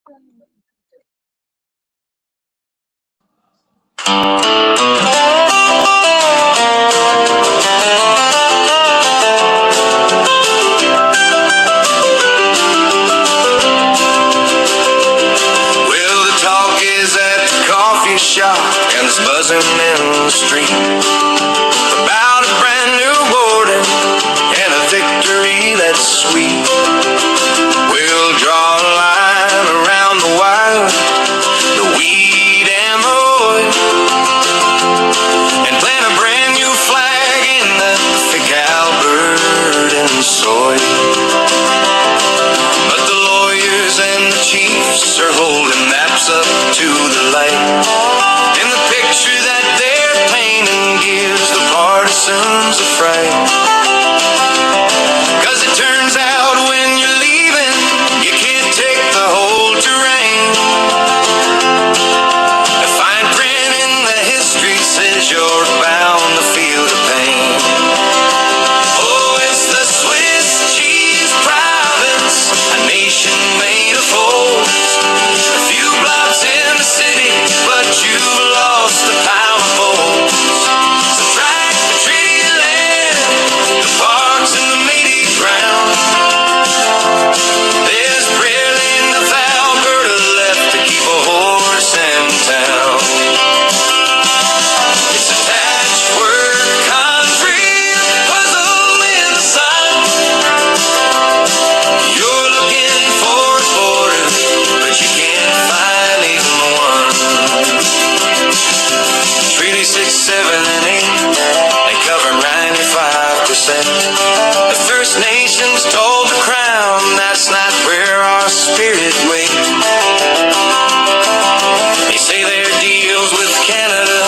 Well, the talk is at the coffee shop and it's buzzing in the street about a brand new warden and a victory that's sweet. We'll draw a line around the wild, the weed and the oil, and plant a brand new flag in the thick Albertan soil. But the lawyers and the chiefs are holding maps up to the light, and the picture that they're painting gives the partisans a fright. 'Cause it turns out when you're leaving, you can't take the whole terrain. The fine print in the history says you're bound to feel the pain. Oh, it's the Swiss cheese province, a nation made of holes. A few blocks in the city, but you've lost the power poles. Subtract the treaty land, the parks and the meaty ground. There's barely enough Alberta left to keep a horse in town. It's a patchwork country, puzzle in the sun. You're looking for a border, but you can't find even one. Treaty 6, 7, and 8, they cover 95%. The First Nations told the Crown that's not where our spirit waits. They say their deals with Canada,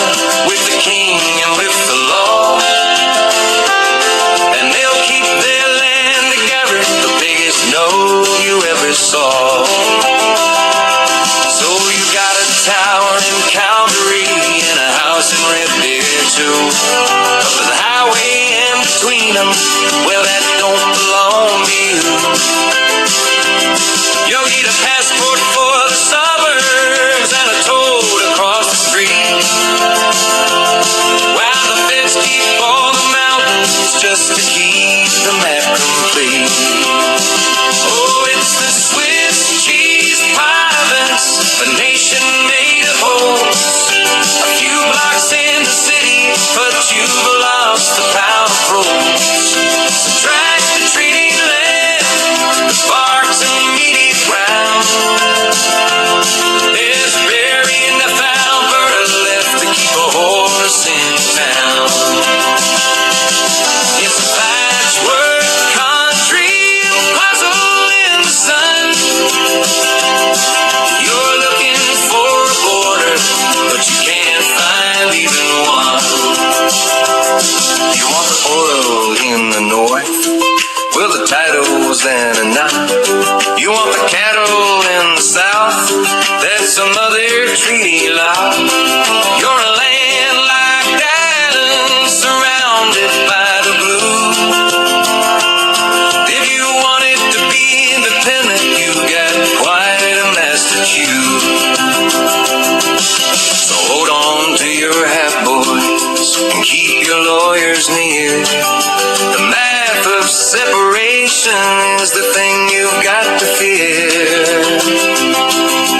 with the King and with the law, and they'll keep their land together, the biggest no you ever saw. So you got a tower in Calgary and a house in Red Deer too, but with the highway in between them, well, that don't belong to you. You'll need a passport for the suburbs and a toll to cross the street, while the feds keep all the mountains just to keep the map complete. Oh, it's the Swiss cheese province, a nation made of holes. A few blocks in the city, but you've lost the power poles. Subtract the treaty land, the sparks and the meaty ground. There's barely enough Alberta left to keep a horse in town. It's a patchwork country, puzzle in the sun. You're looking for a border, but you can't find even one. You want the oil in the north? Well, the title's then enough. You want the cattle in the south? That's some other treaty law. You're a landlocked island surrounded by the blue. If you wanted to be independent, you got quite a mess to chew. So hold on to your hat, boys, and keep your lawyers near. The math of separation is the thing you've got to fear.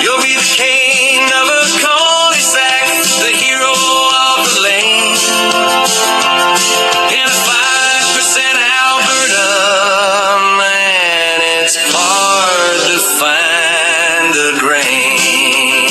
You'll be the king of a cul-de-sac, the hero of the lane, in a 5% Alberta, man, it's hard to find the grain.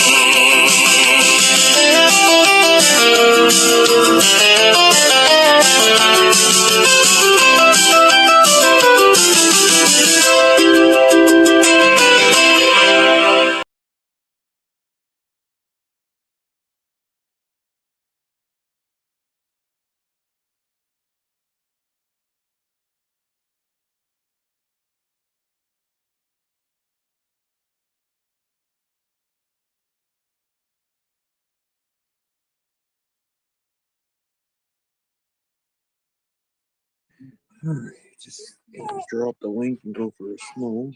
Alright, just drop the link and go for a smoke.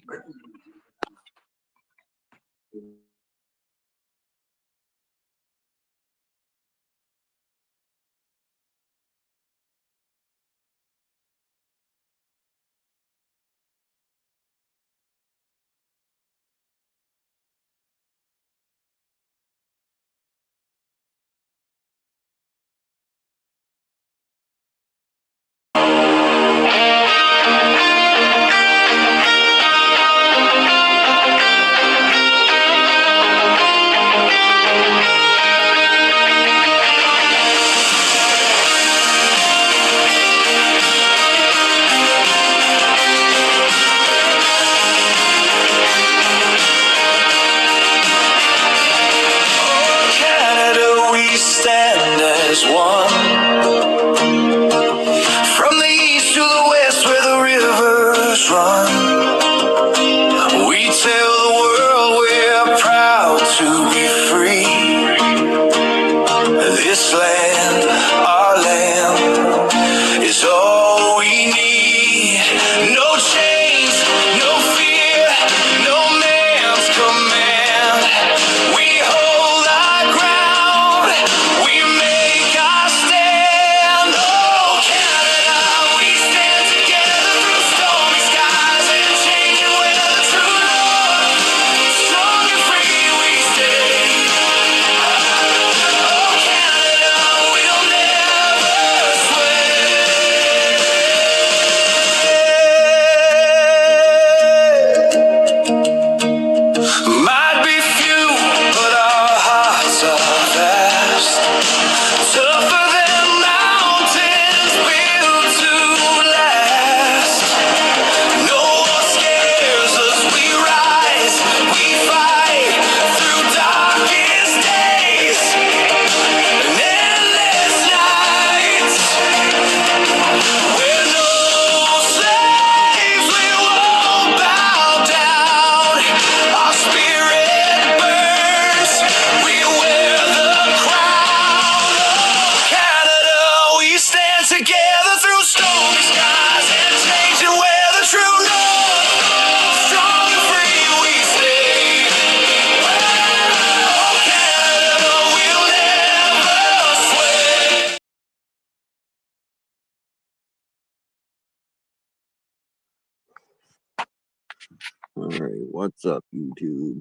Alright, what's up, YouTube?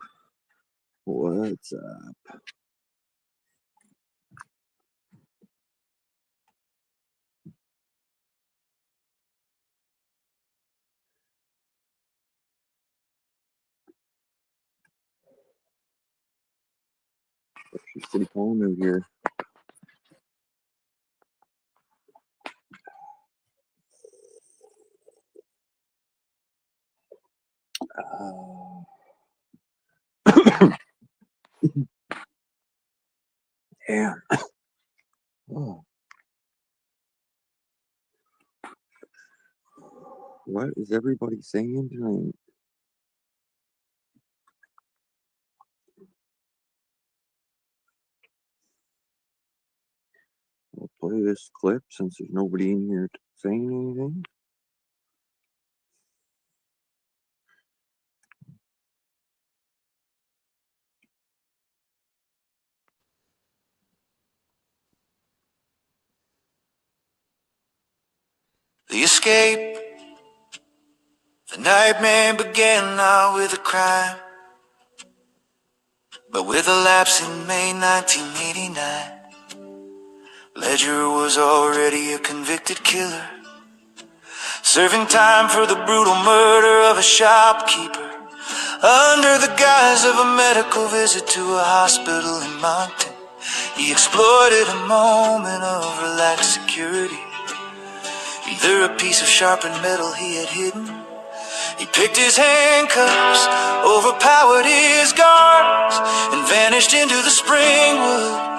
What's up? City Hall New here. Damn. Oh. What is everybody saying tonight? I'll play this clip since there's nobody in here saying anything. The escape, the nightmare began not with a crime, but with a lapse in May 1989. Ledger was already a convicted killer, serving time for the brutal murder of a shopkeeper under the guise of a medical visit to a hospital in Moncton. He exploited a moment of relaxed security, either a piece of sharpened metal he had hidden. He picked his handcuffs, overpowered his guards, and vanished into the spring woods.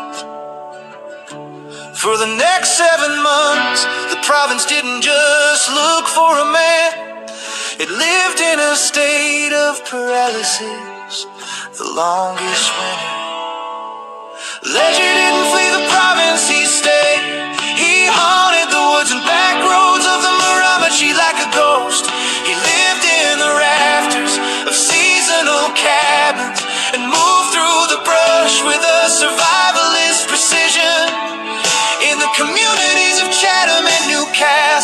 For the next 7 months, the province didn't just look for a man. It lived in a state of paralysis, the longest winter. Ledger didn't flee the province, he stayed. He haunted the woods and back roads of the Miramichi like a ghost. He lived in the rafters of seasonal cabins and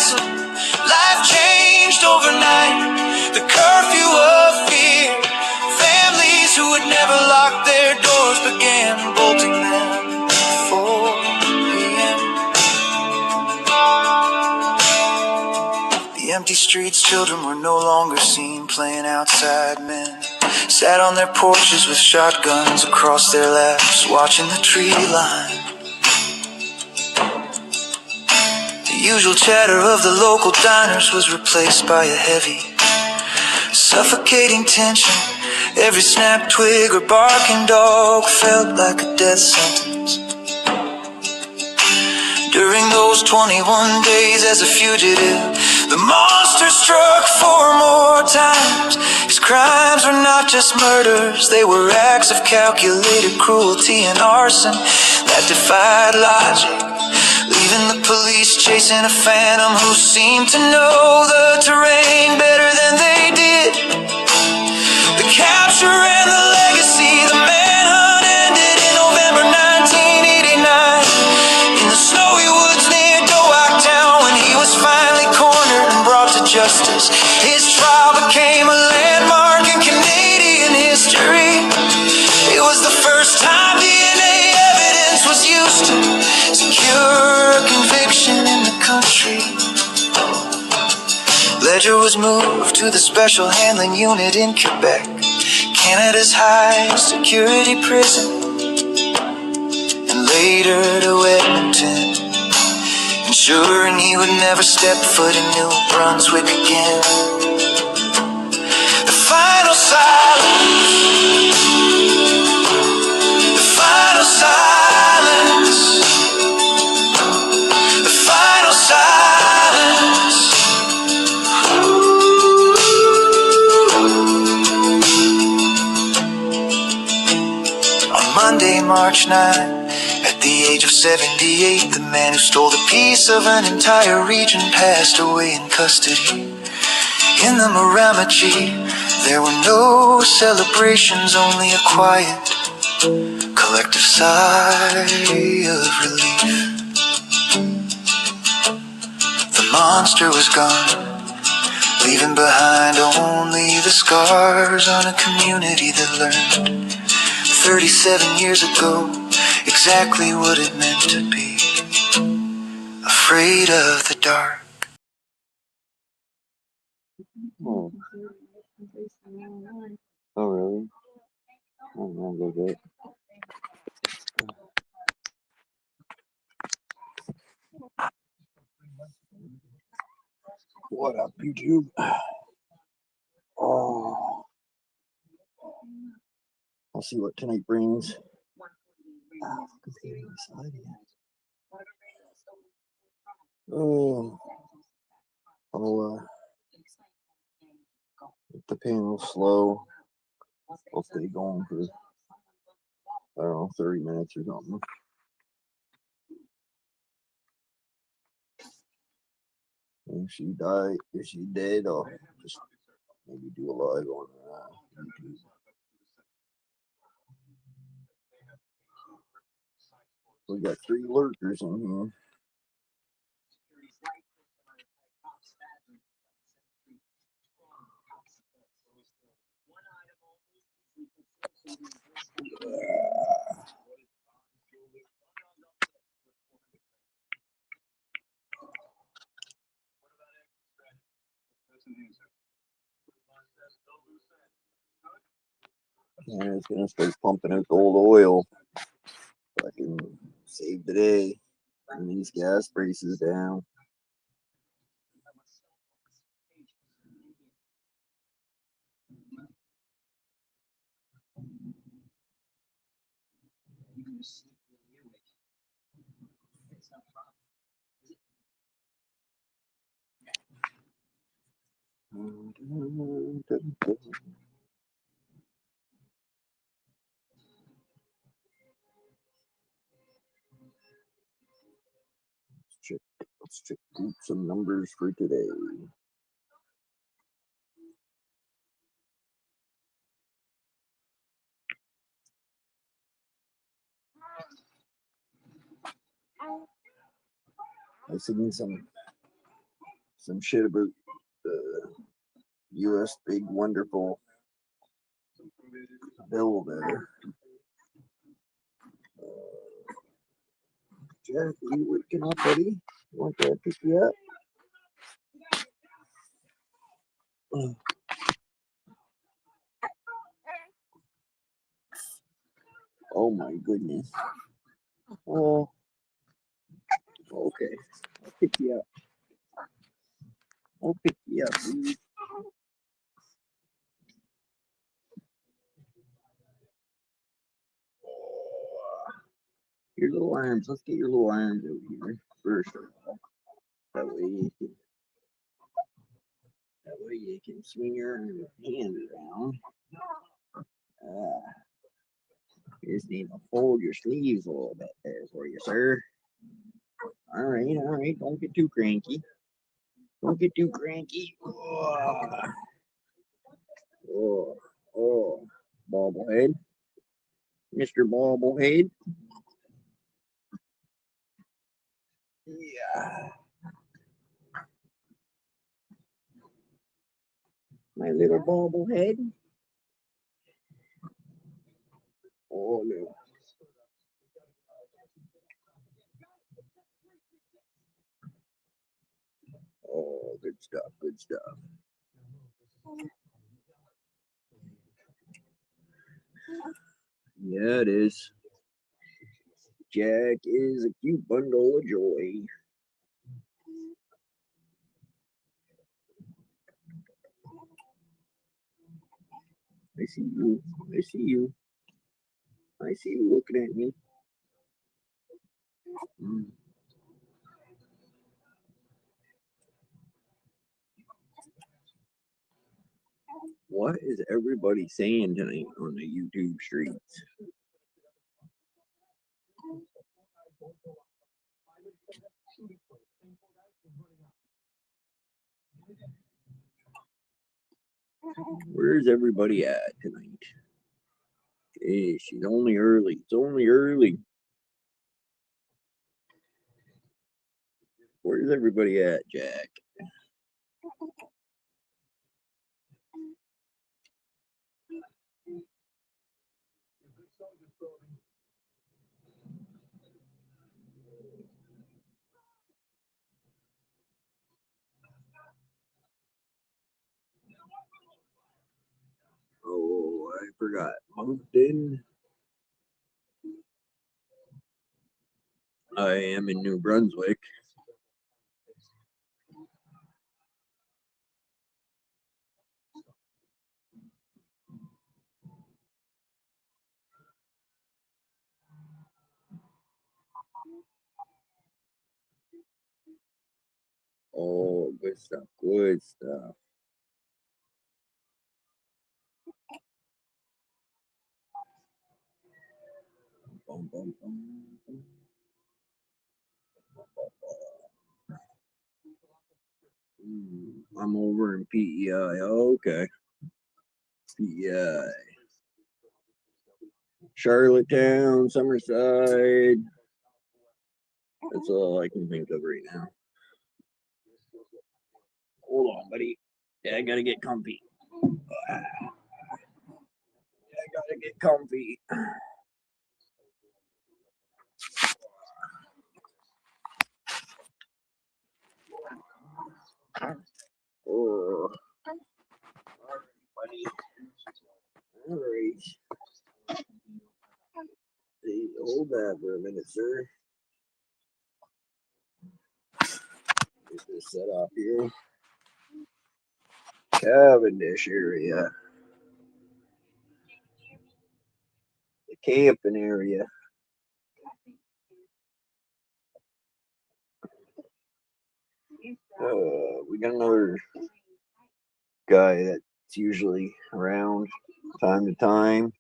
castle. Life changed overnight. The curfew of fear. Families who had never locked their doors began bolting them at 4 p.m. The empty streets, children were no longer seen playing outside. Men sat on their porches with shotguns across their laps, watching the tree line. The usual chatter of the local diners was replaced by a heavy, suffocating tension. Every snapped twig or barking dog felt like a death sentence. During those 21 days as a fugitive, the monster struck 4 more times. His crimes were not just murders, they were acts of calculated cruelty and arson that defied logic, leaving the police chasing a phantom who seemed to know the terrain better than they did. The capture and the legacy, the manhunt ended in November 1989 in the snowy woods near Dowak Town. When he was finally cornered and brought to justice, his trial became a landmark in Canadian history. It was the first time DNA evidence was used to secure a conviction in the country. Ledger was moved to the Special Handling Unit in Quebec, Canada's high security prison, and later to Edmonton, ensuring he would never step foot in New Brunswick again. The final silence, the final silence, the final silence. Monday, March 9, at the age of 78, the man who stole a piece of an entire region passed away in custody. In the Miramichi, there were no celebrations, only a quiet, collective sigh of relief. The monster was gone, leaving behind only the scars on a community that learned 37 years ago exactly what it meant to be afraid of the dark. Oh, oh really? I don't know a little bit. What up, YouTube? Oh, I'll see what tonight brings. Oh, I'll if the panel's slow, I'll stay going for, I don't know, 30 minutes or something. If she died, if she dead, I'll just maybe do a live on YouTube. We got 3 lurkers in here. And it's gonna start pumping out the old oil. So I can save the day. Bring these gas prices down. Let's check some numbers for today. I've seen some some shit about the U.S. big wonderful bill there. Jack, are you waking up, buddy? You want to pick you up? Oh my goodness. Oh, okay. I'll pick you up. I'll pick you up, dude. Your little arms. Let's get your little arms out here first of all. That way you can swing your hand around. You just need to fold your sleeves a little bit there for you, sir. All right. Don't get too cranky. Don't get too cranky. Oh, bobblehead. Mr. Bobblehead. Yeah. My little bobblehead. Oh, no. Oh, good stuff, good stuff. Yeah, it is. Jack is a cute bundle of joy. I see you. I see you. I see you looking at me. What is everybody saying tonight on the YouTube streets? Where's everybody at tonight? Hey, she's only early. It's only early. Where's everybody at, Jack? Oh, I forgot. Moncton. I am in New Brunswick. Oh, good stuff. Good stuff. Bum, bum, bum, bum. I'm over in PEI. Okay. PEI. Charlottetown, Summerside. That's all I can think of right now. Hold on, buddy. Yeah, I gotta get comfy. I gotta get comfy. Oh, all right, buddy. All right. Hey, hold that for a minute, sir. Get this set up here. Cavendish area. The camping area. We got another guy that's usually around time to time.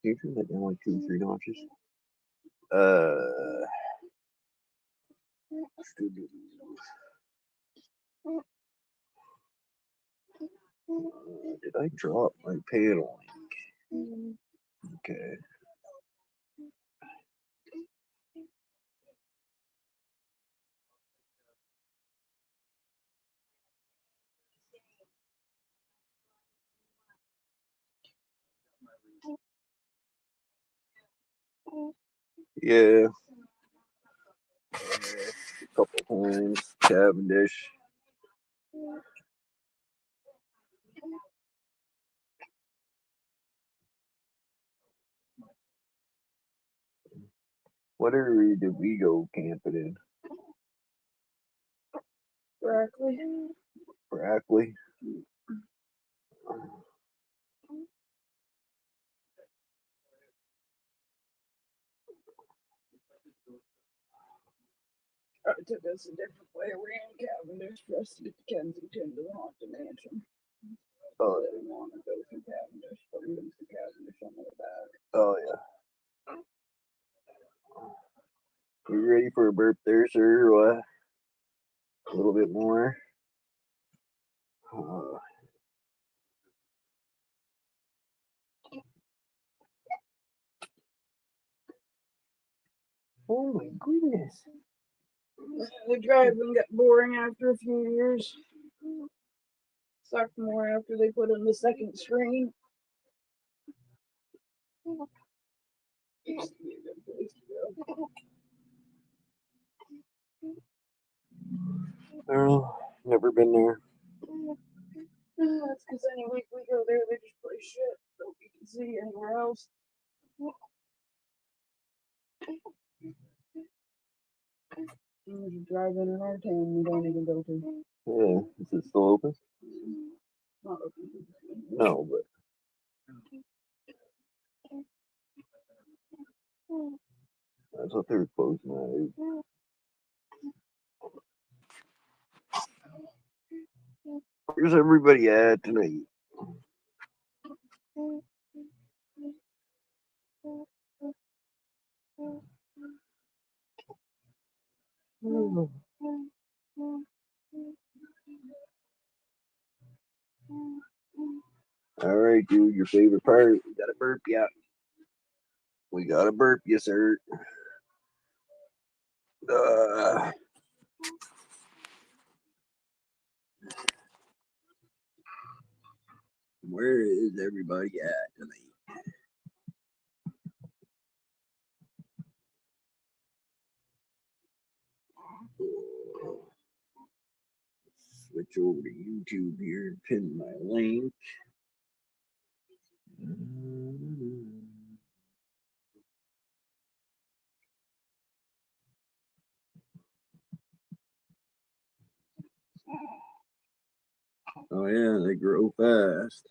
Can you turn that down like 2 or 3 notches? Did I drop my panel link? Okay. Yeah. A couple times. Cavendish. What area did we go camping in? Brackley. Brackley. It took us a different way around Cavendish for us to get to Kensington to the Haunted Mansion. Oh, They didn't want to go through Cavendish, but we went through Cavendish on the way back. oh yeah. You ready for a burp there, sir? Or what? A little bit more. Oh my goodness. The driving got boring after a few years. Sucked more after they put in the second screen. Used to be a good place to go. I don't know. Never been there. That's because any week we go there, they just play shit that we can see anywhere else. There's a drive-in in our town we don't even go to. Yeah. Is it still open? Not open. No, but I thought they were closing that. Where's everybody at tonight? All right, dude, your favorite part. We got a burp ya. We got a burp ya, sir. Where is everybody at tonight? Switch over to YouTube here and pin my link. Oh yeah, they grow fast.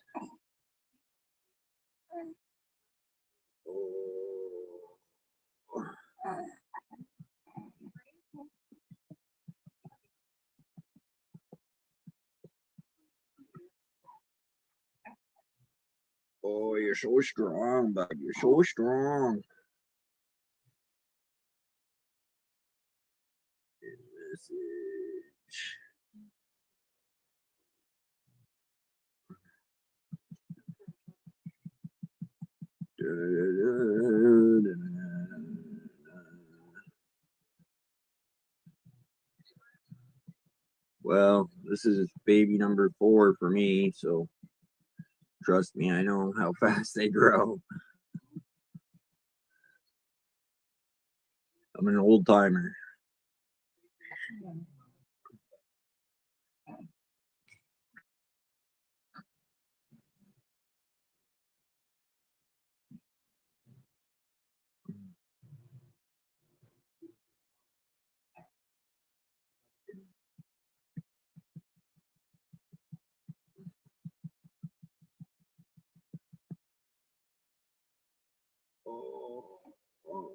Oh, you're so strong, bud. You're so strong. Message. Well, this is baby number 4 for me, so trust me, I know how fast they grow. I'm an old timer. Oh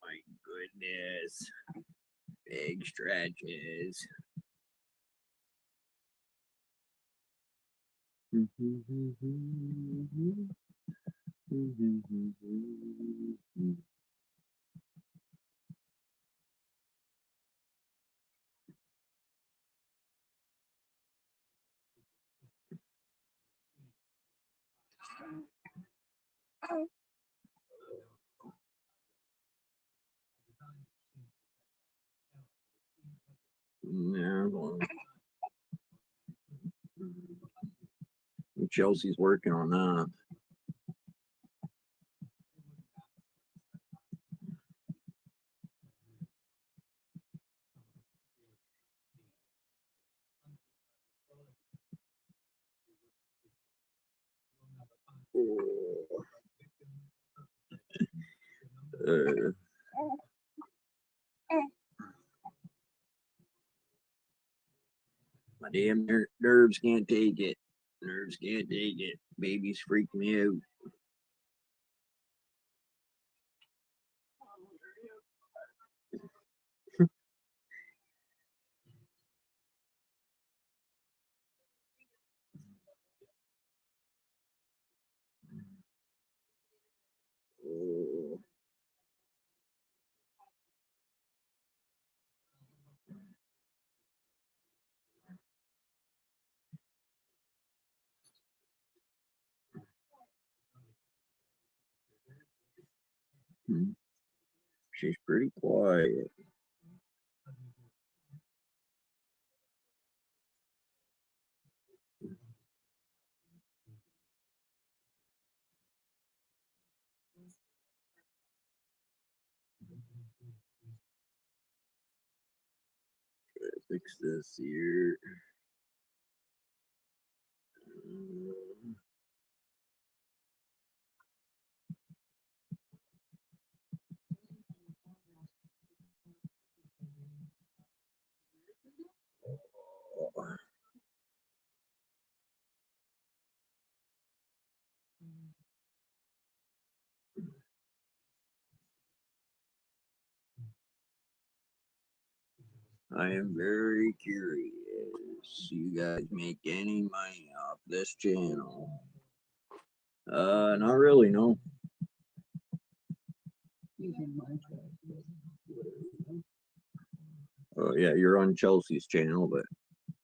my goodness. Big stretches. Yeah, well, Chelsea's working on that. Uh, my damn nerves can't take it. Nerves can't take it. Babies freak me out. Oh. She's pretty quiet. Fix this here. I am very curious. You guys make any money off this channel? Not really, no. Oh yeah, you're on Chelsea's channel, but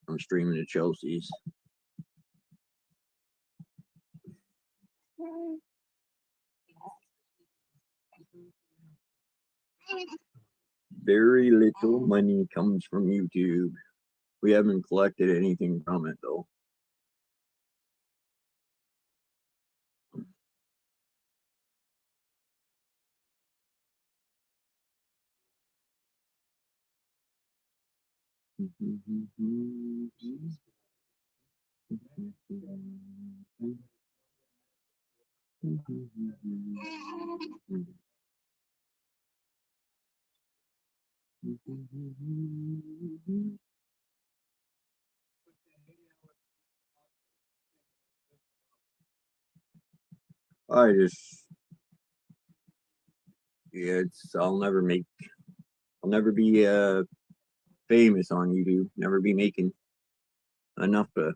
I'm streaming to Chelsea's. Very little money comes from YouTube. We haven't collected anything from it though. I just, yeah, I'll never be famous on YouTube. Never be making enough to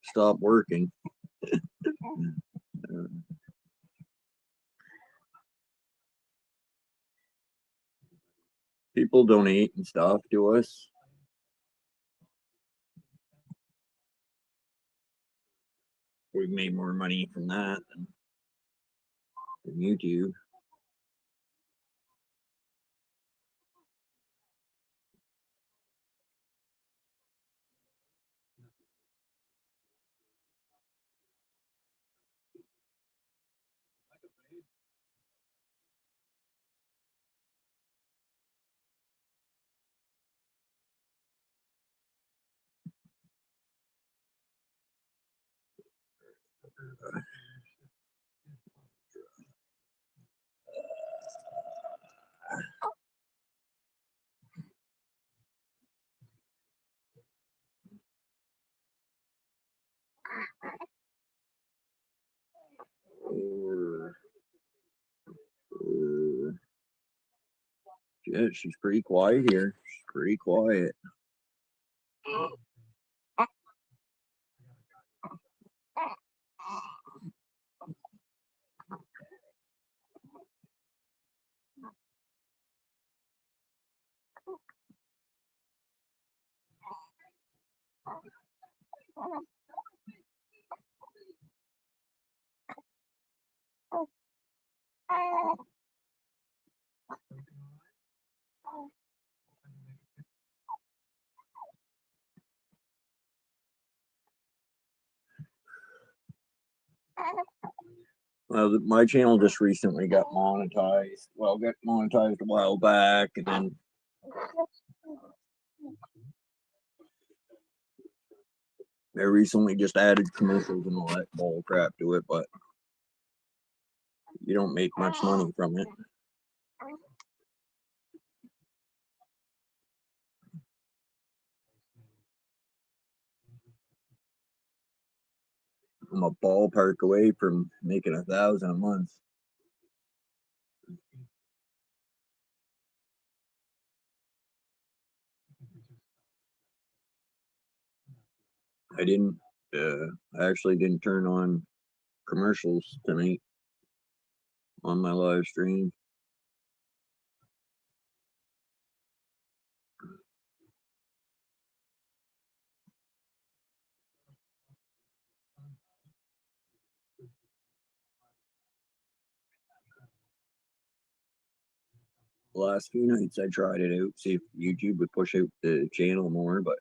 stop working. People donate and stuff to us. We've made more money from that than YouTube. Yeah, she's pretty quiet here. She's pretty quiet. Well, my channel just recently got monetized. Well, got monetized a while back, and then they recently just added commercials and all that bull crap to it. But you don't make much money from it. I'm a ballpark away from making $1,000 a month. I actually didn't turn on commercials tonight on my live stream. The last few nights I tried it out, see if YouTube would push out the channel more, but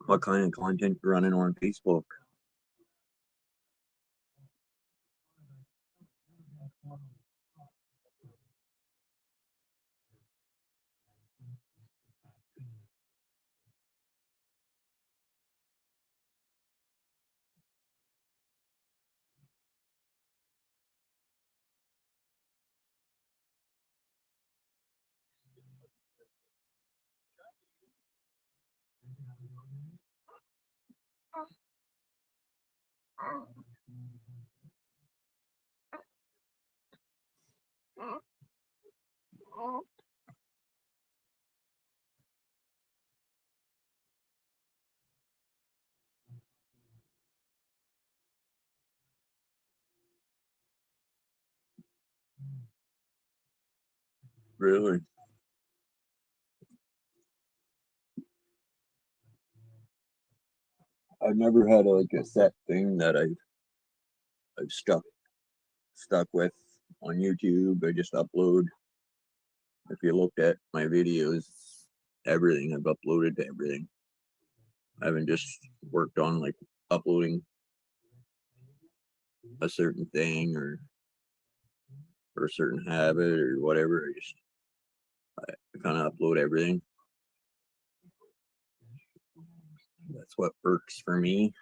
what kind of content you're running on Facebook? Really? I've never had like a set thing that I've stuck with on YouTube. I just upload. If you looked at my videos, everything I've uploaded to everything. I haven't just worked on like uploading a certain thing or a certain habit or whatever. I kind of upload everything. That's what works for me.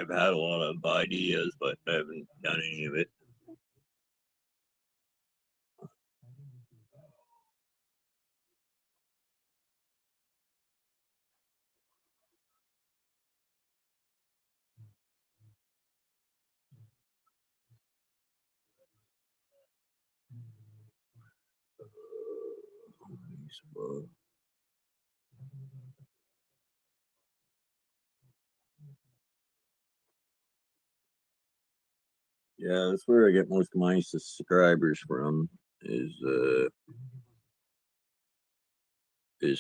I've had a lot of ideas, but I haven't done any of it. Yeah, that's where I get most of my subscribers from, is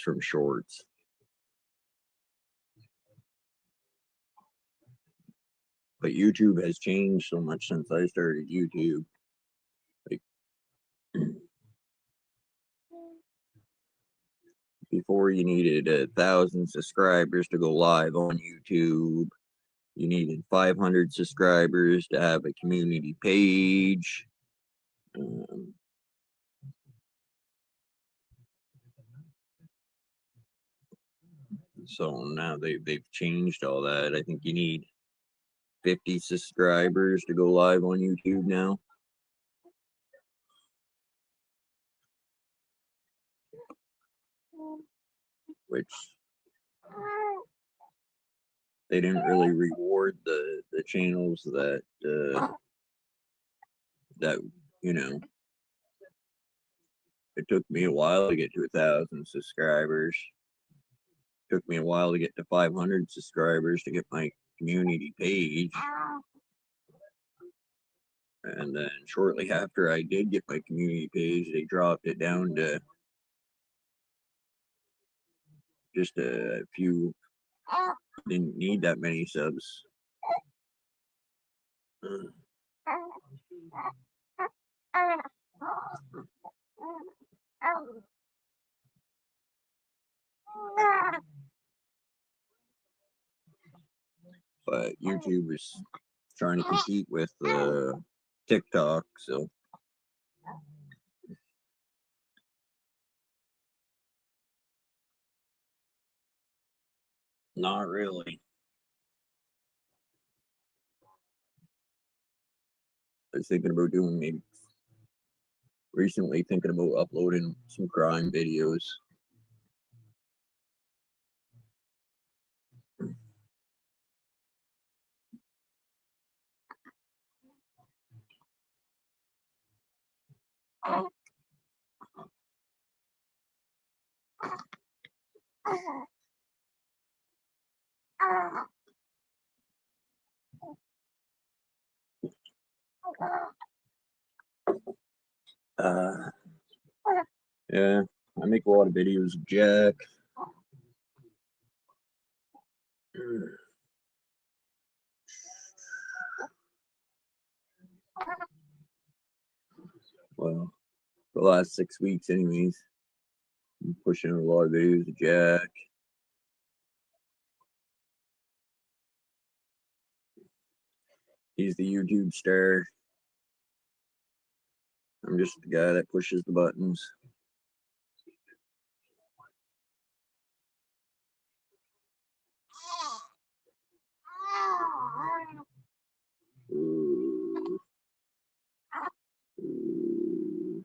from shorts. But YouTube has changed so much since I started YouTube. Like, before you needed 1,000 subscribers to go live on YouTube. You needed 500 subscribers to have a community page. So now they've changed all that. I think you need 50 subscribers to go live on YouTube now. Which they didn't really reward the channels that you know. It took me a while to get to 1,000 subscribers. It took me a while to get to 500 subscribers to get my community page. And then shortly after I did get my community page, they dropped it down to just a few didn't need that many subs. But YouTube is trying to compete with TikTok, so not really. I was thinking about doing recently thinking about uploading some crime videos. Yeah, I make a lot of videos of Jack. Well, the last 6 weeks anyways. I'm pushing a lot of videos of Jack. He's the YouTube star. I'm just the guy that pushes the buttons. Ooh. Ooh.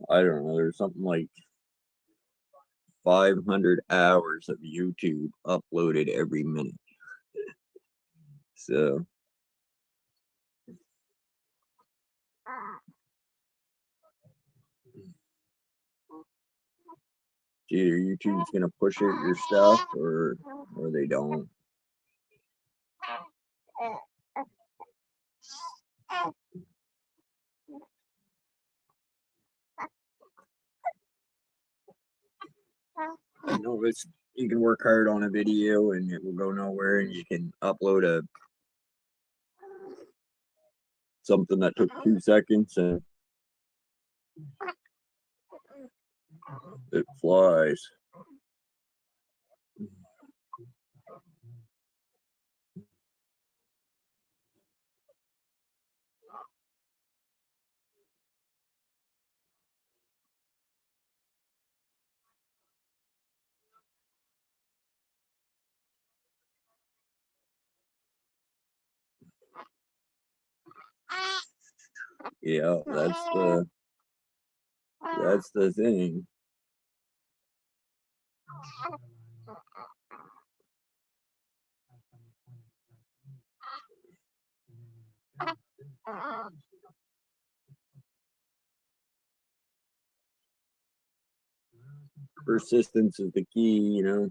I don't know, there's something like 500 hours of YouTube uploaded every minute. So either YouTube's gonna push it your stuff or they don't. You know, you can work hard on a video and it will go nowhere, and you can upload something that took 2 seconds and it flies. Yeah, that's the thing. Persistence is the key, you know.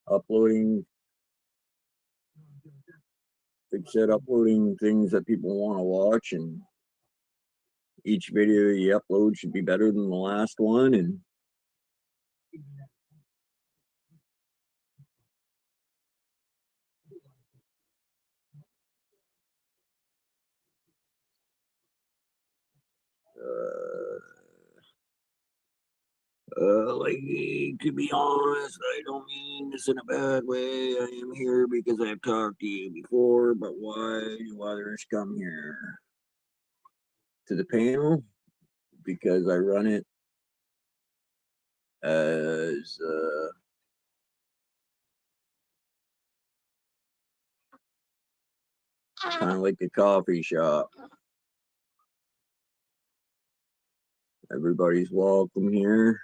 Uploading things that people want to watch, and each video you upload should be better than the last one, and like, to be honest, I don't mean this in a bad way. I am here because I've talked to you before, but why do others come here to the panel? Because I run it as kind of like a coffee shop. Everybody's welcome here.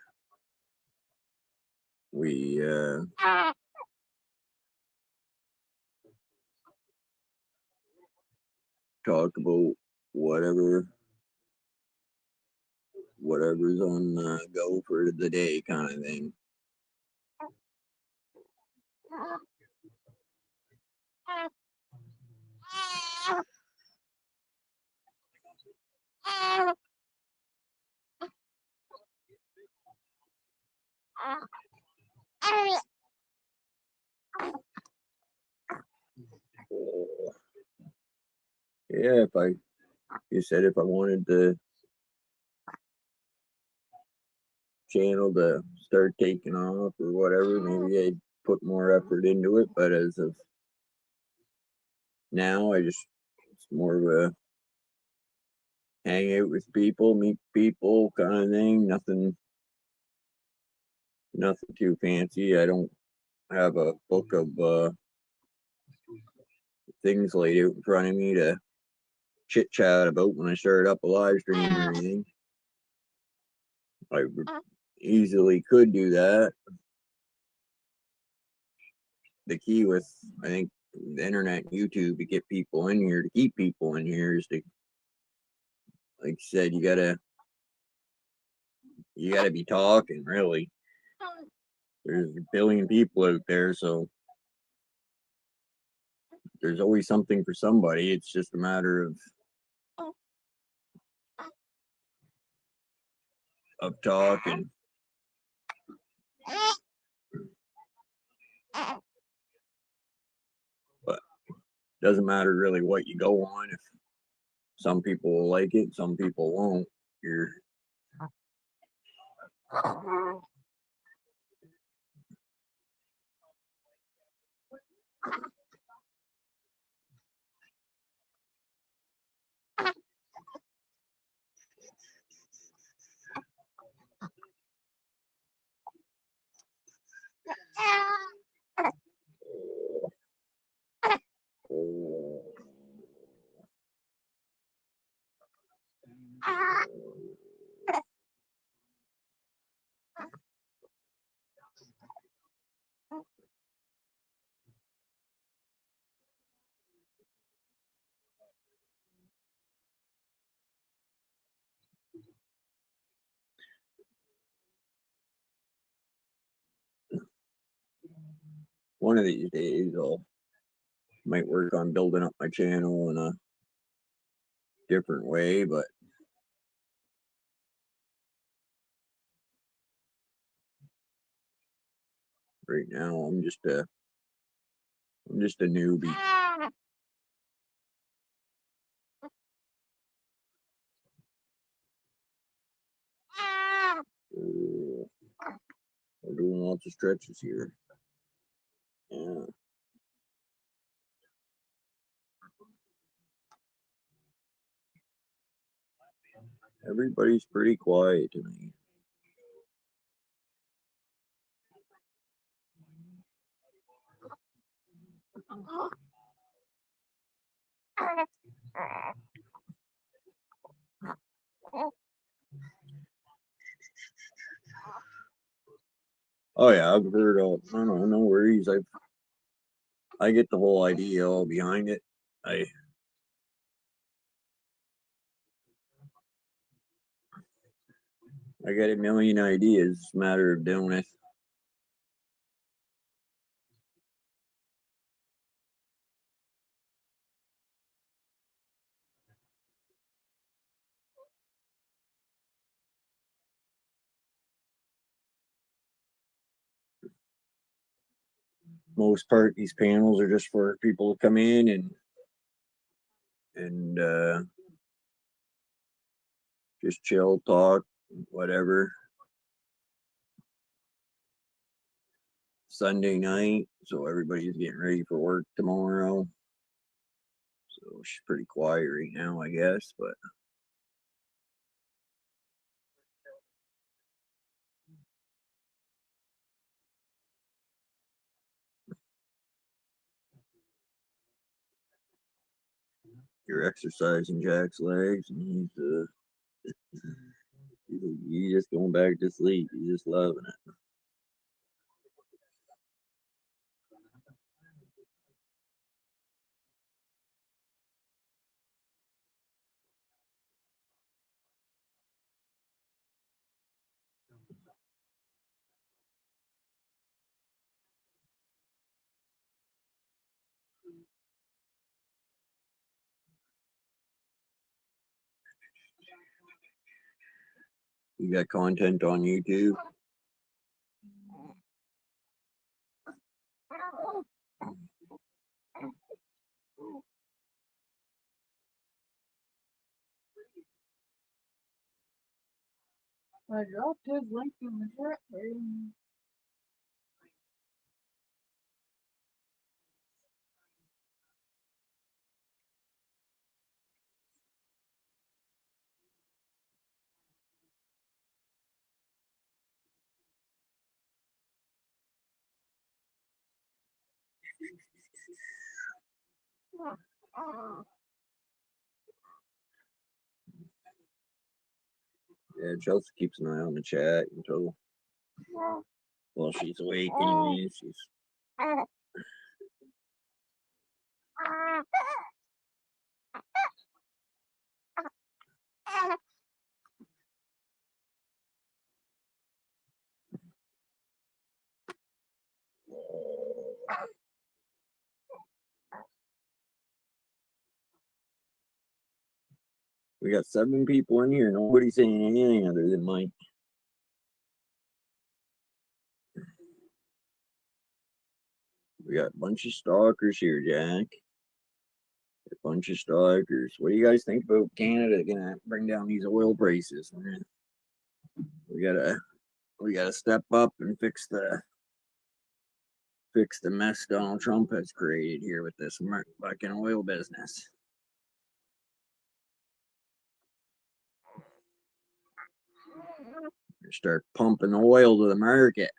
we talk about whatever's on the go for the day, kind of thing. Yeah, you said if I wanted the channel to start taking off or whatever, maybe I'd put more effort into it. But as of now, it's more of a hang out with people, meet people kind of thing. Nothing too fancy. I don't have a book of things laid out in front of me to chit chat about when I start up a live stream or anything. I easily could do that. The key with, I think, the internet and YouTube to get people in here, to keep people in here, is to, like I said, you gotta be talking, really. There's a billion people out there, so there's always something for somebody. It's just a matter of talking. But doesn't matter really what you go on. If some people will like it, some people won't. One of these days might work on building up my channel in a different way, but right now I'm just a newbie. We're doing lots of stretches here. Yeah. Everybody's pretty quiet tonight. Oh yeah, I've heard of, I don't know, no worries. I get the whole idea all behind it. I got a million ideas. It's a matter of doing it. Most part, these panels are just for people to come in and just chill, talk, whatever. Sunday night, so everybody's getting ready for work tomorrow. So she's pretty quiet right now, I guess, but you're exercising Jack's legs, and he's just going back to sleep. He's just loving it. You got content on YouTube? I dropped his link in the chat room. Yeah, Chelsea keeps an eye on the chat until, well, she's awake anyway. She's we got 7 people in here. Nobody's saying anything other than Mike. We got a bunch of stalkers here, Jack. A bunch of stalkers. What do you guys think about Canada gonna bring down these oil prices? We gotta step up and fix the mess Donald Trump has created here with this fucking oil business. Start pumping oil to the market.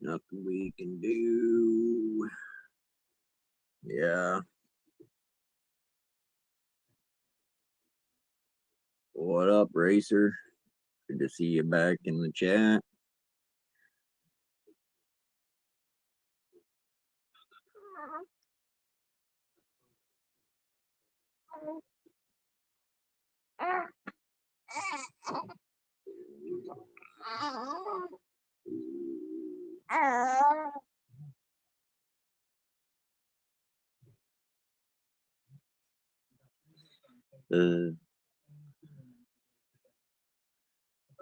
Nothing we can do. Yeah. What up, Racer? Good to see you back in the chat.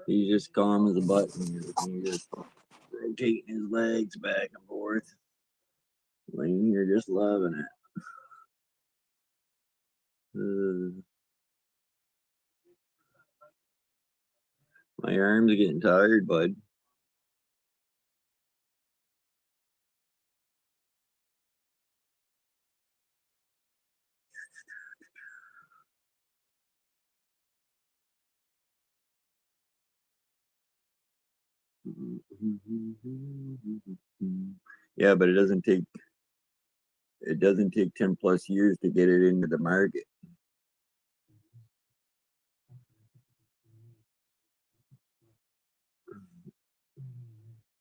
He's just calm as a button. He's just rotating his legs back and forth. Laying here just loving it. My arms are getting tired, bud. Yeah, but it doesn't take 10 plus years to get it into the market.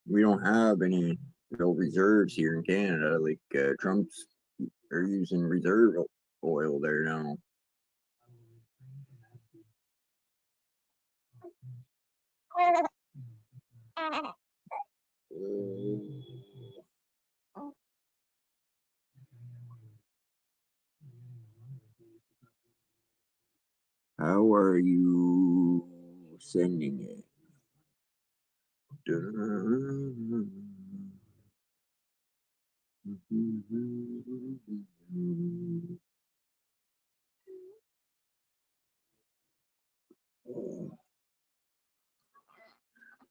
We don't have any real reserves here in Canada. Like Trump's are using reserve oil there now. How are you sending it?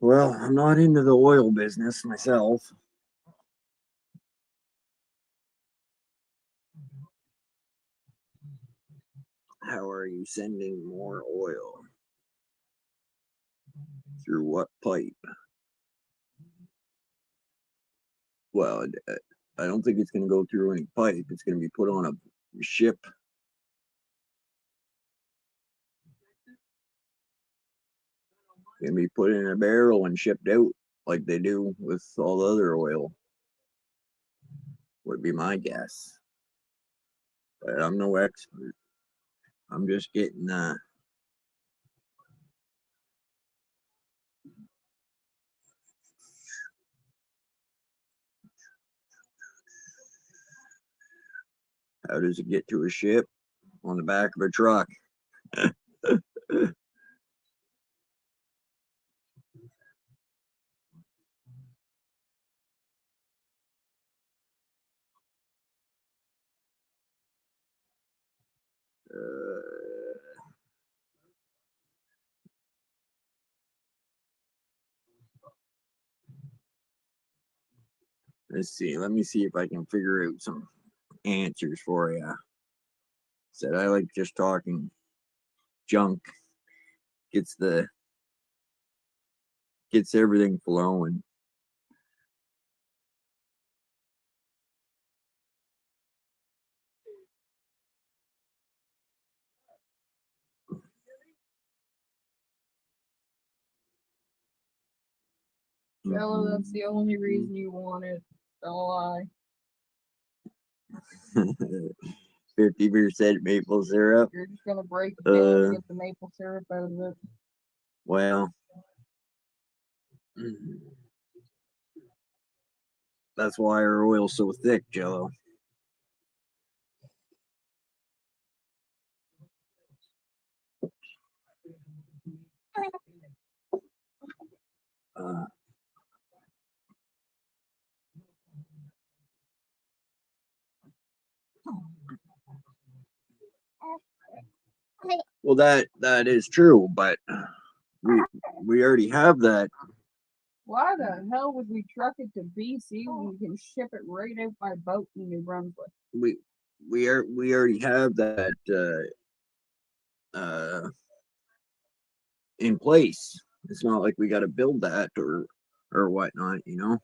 Well, I'm not into the oil business myself. How are you sending more oil? Through what pipe? Well, I don't think it's going to go through any pipe. It's going to be put on a ship. Going to be put in a barrel and shipped out like they do with all the other oil. Would be my guess. But I'm no expert. I'm just getting how does it get to a ship? On the back of a truck. Let's see. Let me see if I can figure out some answers for you. Said I like just talking junk. Gets everything flowing. Jello, that's the only reason you want it. Don't lie. 50% maple syrup. You're just gonna break it down to get the maple syrup out of it. Well, that's why our oil's so thick, Jello. Well, that is true, but we already have that. Why the hell would we truck it to BC when we can ship it right out by boat in New Brunswick? We already have that in place. It's not like we got to build that or whatnot, you know.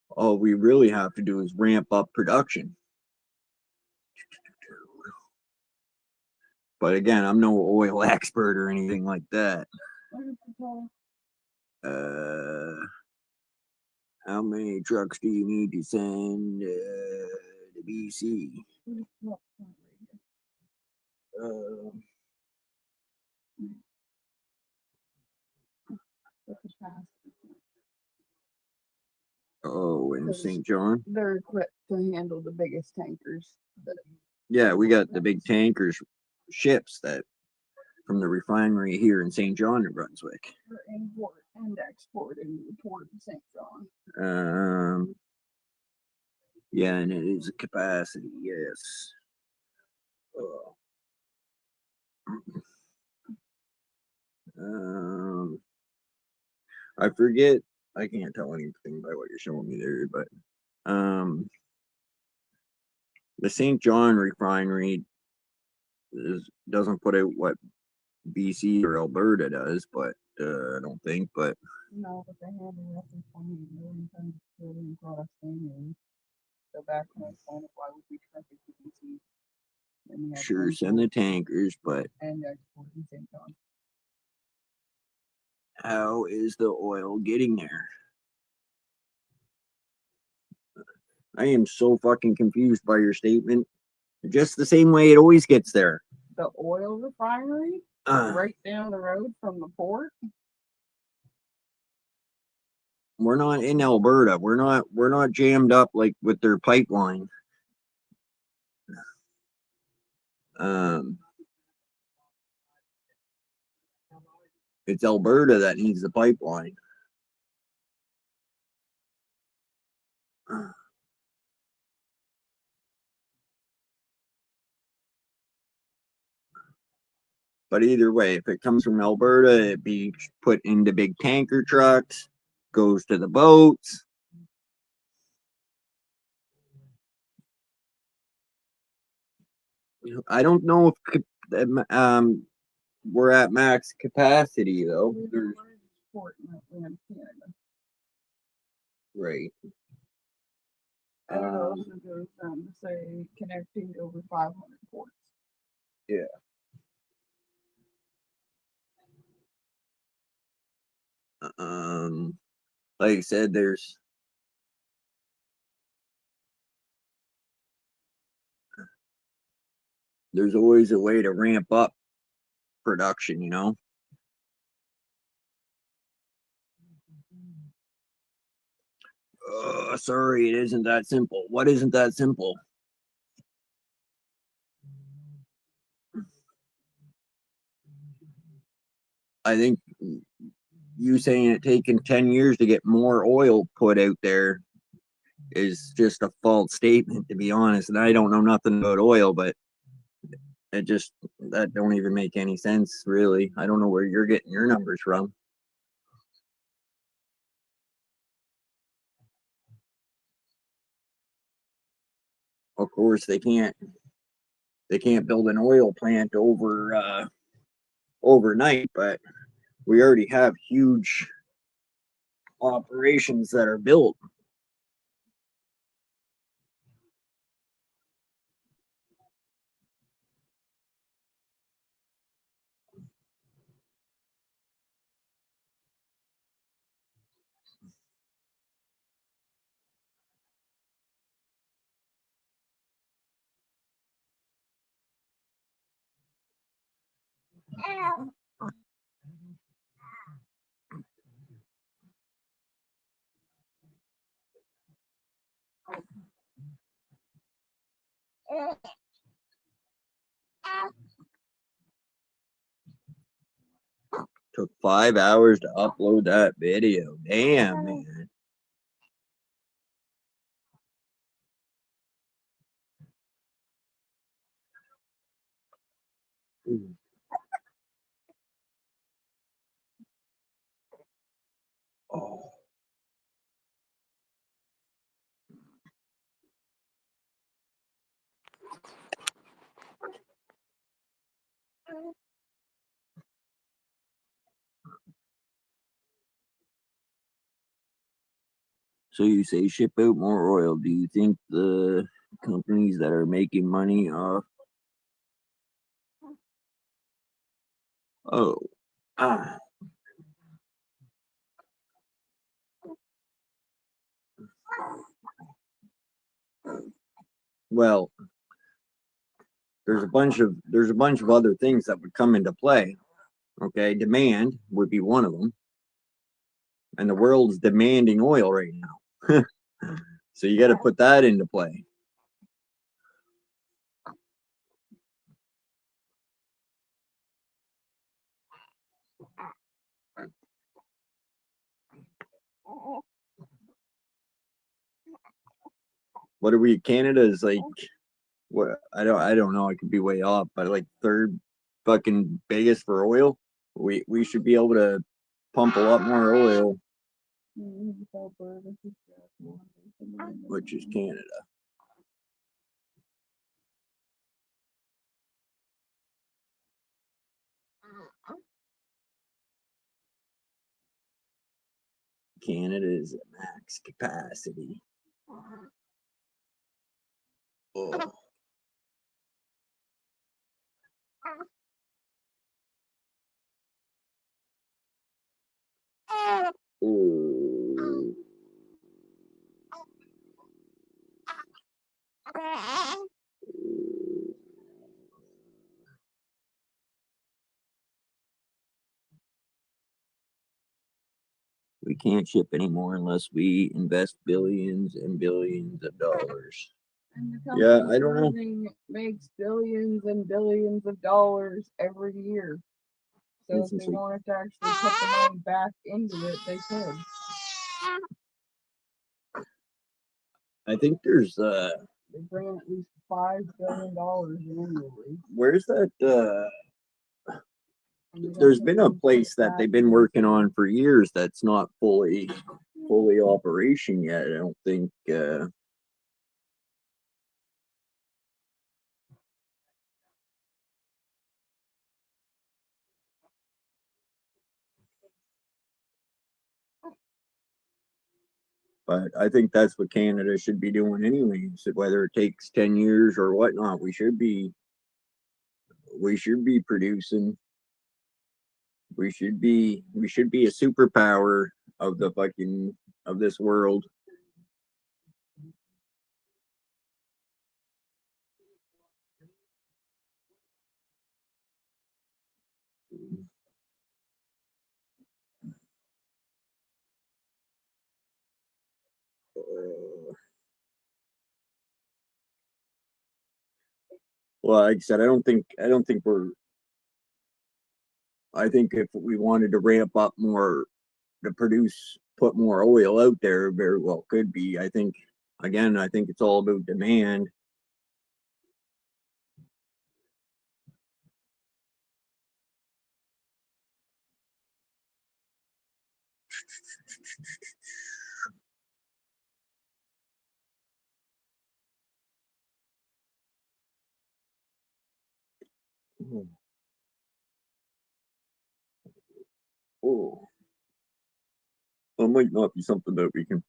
All we really have to do is ramp up production. But again, I'm no oil expert or anything like that. How many trucks do you need to send to BC? Oh, in St. John? They're equipped to handle the biggest tankers. Yeah, we got the big tankers, ships that from the refinery here in St. John, New Brunswick. For import and export into the port of St. John. Yeah, and it is a capacity, yes. I forget. I can't tell anything by what you're showing me there, but the St. John refinery doesn't put out what BC or Alberta does, but I don't think. But no, but they have a roughly 20 million tons of petroleum products annually. So back to my point of why would we truck it to BC? Sure, send the tankers, but and export in St. John. How is the oil getting there? I am so fucking confused by your statement. Just the same way it always gets there. The oil refinery? Right down the road from the port? We're not in Alberta. We're not jammed up like with their pipeline. It's Alberta that needs the pipeline. But either way, if it comes from Alberta, it be put into big tanker trucks, goes to the boats. I don't know if we're at max capacity though. Right. I don't know if it goes to say connecting to over 500 ports. Yeah. Like I said, there's always a way to ramp up production, you know. Sorry, it isn't that simple. What isn't that simple? I think you saying it taking 10 years to get more oil put out there is just a false statement, to be honest. And I don't know nothing about oil, but that don't even make any sense, really. I don't know where you're getting your numbers from. Of course, they can't build an oil plant overnight, but we already have huge operations that are built. Took 5 hours to upload that video. Damn, man. Oh. So you say ship out more oil. Do you think the companies that are making money off? Oh, ah. Well, there's a bunch of other things that would come into play. Okay, demand would be one of them, and the world's demanding oil right now. So you got to put that into play. What are we? Canada is like, what? I don't know. I could be way off, but like third fucking biggest for oil. We should be able to pump a lot more oil, which is Canada. Canada is at max capacity. Oh. Ooh. We can't ship anymore unless we invest billions and billions of dollars. Yeah, I don't know. Makes billions and billions of dollars every year. So if they wanted to actually put the money back into it, they could. I think there's they bring in at least $5 billion annually. Where's that there's been a place that they've been working on for years that's not fully operation yet. I don't think But I think that's what Canada should be doing anyways. Whether it takes 10 years or whatnot, we should be producing. We should be a superpower of the fucking of this world. Well, like I said, I don't think we're. I think if we wanted to ramp up more to produce, put more oil out there, very well could be. I think again, I think it's all about demand. Oh, it might not be something that we can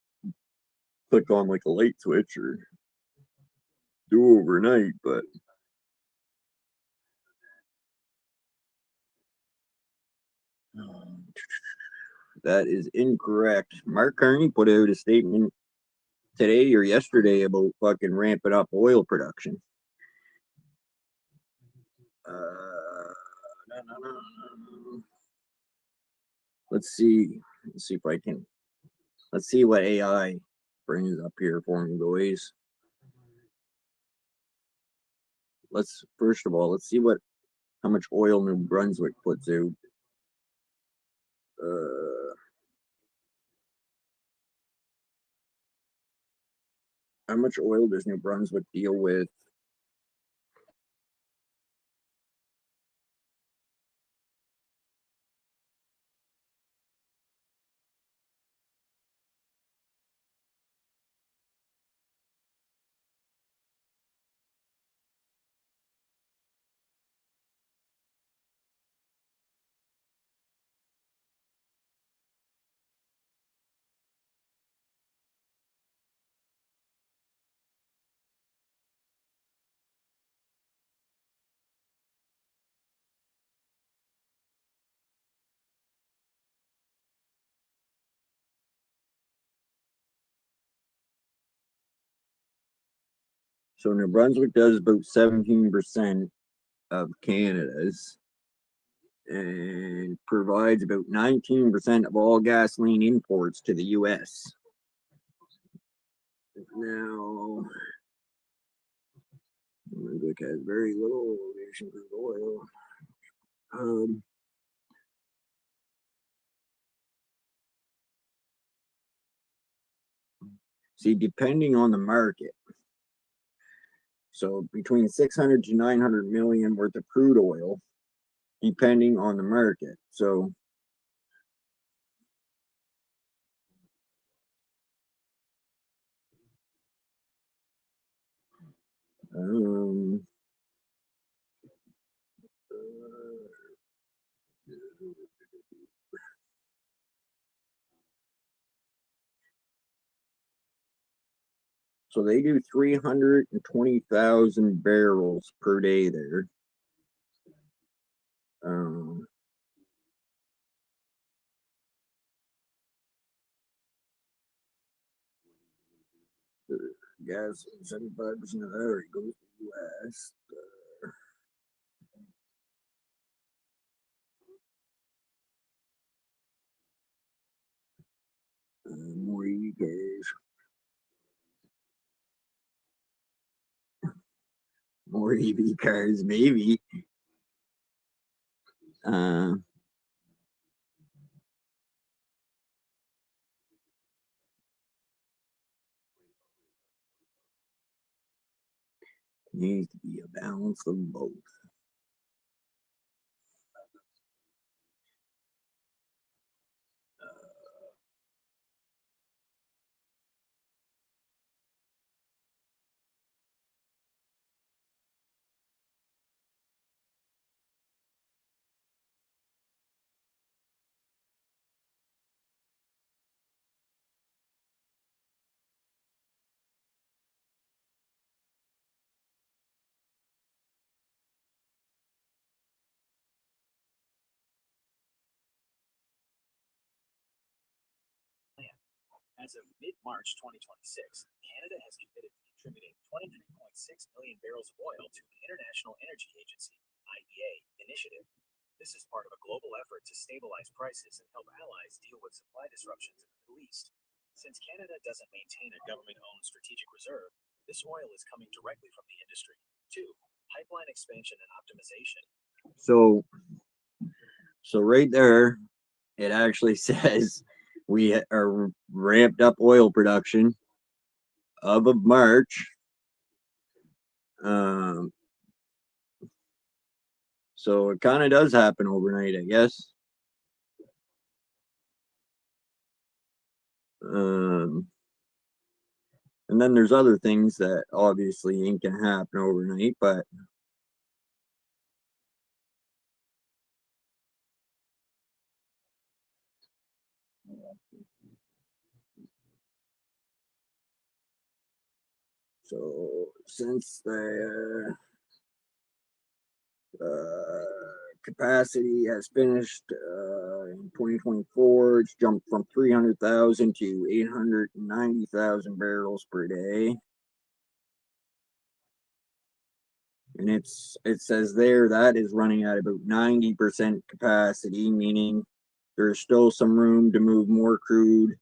click on like a light switch or do overnight, but that is incorrect. Mark Carney put out a statement today or yesterday about fucking ramping up oil production. Let's see. Let's see if I can. Let's see what AI brings up here for me, boys. Let's first of all, let's see how much oil New Brunswick puts out. How much oil does New Brunswick deal with? So New Brunswick does about 17% of Canada's and provides about 19% of all gasoline imports to the US. Now, New Brunswick has very little aviation crude oil. See, depending on the market, so between 600 to 900 million worth of crude oil, depending on the market. So so they do 320,000 barrels per day there. Gas, 75% of that goes to the US. More EV cars. More EV cars, maybe. Needs to be a balance of both. As of mid-March 2026, Canada has committed to contributing 23.6 million barrels of oil to the International Energy Agency (IEA) initiative. This is part of a global effort to stabilize prices and help allies deal with supply disruptions in the Middle East. Since Canada doesn't maintain a government-owned strategic reserve, this oil is coming directly from the industry. 2. Pipeline expansion and optimization. So right there, it actually says we are ramped up oil production of March. So it kind of does happen overnight, I guess. And then there's other things that obviously ain't gonna happen overnight, but so since the capacity has finished in 2024, it's jumped from 300,000 to 890,000 barrels per day. And it says there that is running at about 90% capacity, meaning there's still some room to move more crude.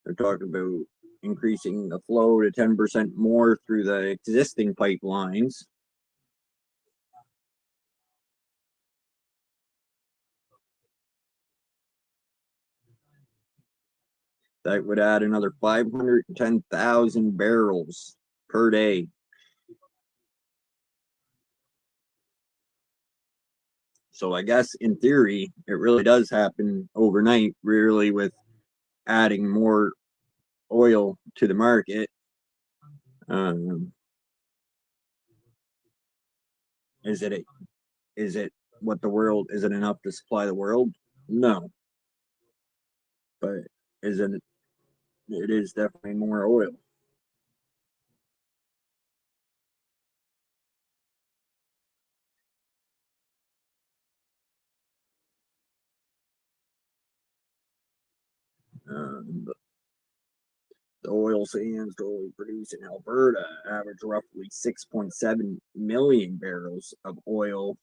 They're talking about increasing the flow to 10% more through the existing pipelines. That would add another 510,000 barrels per day. So I guess in theory, it really does happen overnight, really, with adding more oil to the market. Is it what the world, is it enough to supply the world? No. But it is definitely more oil. The oil sands totally produced in Alberta average roughly 6.7 million barrels of oil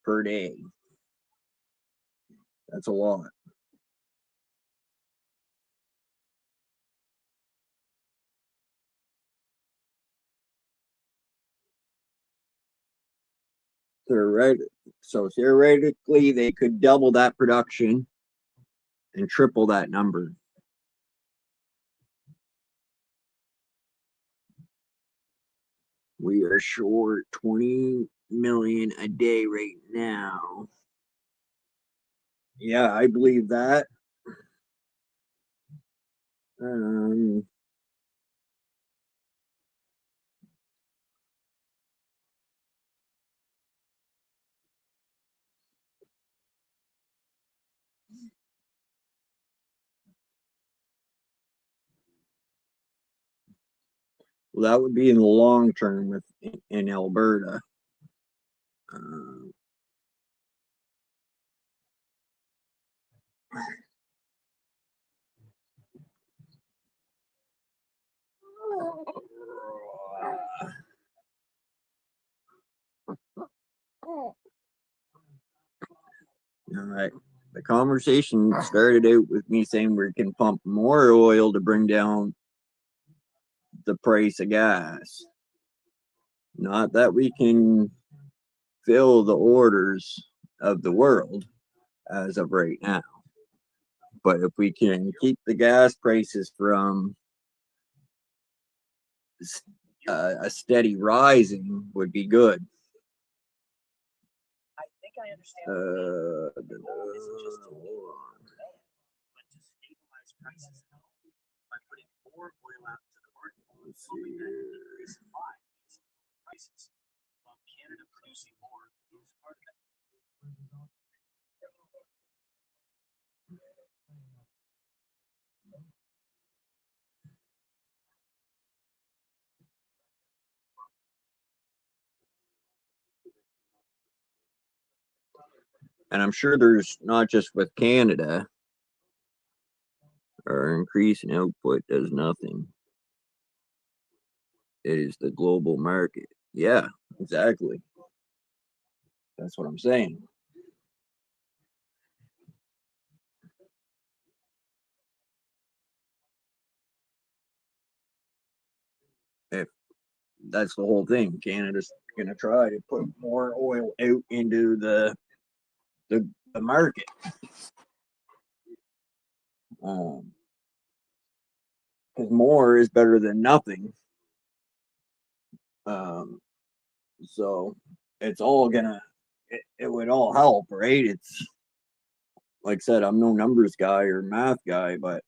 per day. That's a lot. So theoretically, they could double that production and triple that number. We are short 20 million a day right now. Yeah, I believe that. Well, that would be in the long term in Alberta. All right. The conversation started out with me saying we can pump more oil to bring down the price of gas. Not that we can fill the orders of the world as of right now. But if we can keep the gas prices from a steady rising, would be good. I think I understand. The goal isn't just to meet demand, but to stabilize prices by putting more oil out to the market. Hoping that increased supply leads to lower prices, while Canada producing more is part of that. And I'm sure there's not just with Canada, our increase in output does nothing. It is the global market. Yeah, exactly. That's what I'm saying. If that's the whole thing, Canada's gonna try to put more oil out into the market. Because more is better than nothing. So it's all gonna, it would all help, right? It's like I said, I'm no numbers guy or math guy, but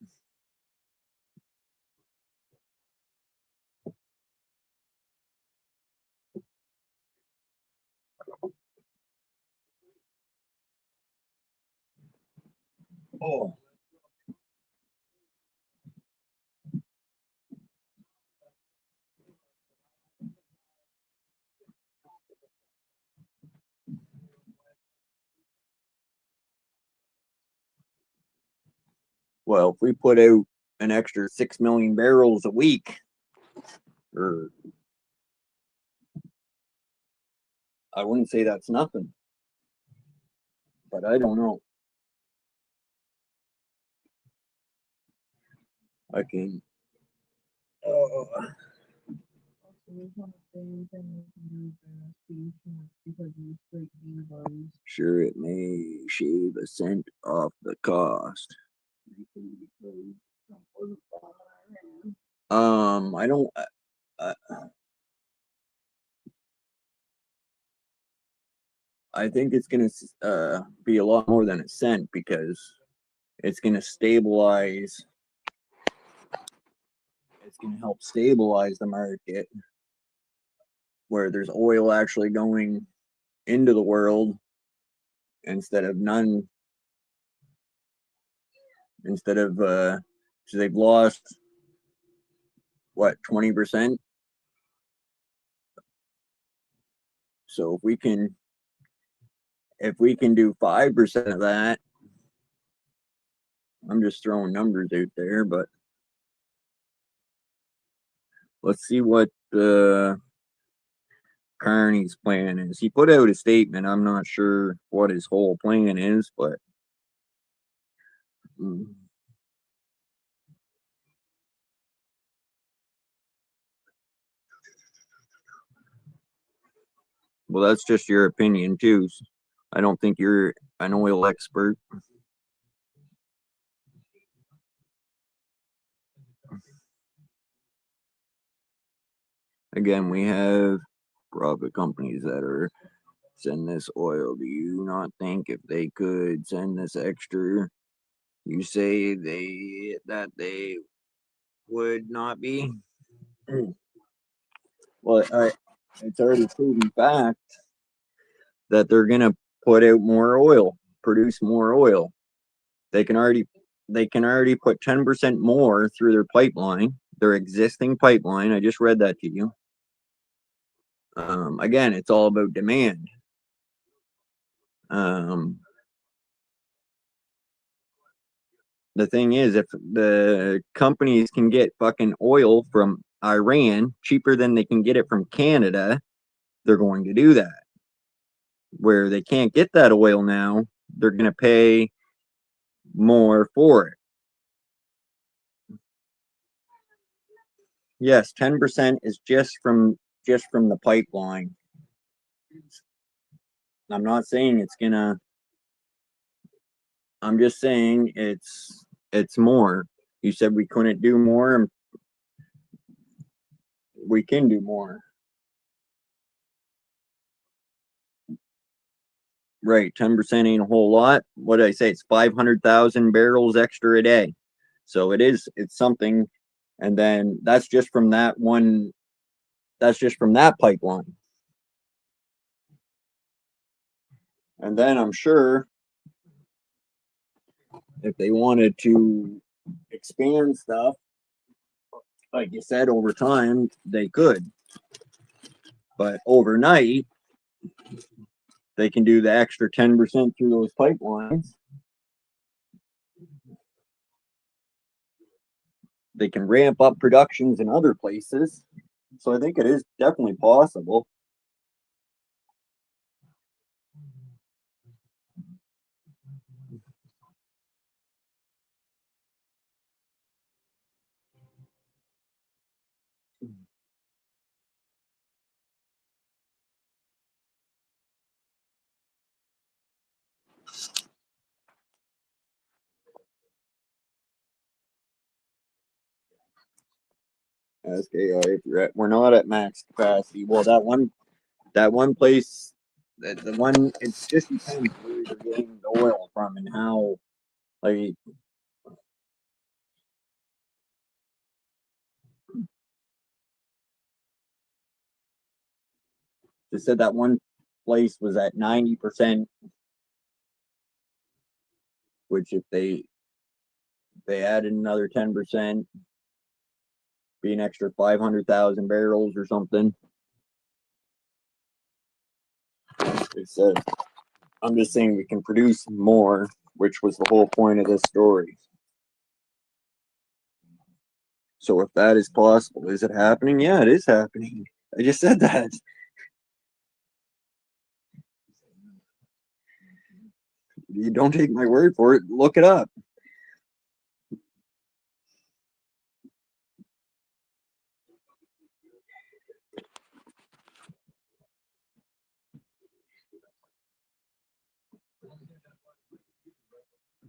oh, well, if we put out an extra 6 million barrels a week, or I wouldn't say that's nothing, but I don't know. I can. Sure, it may shave a cent off the cost. I don't. I think it's gonna be a lot more than a cent because it's gonna stabilize. It's gonna help stabilize the market where there's oil actually going into the world instead of none. Instead of so they've lost what 20%. So if we can do 5% of that, I'm just throwing numbers out there, but let's see what Carney's plan is. He put out a statement. I'm not sure what his whole plan is, but well, that's just your opinion too. I don't think you're an oil expert. Again, we have private companies that are send this oil. Do you not think if they could send this extra, you say that they would not be? Well, it's already proven fact that they're gonna put out more oil, produce more oil. They can already put 10% more through their pipeline, their existing pipeline. I just read that to you. Again, it's all about demand. The thing is, if the companies can get fucking oil from Iran cheaper than they can get it from Canada, they're going to do that. Where they can't get that oil now, they're going to pay more for it. Yes, 10% is just from the pipeline. I'm not saying it's gonna. I'm just saying it's more. You said we couldn't do more, and we can do more. Right, 10% ain't a whole lot. What did I say? It's 500,000 barrels extra a day. So it's something. And then that's just from that one. That's just from that pipeline. And then I'm sure if they wanted to expand stuff, like you said, over time, they could. But overnight, they can do the extra 10% through those pipelines, they can ramp up productions in other places. So I think it is definitely possible. SKI, we're not at max capacity. Well, that one place, the one, it's just depends where you're getting the oil from and how, like, they said that one place was at 90%, which if they added another 10%, be an extra 500,000 barrels or something. They said, I'm just saying we can produce more, which was the whole point of this story. So if that is possible, is it happening? Yeah, it is happening. I just said that. You don't take my word for it. Look it up.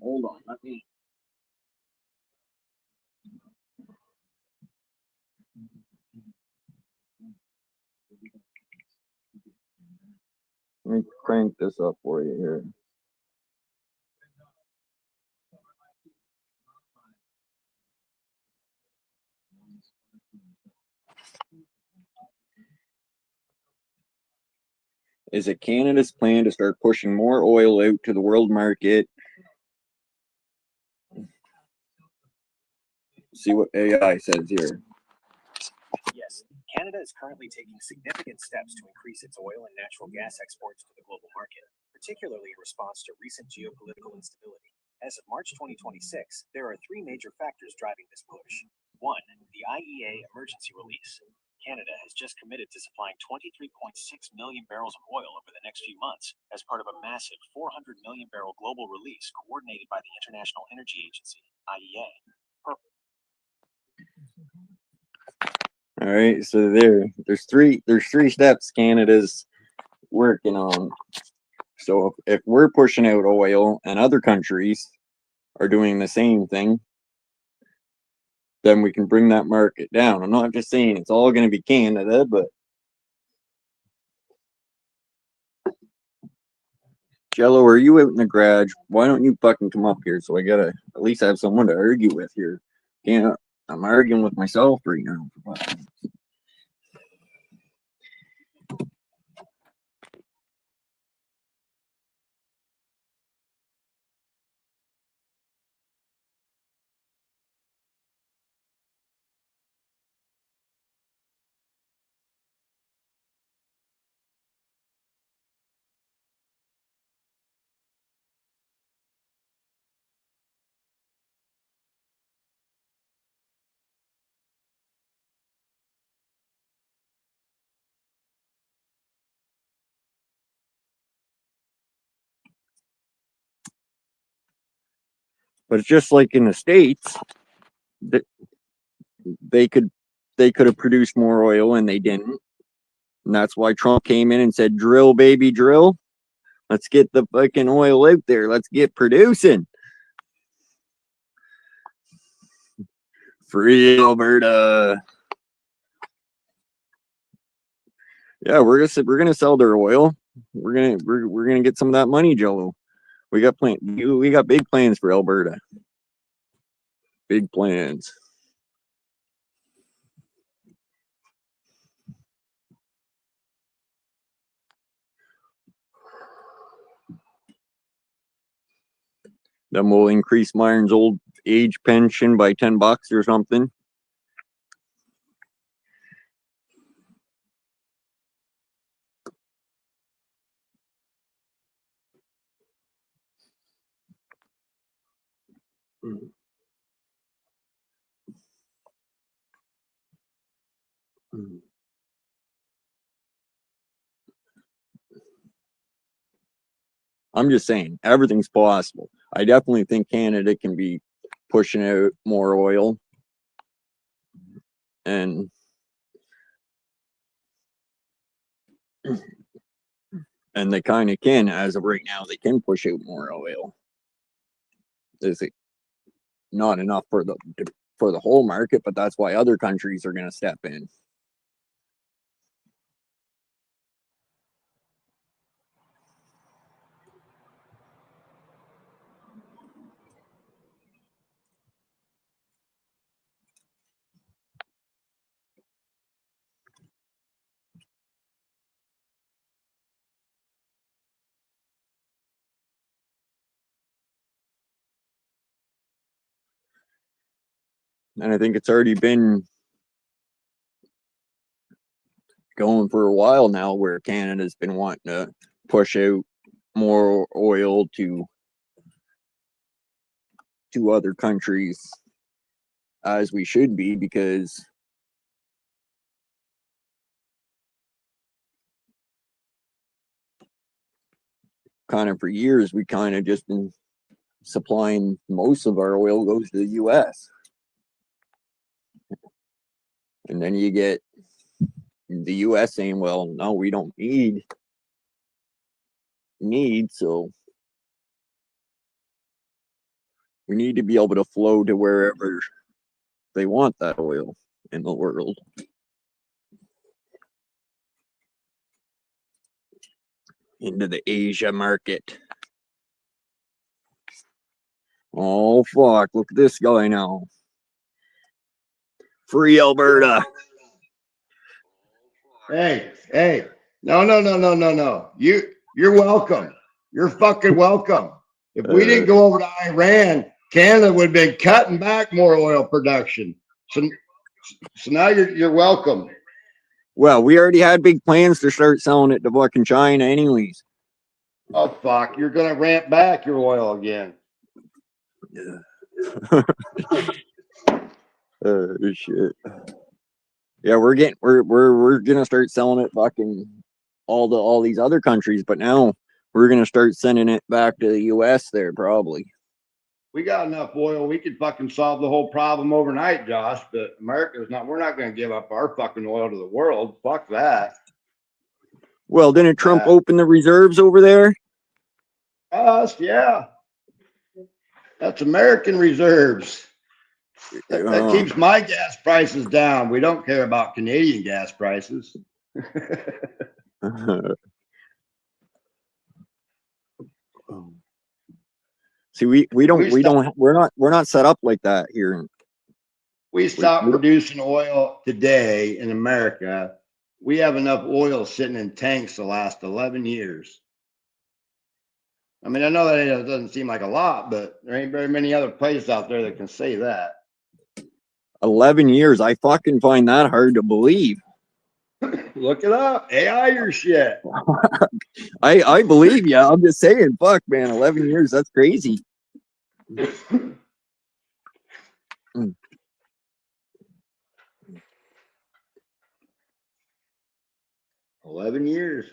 Hold on, let me crank this up for you here. Is it Canada's plan to start pushing more oil out to the world market? See what AI says here. Yes, Canada is currently taking significant steps to increase its oil and natural gas exports to the global market, particularly in response to recent geopolitical instability. As of March 2026, there are three major factors driving this push. One, the IEA emergency release. Canada has just committed to supplying 23.6 million barrels of oil over the next few months as part of a massive 400 million barrel global release coordinated by the International Energy Agency, IEA. All right, so there's three steps Canada's working on. So if we're pushing out oil and other countries are doing the same thing, then we can bring that market down. I'm not just saying it's all going to be Canada, but Jello, are you out in the garage? Why don't you fucking come up here so I gotta at least have someone to argue with here? Can't, I'm arguing with myself right now. But it's just like in the States, they could have produced more oil and they didn't. And that's why Trump came in and said, drill, baby, drill. Let's get the fucking oil out there. Let's get producing. Free Alberta. Yeah, we're gonna sell their oil. We're gonna get some of that money, Jello. We got big plans for Alberta. Big plans. Then we'll increase Myron's old age pension by $10 or something. I'm just saying, everything's possible. I definitely think Canada can be pushing out more oil, and they kind of can, as of right now. They can push out more oil. Is it not enough for the whole market? But that's why other countries are going to step in. And I think it's already been going for a while now, where Canada's been wanting to push out more oil to other countries, as we should be, because kind of for years we kind of just been supplying most of our oil goes to the US. And then you get the US saying, well, no, we don't need, so we need to be able to flow to wherever they want that oil in the world. Into the Asia market. Oh fuck, look at this guy now. Free Alberta. Hey, no. You're welcome. You're fucking welcome. If we didn't go over to Iran, Canada would have been cutting back more oil production. So now you're welcome. Well, we already had big plans to start selling it to fucking China anyways. Oh fuck, you're gonna ramp back your oil again. Shit. Yeah, we're gonna start selling it fucking all these other countries, but now we're gonna start sending it back to the US there probably. We got enough oil, we could fucking solve the whole problem overnight, Josh, but America's not, we're not gonna give up our fucking oil to the world. Fuck that. Well, didn't Trump open the reserves over there? Us, yeah. That's American reserves. That keeps my gas prices down. We don't care about Canadian gas prices. See, we're not set up like that here. We stopped producing oil today in America. We have enough oil sitting in tanks to last 11 years. I mean, I know that it doesn't seem like a lot, but there ain't very many other places out there that can say that. 11 years. I fucking find that hard to believe. Look it up. AI your shit. I believe you. I'm just saying, fuck, man. 11 years. That's crazy. 11 years.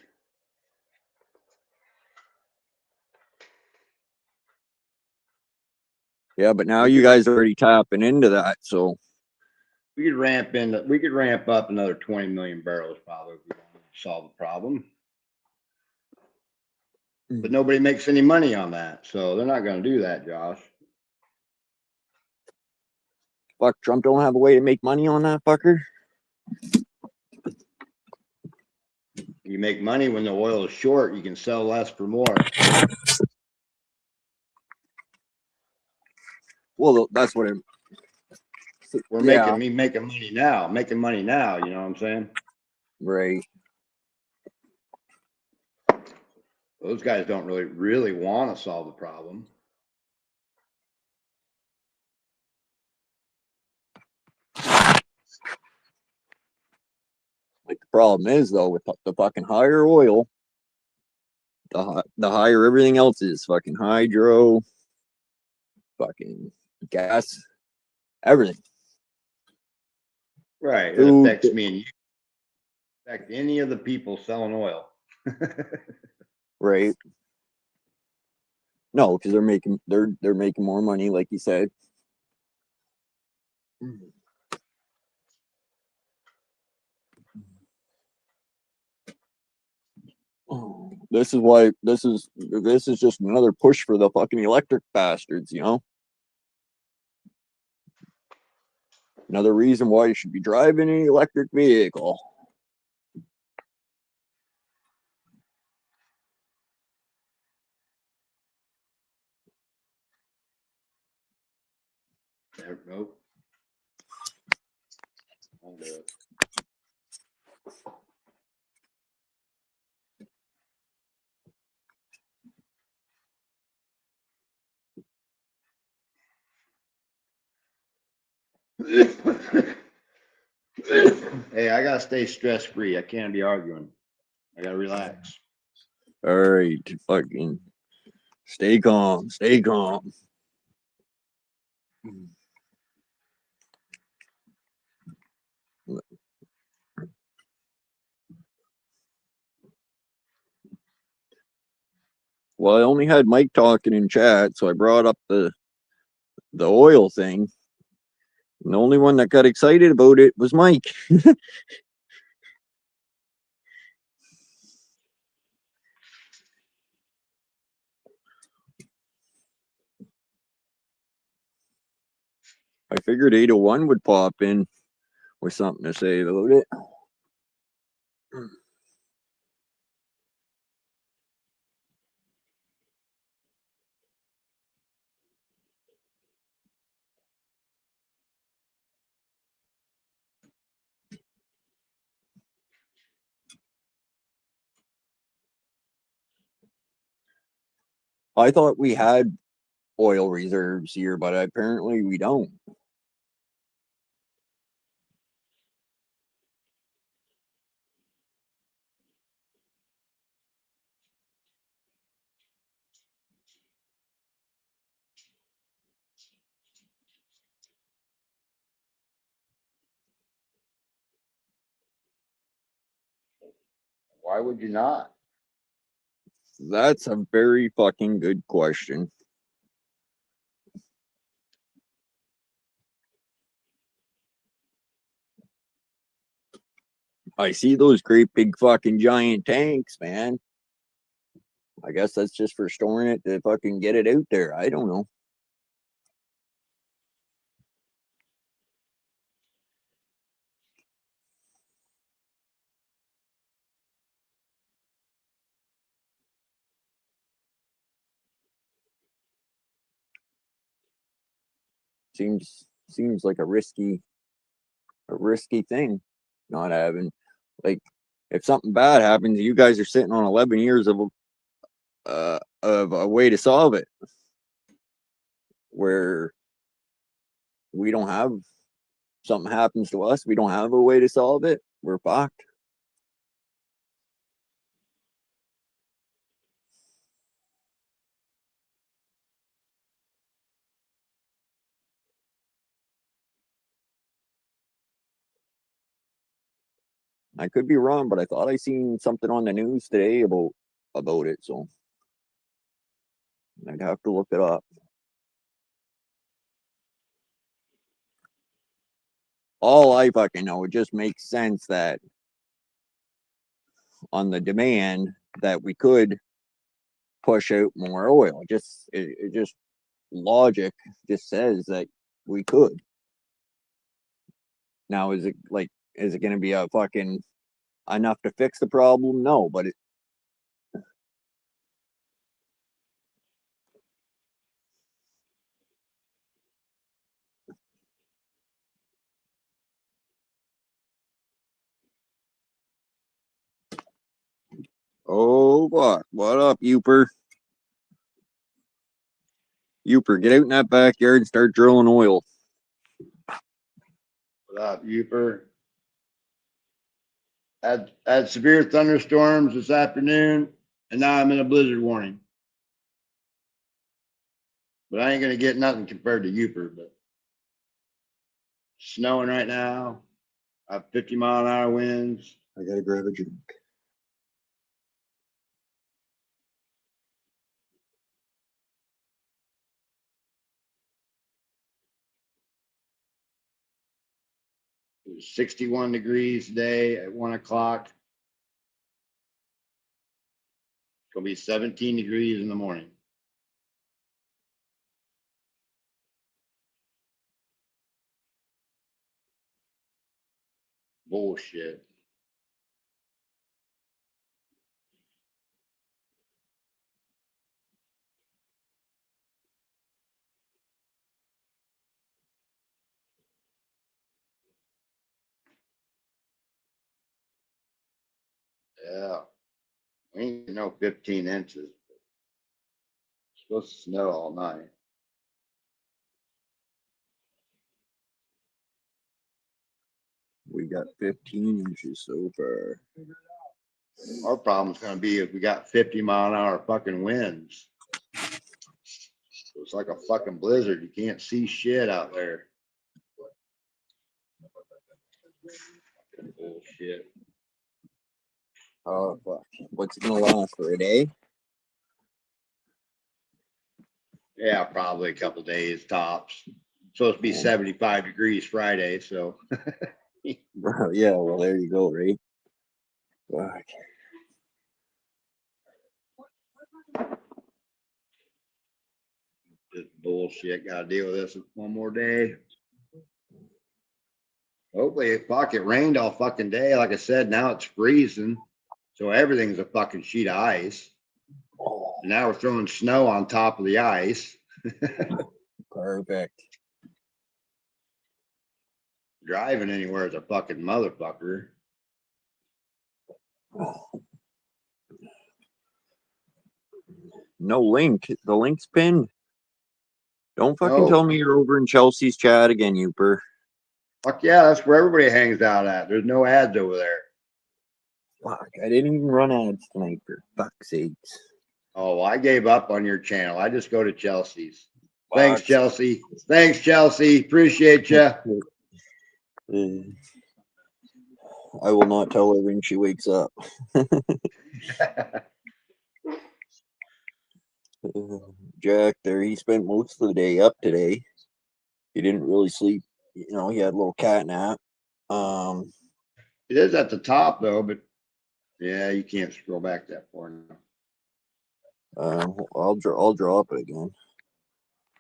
Yeah, but now you guys are already tapping into that, so we could ramp up another 20 million barrels probably if we want to solve the problem. But nobody makes any money on that, so they're not going to do that, Josh. Fuck, Trump don't have a way to make money on that fucker. You make money when the oil is short. You can sell less for more. Well, that's what we're making money now. Making money now. You know what I'm saying? Right. Those guys don't really want to solve the problem. Like the problem is though, with the fucking higher oil, the higher everything else is. Fucking hydro, fucking gas, everything. Right. It Food. affects me and you. Affect any of the people selling oil. Right. No, because they're making more money, like you said. This is why this is just another push for the fucking electric bastards, you know? Another reason why you should be driving an electric vehicle. Nope. I'll do it. Hey, I gotta stay stress free. I can't be arguing. I gotta relax. All right, fucking stay calm, stay calm. Well, I only had Mike talking in chat, so I brought up the oil thing. And the only one that got excited about it was Mike. I figured 801 would pop in with something to say about it. I thought we had oil reserves here, but apparently we don't. Why would you not? That's a very fucking good question. I see those great big fucking giant tanks, man. I guess that's just for storing it to fucking get it out there. I don't know. Seems like a risky thing not having, like, if something bad happens, you guys are sitting on 11 years of a way to solve it, where we don't have, something happens to us, we don't have a way to solve it, we're fucked. I could be wrong, but I thought I seen something on the news today about it, so I'd have to look it up. All I fucking know, it just makes sense that on the demand that we could push out more oil. It just logic just says that we could. Now, is it going to be a fucking enough to fix the problem? No, but oh, what up, Youper? Youper, get out in that backyard and start drilling oil. What up, Youper? Had severe thunderstorms this afternoon, and now I'm in a blizzard warning. But I ain't gonna get nothing compared to Uper, but snowing right now. I have 50-mile-an-hour winds. I gotta grab a drink. It was 61 degrees today at 1 o'clock. It's gonna be 17 degrees in the morning. Bullshit. Yeah. We ain't no 15 inches. It's supposed to snow all night. We got 15 inches so far. Our problem's gonna be if we got 50-mile-an-hour fucking winds. So it's like a fucking blizzard. You can't see shit out there. Fucking bullshit. Oh fuck! What's it gonna last for a day? Yeah, probably a couple days tops. Supposed to be 75 degrees Friday, so Yeah, well there you go, right? Fuck. just bullshit. Gotta deal with this one more day. Hopefully, fuck, it rained all fucking day. Like I said, now it's freezing. So everything's a fucking sheet of ice. And now we're throwing snow on top of the ice. Perfect. Driving anywhere is a fucking motherfucker. No link. The link's pinned. Don't fucking No. tell me you're over in Chelsea's chat again, Uper. Fuck yeah, that's where everybody hangs out at. There's no ads over there. Fuck, I didn't even run ads tonight, for fuck's sakes. Oh, I gave up on your channel. I just go to Chelsea's. Thanks, Fuck. Chelsea. Thanks, Chelsea. Appreciate you. I will not tell her when she wakes up. Jack there, he spent most of the day up today. He didn't really sleep. You know, he had a little cat nap. It is at the top though, but yeah, you can't scroll back that far now. I'll drop it again.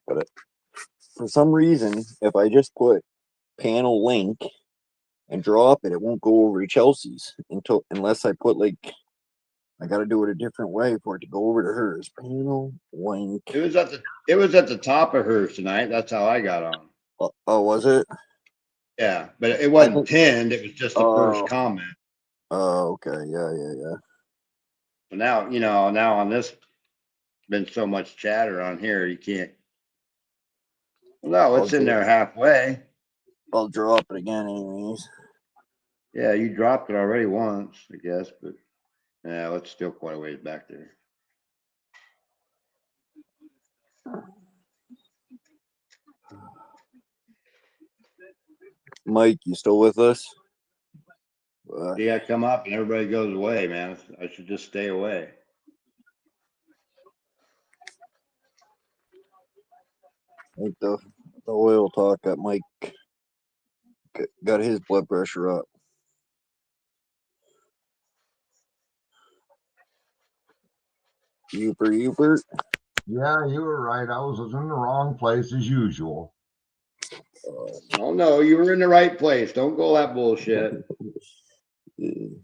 But for some reason, if I just put panel link and drop it, it won't go over to Chelsea's unless I put like, I got to do it a different way for it to go over to hers. Panel link. It was at the top of hers tonight. That's how I got on. Oh, was it? Yeah, but it wasn't pinned. It was just the first Oh. comment. Oh, okay. Yeah. So now, now on this, been so much chatter on here, you can't. No, it's in there halfway. I'll drop it again anyways. Yeah, you dropped it already once, I guess, but yeah, it's still quite a ways back there. Mike, you still with us? Yeah, come up and everybody goes away, man. I should just stay away. I think the oil talk got Mike got his blood pressure up. Uper. Yeah, you were right. I was in the wrong place as usual. Oh no, you were in the right place. Don't go that bullshit. You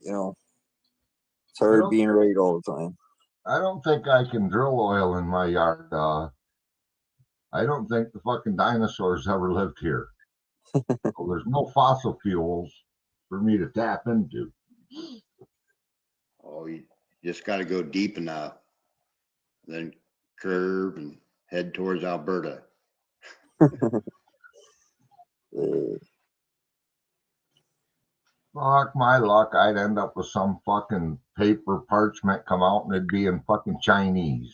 know, it's hard being right all the time. I don't think I can drill oil in my yard. I don't think the fucking dinosaurs ever lived here. So there's no fossil fuels for me to tap into. Oh, you just got to go deep enough, then curve and head towards Alberta. Fuck my luck, I'd end up with some fucking paper parchment come out and it'd be in fucking Chinese.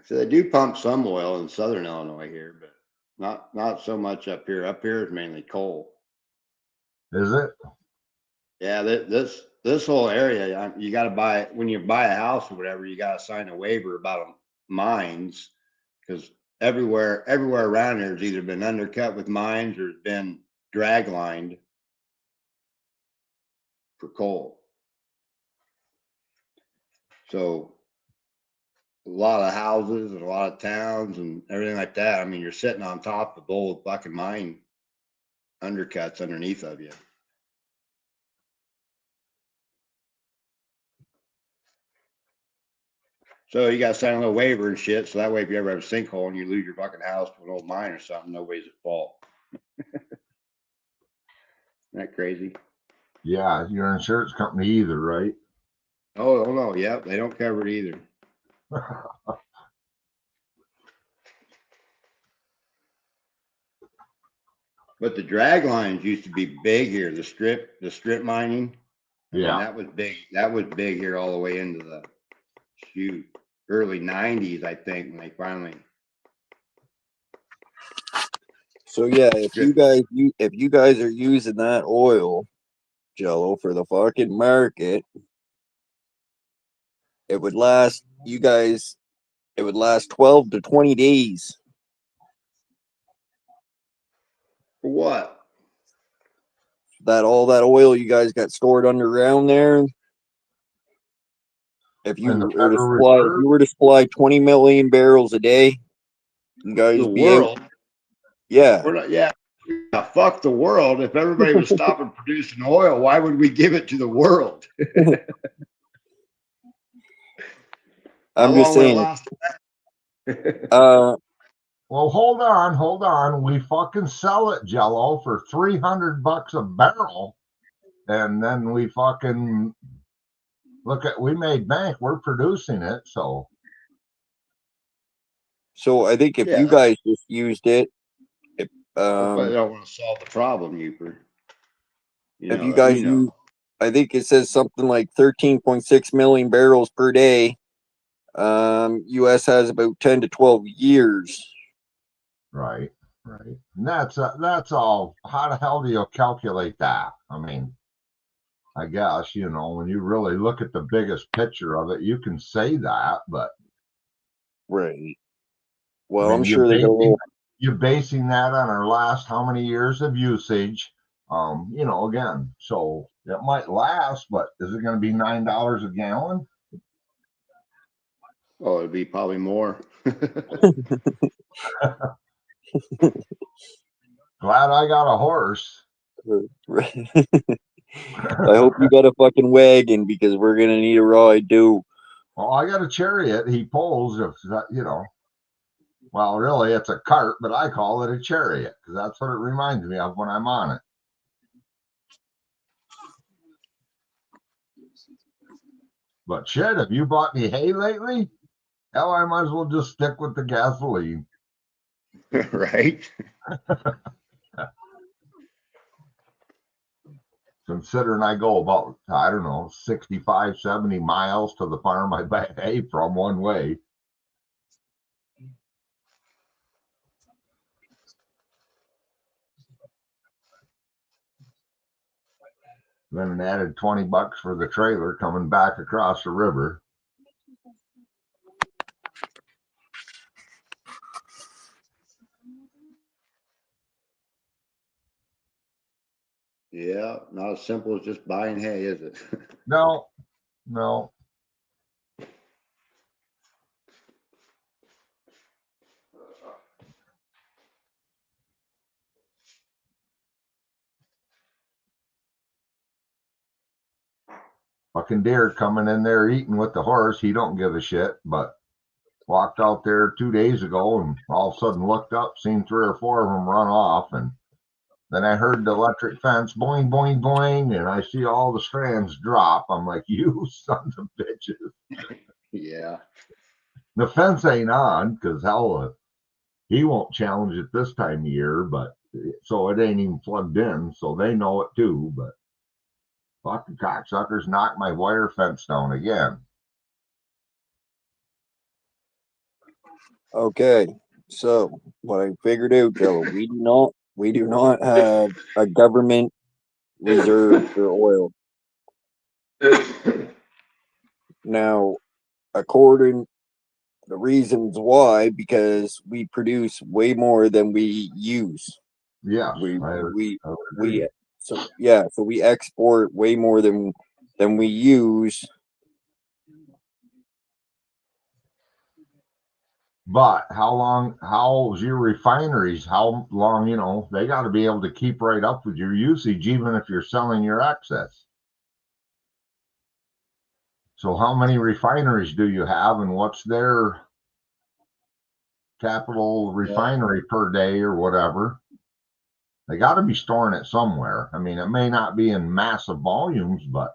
So they do pump some oil in southern Illinois here, but not so much up here. Up here is mainly coal. Is it? Yeah, this whole area, you got to buy, when you buy a house or whatever, you got to sign a waiver about mines, because everywhere around here has either been undercut with mines or has been drag lined for coal. So a lot of houses and a lot of towns and everything like that. I mean, you're sitting on top of old fucking mine undercuts underneath of you. So you got to sign a little waiver and shit. So that way, if you ever have a sinkhole and you lose your fucking house to an old mine or something, nobody's at fault. Isn't that crazy? Yeah, your insurance company either, right? Oh, no. Yep. They don't cover it either. But the drag lines used to be big here. The strip mining. I mean, Yeah. that was big. That was big here all the way into the early 90s, I think, when they finally. So yeah, if you guys are using that oil, Jello, for the fucking market, it would last 12 to 20 days. For what? All that oil you guys got stored underground there. If you And the were to Federal supply, if Reserve? you were to supply 20 million barrels a day, you guys The be able, world. yeah. We're not, yeah. Fuck the world. If everybody was stopping producing oil, why would we give it to the world? I'm How just long will it saying. last? Well, hold on. We fucking sell it, Jello, for $300 a barrel. And then we fucking we made bank. We're producing it. So I think if Yeah. you guys just used it, But I don't want to solve the problem, Uper. if you guys use, I think it says something like 13.6 million barrels per day. US has about 10 to 12 years. right. And that's all. How the hell do you calculate that? I mean, I guess, when you really look at the biggest picture of it, you can say that, but Right. Well, I mean, I'm sure they go. you're basing that on our last how many years of usage. Again, so it might last, but is it going to be $9 a gallon? Oh, it'd be probably more. Glad I got a horse. I hope you got a fucking wagon because we're gonna need a ride too. Well, I got a chariot. He pulls, well, really, it's a cart, but I call it a chariot because that's what it reminds me of when I'm on it. But shit, have you bought any hay lately? Hell, I might as well just stick with the gasoline. Right? Considering I go about, 65, 70 miles to the farm I buy hay from one way. Then an added $20 for the trailer coming back across the river. Yeah, not as simple as just buying hay, is it? No. Fucking deer coming in there eating with the horse. He don't give a shit, but walked out there 2 days ago and all of a sudden looked up, seen 3 or 4 of them run off. And then I heard the electric fence boing, boing, boing. And I see all the strands drop. I'm like, you sons of bitches. Yeah. The fence ain't on because hell, He won't challenge it this time of year, but so it ain't even plugged in, so they know it too. But fucking cocksuckers knocked my wire fence down again. Okay, so what I figured out, Joe, we do not have a government reserve for oil. Now, according the reasons why, because we produce way more than we use. Yeah, We I we agree. so yeah, so we export way more than we use. But how's your refineries? How long, they got to be able to keep right up with your usage, even if you're selling your excess. So how many refineries do you have, and what's their capital refinery per day or whatever? They got to be storing it somewhere. I mean, it may not be in massive volumes, but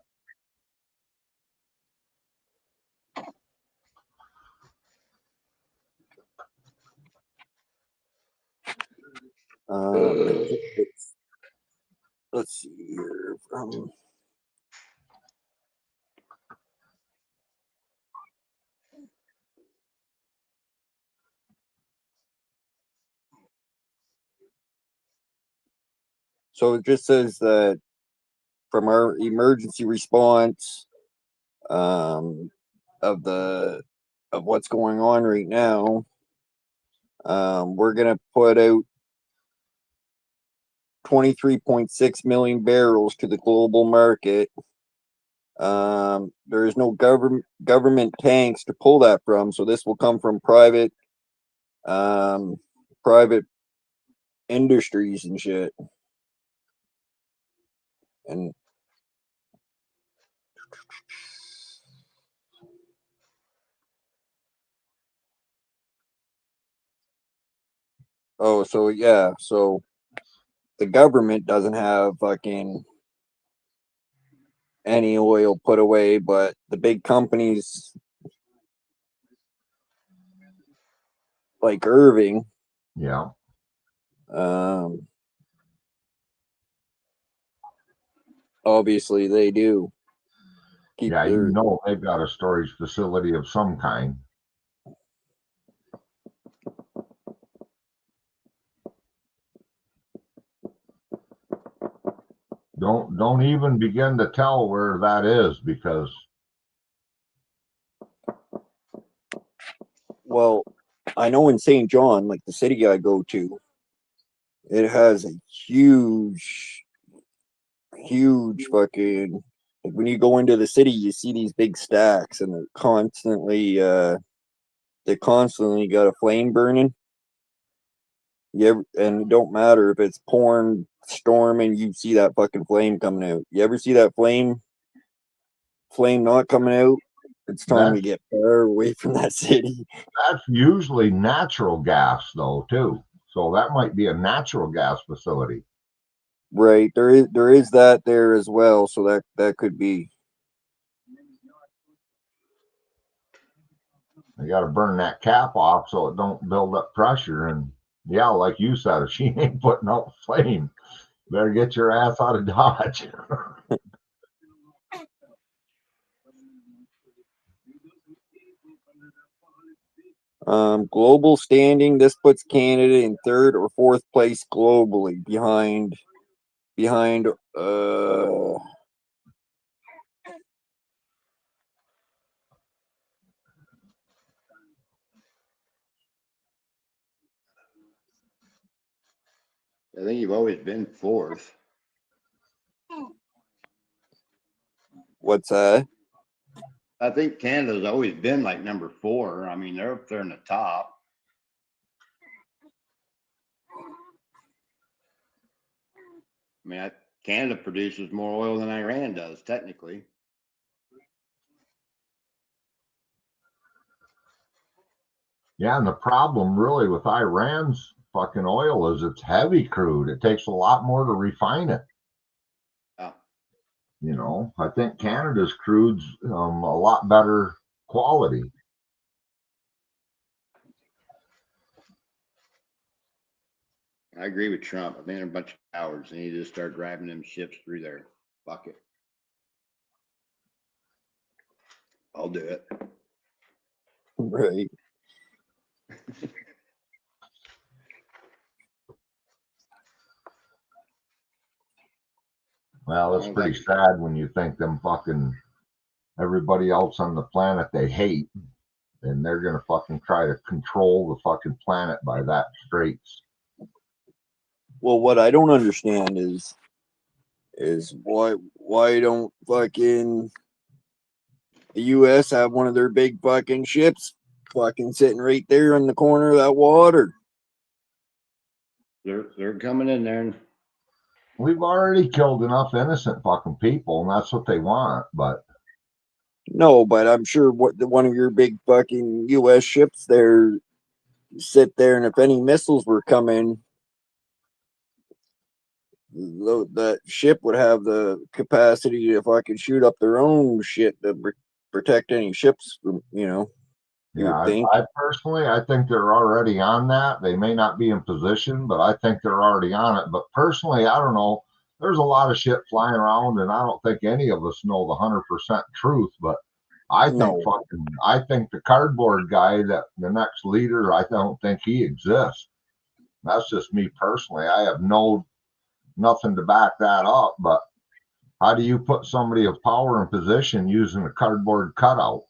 I think let's see here. So it just says that from our emergency response of what's going on right now, we're gonna put out 23.6 million barrels to the global market. There is no government tanks to pull that from, so this will come from private private industries and shit. And oh, so yeah, so the government doesn't have fucking any oil put away, but the big companies like Irving, yeah. Obviously they do keep Yeah, their. they've got a storage facility of some kind. Don't even begin to tell where that is, because Well, I know in St. John, like the city I go to, it has a huge fucking, like when you go into the city, you see these big stacks, and they constantly got a flame burning. And it don't matter if it's pouring, storming, you see that fucking flame coming out. You ever see that flame not coming out? It's time to that's get far away from that city. that's usually natural gas though too. So that might be a natural gas facility. Right. There is that there as well, so that could be. They got to burn that cap off so it don't build up pressure. And yeah, like you said, if she ain't putting out flame, better get your ass out of Dodge. Global standing, this puts Canada in third or fourth place globally, behind I think you've always been fourth. what's that? I think Canada's always been like number 4. I mean, they're up there in the top. I mean, Canada produces more oil than Iran does, technically. Yeah, and the problem really with Iran's fucking oil is it's heavy crude. It takes a lot more to refine it. Yeah. I think Canada's crude's a lot better quality. I agree with Trump. I think they're a bunch of cowards. They need to start driving them ships through there. Fuck it. I'll do it. Right. Well, it's Oh, pretty that's- sad when you think them fucking everybody else on the planet they hate, and they're gonna fucking try to control the fucking planet by that straits. Well, what I don't understand is why don't fucking the U.S. have one of their big fucking ships fucking sitting right there in the corner of that water? They're coming in there and We've already killed enough innocent fucking people, and that's what they want. But No, but I'm sure one of your big fucking U.S. ships there sit there, and if any missiles were coming, that ship would have the capacity to fucking shoot up their own shit to protect any ships from, you yeah, would think. I personally, I think they're already on that. They may not be in position, but I think they're already on it. But personally, I don't know. There's a lot of shit flying around, and I don't think any of us know the 100% truth. But I think No. I think the cardboard guy, that the next leader, I don't think he exists. That's just me personally. I have nothing to back that up. But how do you put somebody of power in position using a cardboard cutout?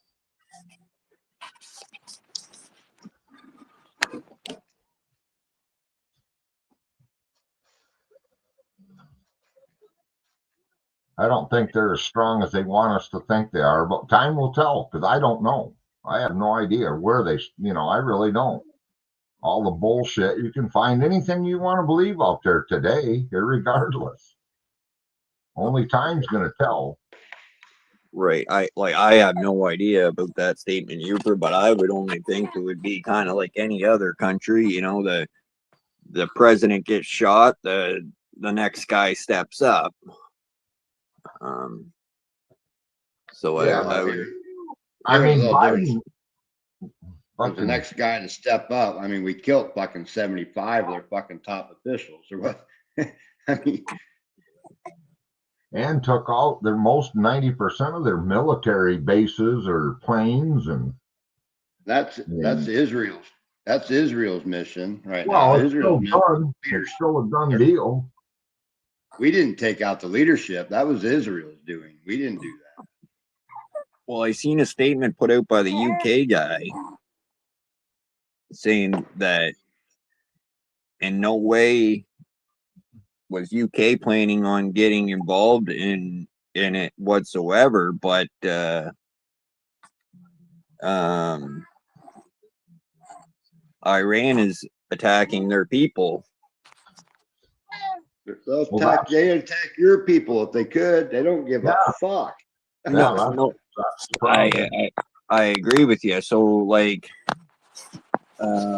I don't think they're as strong as they want us to think they are, but time will tell because I don't know. I have no idea where I really don't. All the bullshit, you can find anything you want to believe out there today, irregardless. Only time's going to tell. Right. I have no idea about that statement, Uber, but I would only think it would be kind of like any other country. The president gets shot, the next guy steps up. So Yeah, I would. I There's a mean, little difference. Biden, For the fucking, next guy to step up. I mean, we killed fucking 75 of their fucking top officials or what? I mean, and took out their most 90% of their military bases or planes, and that's Israel's mission right well, now. it's still Israel's mission. done. It's still a done deal. We didn't take out the leadership. That was Israel's doing. We didn't do that. Well, I seen a statement put out by the UK guy saying that in no way was UK planning on getting involved in it whatsoever, but Iran is attacking their people. They attack your people if they could. They don't give a fuck. No, that's no, the problem. I agree with you. So like,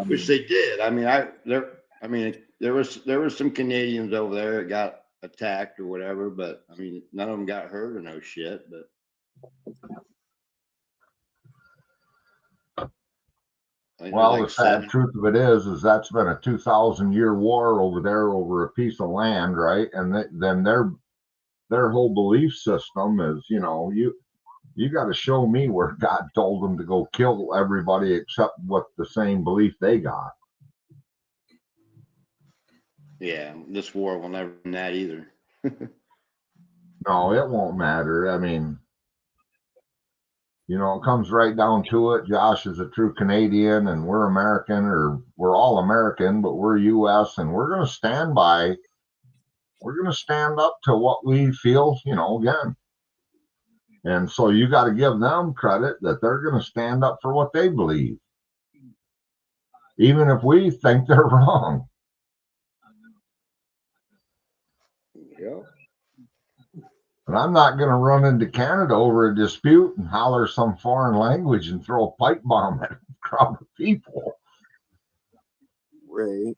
Which they did. I mean, there was some Canadians over there that got attacked or whatever, but I mean, none of them got hurt or no shit. But I think it was Well, like the sad truth of it is that's been a 2,000-year war over there over a piece of land, right? And then their whole belief system is, you got to show me where God told them to go kill everybody except what the same belief they got. yeah, this war will never end that either. No, it won't matter. I mean, it comes right down to it. Josh is a true Canadian and we're American, or we're all American, but we're US, and we're going to stand up to what we feel, again. And so you got to give them credit that they're going to stand up for what they believe, even if we think they're wrong. Yeah. But I'm not going to run into Canada over a dispute and holler some foreign language and throw a pipe bomb at a crowd of people. right.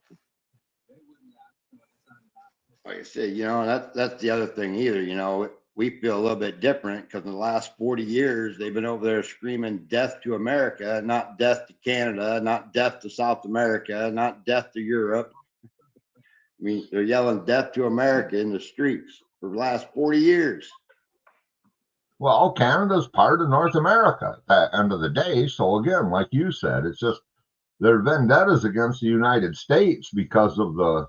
Like I said, that's the other thing either. We feel a little bit different because in the last 40 years, they've been over there screaming death to America, not death to Canada, not death to South America, not death to Europe. I mean, they're yelling death to America in the streets for the last 40 years. Well, Canada's part of North America at the end of the day. So again, like you said, it's just their vendettas against the United States because of the,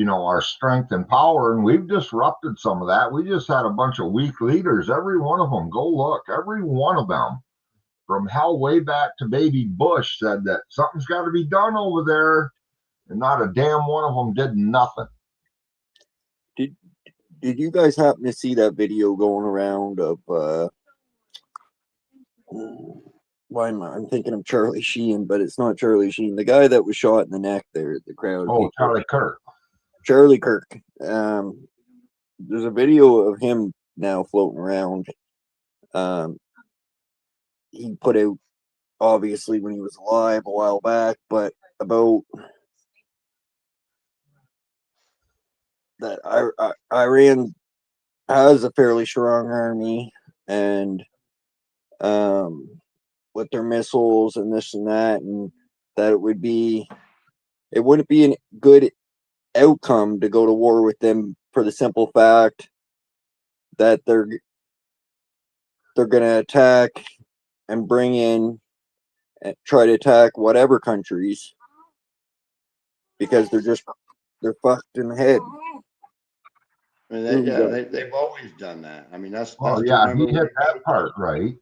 our strength and power. And we've disrupted some of that. We just had a bunch of weak leaders. Every one of them, go look, every one of them from hell way back to baby Bush said that something's got to be done over there. And not a damn one of them did nothing. Did you guys happen to see that video going around of I'm thinking of Charlie Sheen, but it's not Charlie Sheen. The guy that was shot in the neck there, the crowd. Oh, Charlie Kirk. Charlie Kirk. There's a video of him now floating around. He put out, obviously, when he was alive a while back, but about that Iran has a fairly strong army, and with their missiles and this and that, and that it wouldn't be a good outcome to go to war with them for the simple fact that they're going to attack and bring in and try to attack whatever countries, because they're fucked in the head. I mean, they've always done that. I mean, that's Yeah, he hit that part right.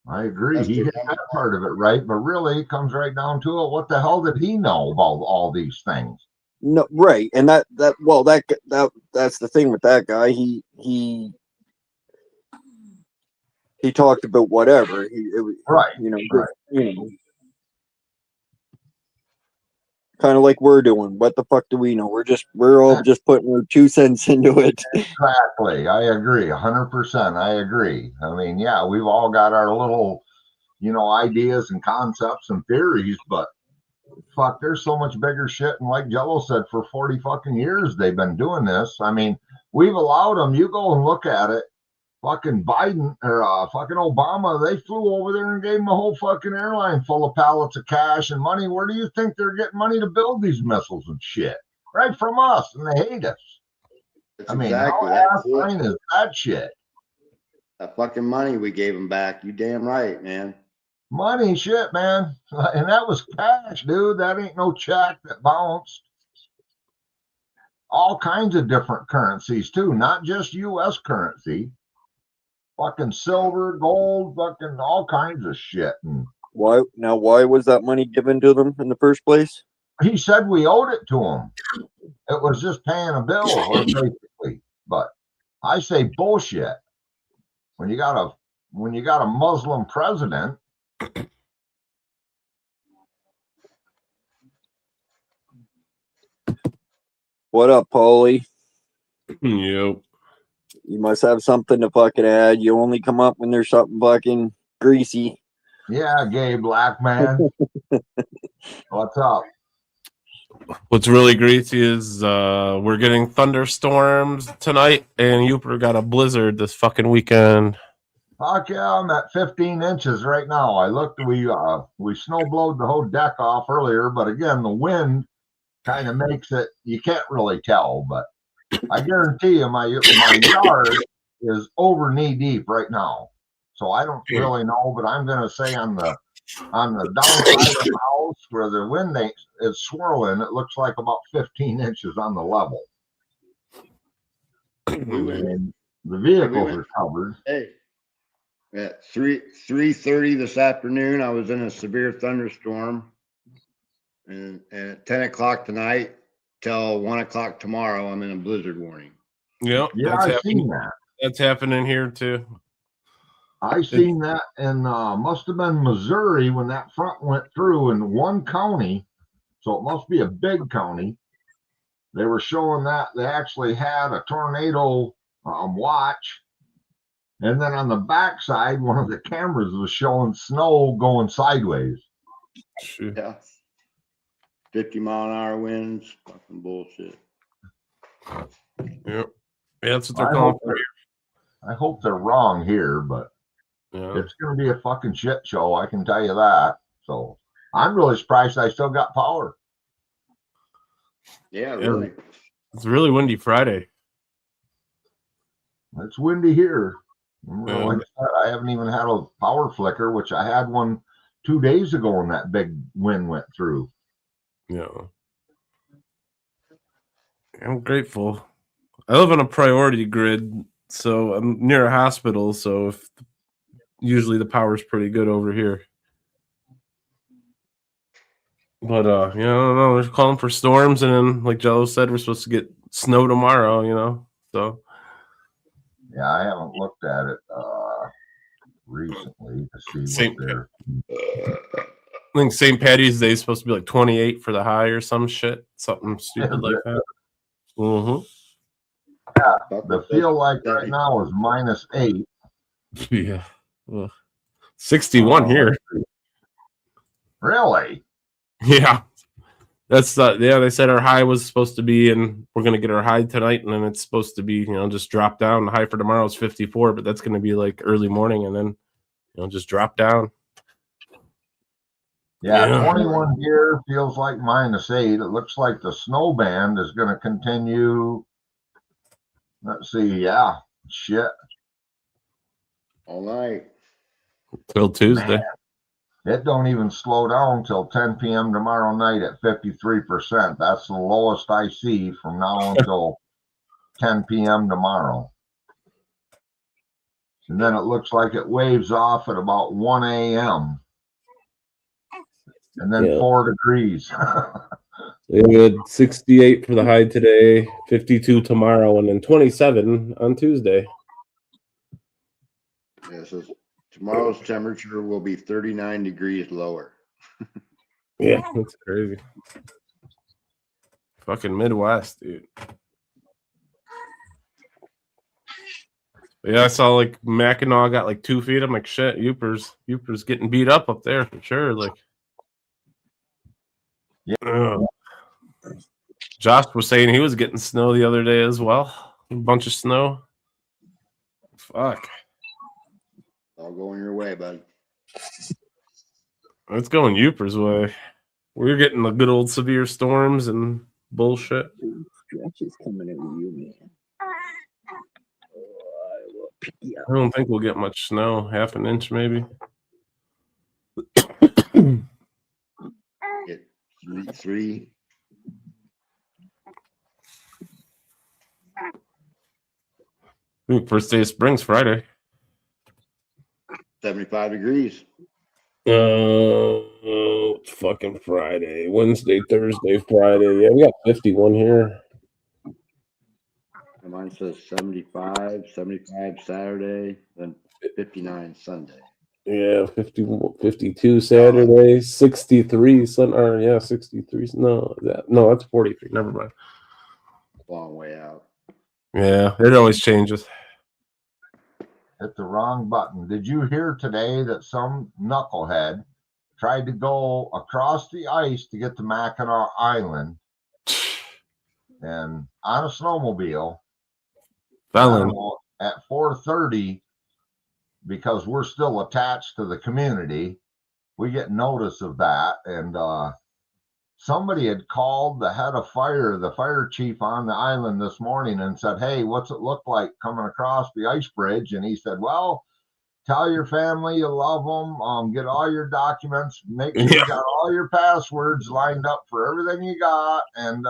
I agree. He hit that part of it right, but really it comes right down to it. What the hell did he know about all these things? No, right. And that's the thing with that guy. He talked about whatever. Right. Kind of like we're doing. What the fuck do we know? We're all just putting our 2 cents into it. Exactly. I agree. 100%. I agree. I mean, yeah, we've all got our little, ideas and concepts and theories, but fuck, there's so much bigger shit. And like Jello said, for 40 fucking years, they've been doing this. I mean, we've allowed them. You go and look at it. Fucking Biden or fucking Obama, they flew over there and gave them a whole fucking airline full of pallets of cash and money. Where do you think they're getting money to build these missiles and shit? Right from us, and they hate us. That's exactly how asinine is that shit? That fucking money we gave them back. You damn right, man. Money, shit, man. And that was cash, dude. That ain't no check that bounced. All kinds of different currencies, too. Not just U.S. currency. Fucking silver, gold, fucking all kinds of shit. And why was that money given to them in the first place? He said we owed it to him. It was just paying a bill, basically. But I say bullshit. When you got a Muslim president, what up, Paulie? Yep. You must have something to fucking add. You only come up when there's something fucking greasy. Yeah, gay black man. What's up? What's really greasy is we're getting thunderstorms tonight, and Uper got a blizzard this fucking weekend. Fuck yeah, I'm at 15 inches right now. I looked, we snow blowed the whole deck off earlier, but again, the wind kind of makes it, you can't really tell, but I guarantee you my yard is over knee deep right now. So I don't really know, but I'm going to say on the downside of the house where the wind is swirling, it looks like about 15 inches on the level. And the vehicles are covered. Hey, at 3:30 this afternoon, I was in a severe thunderstorm, and at 10 o'clock tonight till 1 o'clock tomorrow, I'm in a blizzard warning. Yep. Yeah, I've seen that. That's happening here too. I seen that in must have been Missouri when that front went through in one county, so it must be a big county. They were showing that they actually had a tornado watch, and then on the backside, one of the cameras was showing snow going sideways. Shoot. Yeah, 50-mile-an-hour winds, fucking bullshit. Yep. Yeah, that's what they're calling for here. I hope they're wrong here, but yeah. It's going to be a fucking shit show. I can tell you that. So I'm really surprised I still got power. Yeah, really. It's really windy Friday. It's windy here. Yeah. Like I said, I haven't even had a power flicker, which I had one 2 days ago when that big wind went through. Yeah. I'm grateful. I live on a priority grid, so I'm near a hospital, so if usually the power's pretty good over here. But I don't know. They're calling for storms, and then, like Jello said, we're supposed to get snow tomorrow. So Yeah, I haven't looked at it recently to see Same. what they're. I think St. Patty's Day is supposed to be like 28 for the high or some shit, something stupid like that. The feel like right now is -8. Yeah. Ugh. 61 here. Really? Yeah. That's they said our high was supposed to be, and we're gonna get our high tonight, and then it's supposed to be, just drop down. The high for tomorrow is 54, but that's gonna be like early morning, and then just drop down. Yeah, 21 here feels like -8. It looks like the snow band is going to continue. Let's see. Yeah, shit. All night. Till Tuesday. Man, it don't even slow down till 10 p.m. tomorrow night at 53%. That's the lowest I see from now until 10 p.m. tomorrow. And then it looks like it waves off at about 1 a.m. And then 4 degrees. We had 68 for the high today, 52 tomorrow, and then 27 on Tuesday. Yeah, so tomorrow's temperature will be 39 degrees lower. Yeah, that's crazy. Fucking Midwest, dude. Yeah, I saw like Mackinac got like 2 feet. I'm like, shit, Youper's getting beat up there for sure. Like, yeah. Josh was saying he was getting snow the other day as well. A bunch of snow. Fuck. All going your way, bud. It's going Youper's way. We're getting the good old severe storms and bullshit. Stretch is coming in with you, man. I don't think we'll get much snow. Half an inch, maybe. Get three. I think first day of spring's Friday. 75 degrees. It's fucking Friday. Wednesday, Thursday, Friday. Yeah, we got 51 here. And mine says 75 Saturday, then 59 Sunday. Yeah, 52 Saturday, 63 Sunday. Yeah, 63. No, that's 43. Never mind. Long way out. Yeah, it always changes. Hit the wrong button. Did you hear today that some knucklehead tried to go across the ice to get to Mackinac Island and on a snowmobile at 4:30, because we're still attached to the community, we get notice of that, and somebody had called the head of fire, the fire chief on the island this morning, and said, hey, what's it look like coming across the ice bridge? And he said, well, tell your family you love them, get all your documents, make sure you got all your passwords lined up for everything you got, and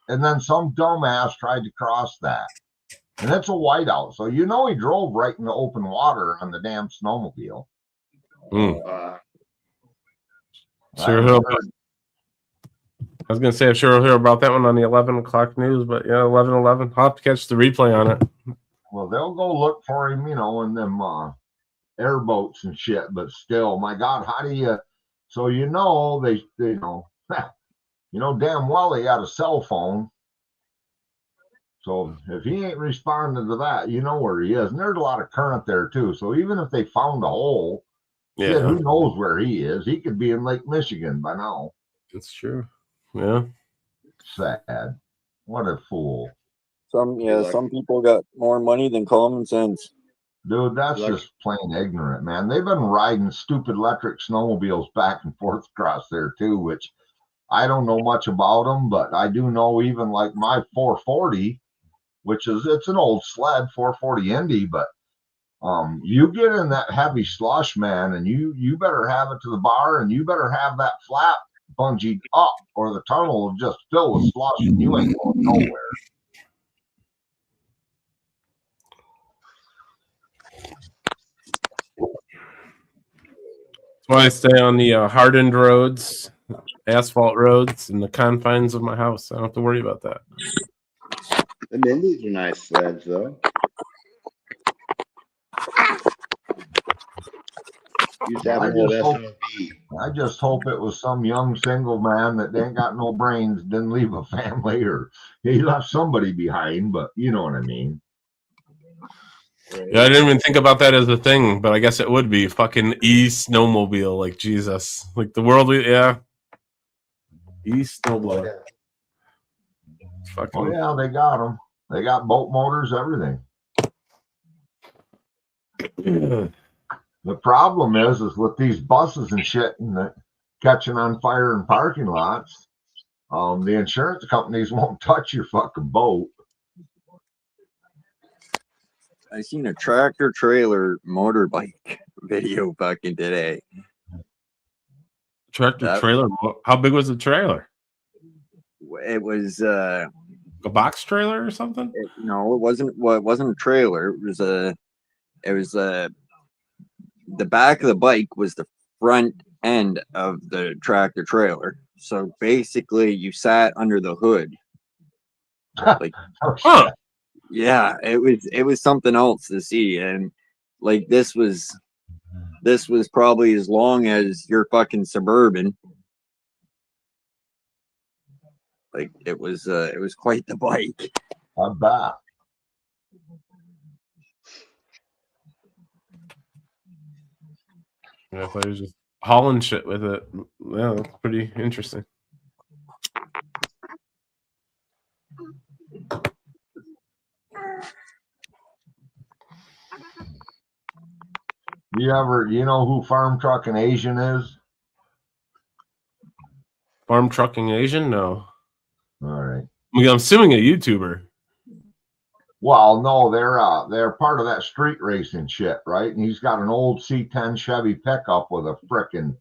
and then some dumbass tried to cross that. And it's a whiteout, so he drove right into open water on the damn snowmobile. Sure he'll. I was gonna say I'm sure we'll hear about that one on the 11 o'clock news, but yeah, 11:11. I'll have to catch the replay on it. Well, they'll go look for him, in them airboats and shit. But still, my God, how do you? So they damn well he had a cell phone. So if he ain't responding to that, you know where he is. And there's a lot of current there too. So even if they found a hole, shit, who knows where he is? He could be in Lake Michigan by now. It's true. Yeah. Sad. What a fool. Some people got more money than common sense. Dude, that's just plain ignorant, man. They've been riding stupid electric snowmobiles back and forth across there too, which I don't know much about them, but I do know even like my 440, which is, it's an old sled, 440 Indy, but you get in that heavy slush, man, and you better have it to the bar, and you better have that flap bungeed up, or the tunnel will just fill with slush, and you ain't going nowhere. That's why I stay on the hardened roads, asphalt roads, in the confines of my house. I don't have to worry about that. The Indies are nice sleds, though. Used to have an old SRV. I just hope it was some young single man that ain't got no brains, didn't leave a family, or he left somebody behind, but you know what I mean. Yeah, I didn't even think about that as a thing, but I guess it would be fucking snowmobile, like Jesus, like the world. Yeah, snowblower. Fucking. Oh yeah, they got them. They got boat motors, everything. The problem is with these buses and shit and the catching on fire in parking lots, the insurance companies won't touch your fucking boat. I seen a tractor trailer motorbike video fucking today. Tractor trailer. How big was the trailer? It was A box trailer or something? no, it wasn't. Well, it wasn't a trailer. It was the back of the bike was the front end of the tractor trailer. So basically, you sat under the hood. Like, Huh. yeah, it was something else to see, and like this was probably as long as your fucking Suburban. Like it was quite the bike. I bet. Yeah, I thought he was just hauling shit with it. Yeah, that's pretty interesting. You know who Farm Trucking Asian is? Farm trucking Asian? No. All right. I mean, I'm assuming a YouTuber. Well, no, they're part of that street racing shit, right? And he's got an old C10 Chevy pickup with a frickin'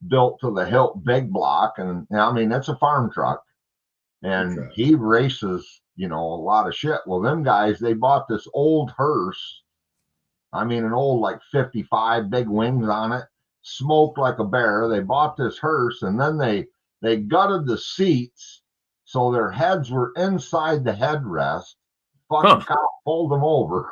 built to the hilt big block, and I mean it's a farm truck, and Okay. he races, a lot of shit. Well, them guys, they bought this old hearse. I mean, an old like 55, big wings on it, smoked like a bear. They bought this hearse, and then they gutted the seats so their heads were inside the headrest. Fucking cop pulled them over.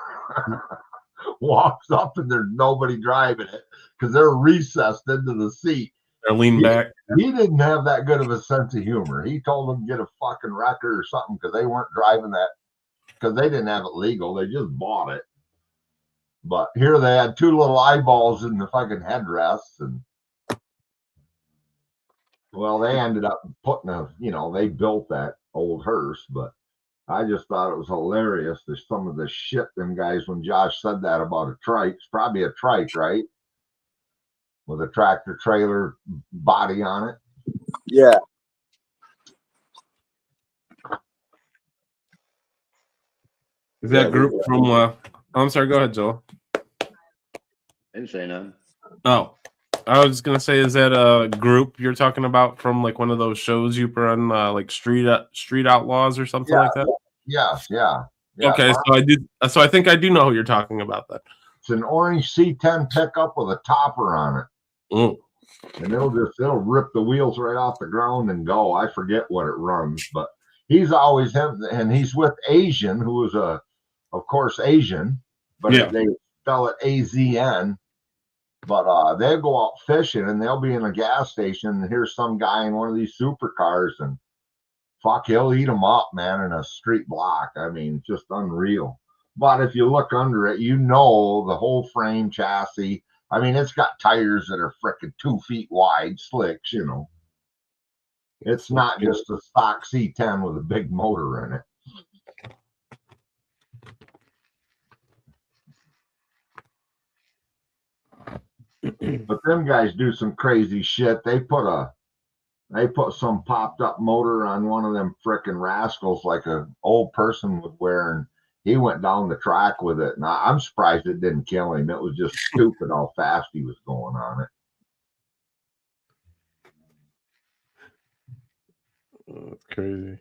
Walks up and there's nobody driving it because they're recessed into the seat. They're leaned back. He didn't have that good of a sense of humor. He told them to get a fucking record or something because they weren't driving that, because they didn't have it legal. They just bought it. But here they had two little eyeballs in the fucking headrests, and well, they ended up putting they built that old hearse, but I just thought it was hilarious. There's some of the shit them guys, when Josh said that about a trike, it's probably a trike, right? With a tractor trailer body on it. Yeah. Is that group from I'm sorry, go ahead, Joel. I didn't say none. Oh. I was gonna say, is that a group you're talking about from like one of those shows you put on, like Street Outlaws or something like that? Yes, yeah. Okay, so I think I do know who you're talking about then. It's an orange C10 pickup with a topper on it. Mm. And it'll rip the wheels right off the ground and go. I forget what it runs, but he's always him, and he's with Asian, who is of course Asian, but Yeah. they spell it AZN. But they'll go out fishing and they'll be in a gas station, and here's some guy in one of these supercars, and fuck, he'll eat them up, man, in a street block. I mean, just unreal. But if you look under it, the whole frame chassis. I mean, it's got tires that are frickin' 2 feet wide, slicks, It's not just a stock C10 with a big motor in it. But them guys do some crazy shit. They put They put some popped up motor on one of them frickin' rascals like an old person would wear, and he went down the track with it. And I'm surprised it didn't kill him. It was just stupid how fast he was going on it. Oh, that's crazy.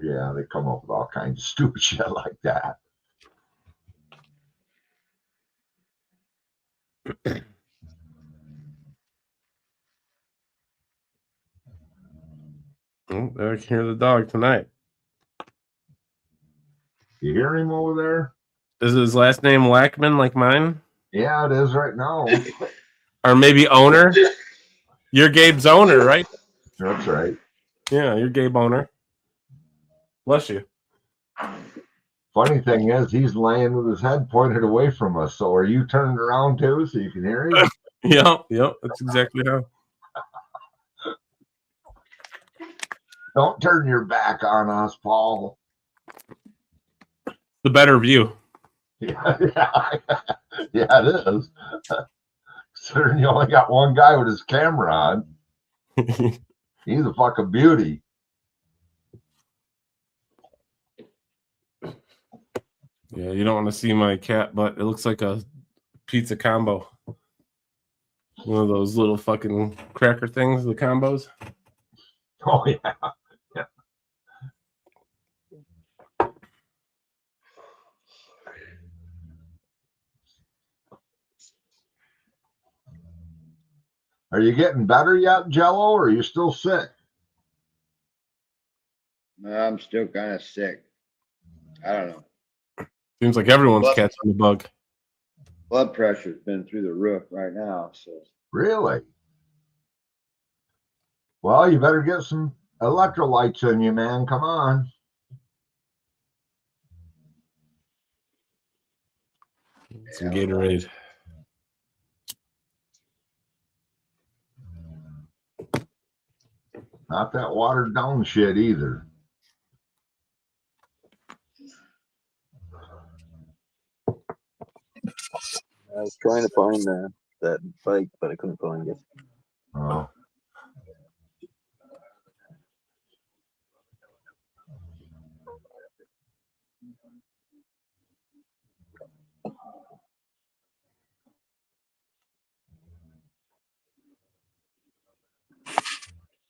Yeah, they come up with all kinds of stupid shit like that. Oh, I can hear the dog tonight. You hear him over there? Is his last name Lackman like mine? Yeah, it is right now. Or maybe Owner? You're Gabe's owner, right? That's right. Yeah, you're Gabe Owner. Bless you. Funny thing is, he's laying with his head pointed away from us. So are you turned around too so you can hear him? Yep, that's exactly how. Don't turn your back on us, Paul. The better view. Yeah, it is. Considering you only got one guy with his camera on. He's a fucking beauty. Yeah, you don't want to see my cat, but it looks like a pizza combo. One of those little fucking cracker things, the combos. Oh, yeah. Are you getting better yet, Jello, or are you still sick? I'm still kind of sick. I don't know. Seems like everyone's Blood- catching the bug. Blood pressure's been through the roof right now. So Really? Well, you better get some electrolytes in you, man. Come on. Some Gatorade. Not that watered down shit either. I was trying to find that bike, but I couldn't find it. Oh.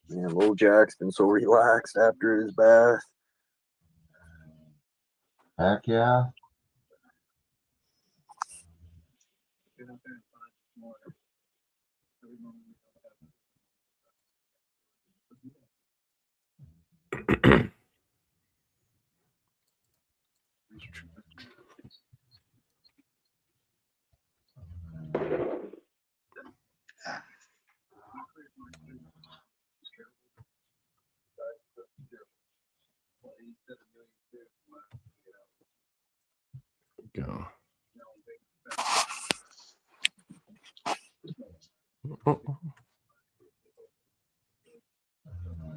Man, Lil Jack's been so relaxed after his bath. Heck yeah. Go.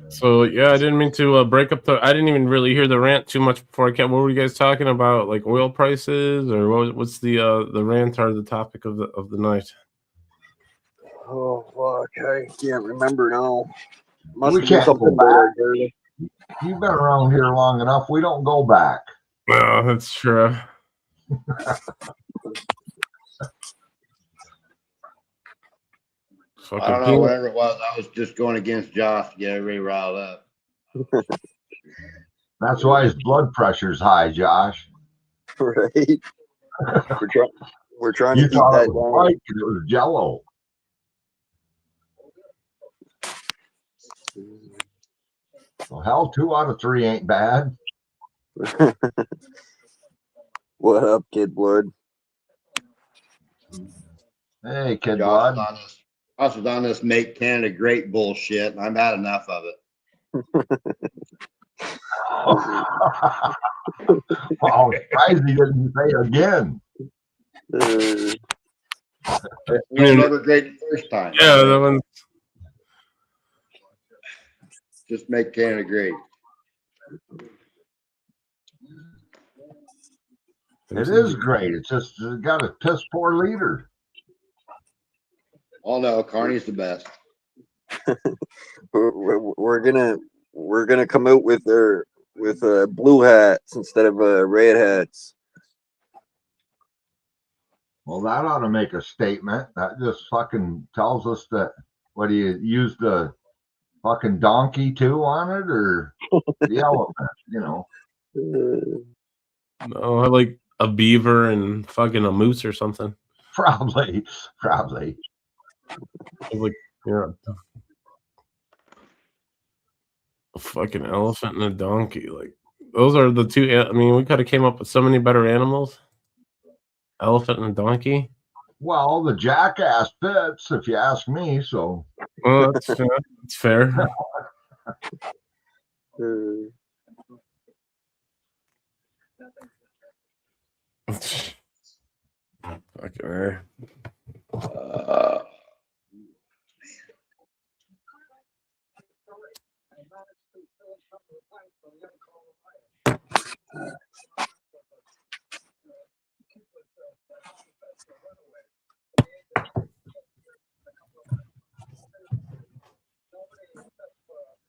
So yeah, I didn't mean to break up the. I didn't even really hear the rant too much before I came. What were you guys talking about? Like oil prices, or what's the rant or the topic of the night? Oh fuck, I can't remember now. Must We have been can't something go back. that I heard. You've been around here long enough. We don't go back. Well, that's true. I don't know, whatever it was. I was just going against Josh to get everybody riled up. That's why his blood pressure's high, Josh. Right? we're trying to You keep thought that it was down. white and it was Jello. Well, hell, 2 out of 3 ain't bad. What up, Kid Blood? Hey, Kid Josh Blood. was on this Make Canada Great bullshit, and I've had enough of it. Oh, surprised he didn't say again. We were never great the first time. Yeah, that one. Just make Canada great. It is great. It's just got a piss poor leader. Oh no, Carney's the best. we're gonna come out with blue hats instead of red hats. Well, that ought to make a statement. That just fucking tells us that, what do you use the fucking donkey too on it, or the elephant, you know? No, I like a beaver and fucking a moose or something. Probably. Like, yeah, a fucking elephant and a donkey. Like, those are the two. I mean, we could have came up with so many better animals. Elephant and a donkey. Well, the jackass fits, if you ask me. So, Well, that's fair. Fucking.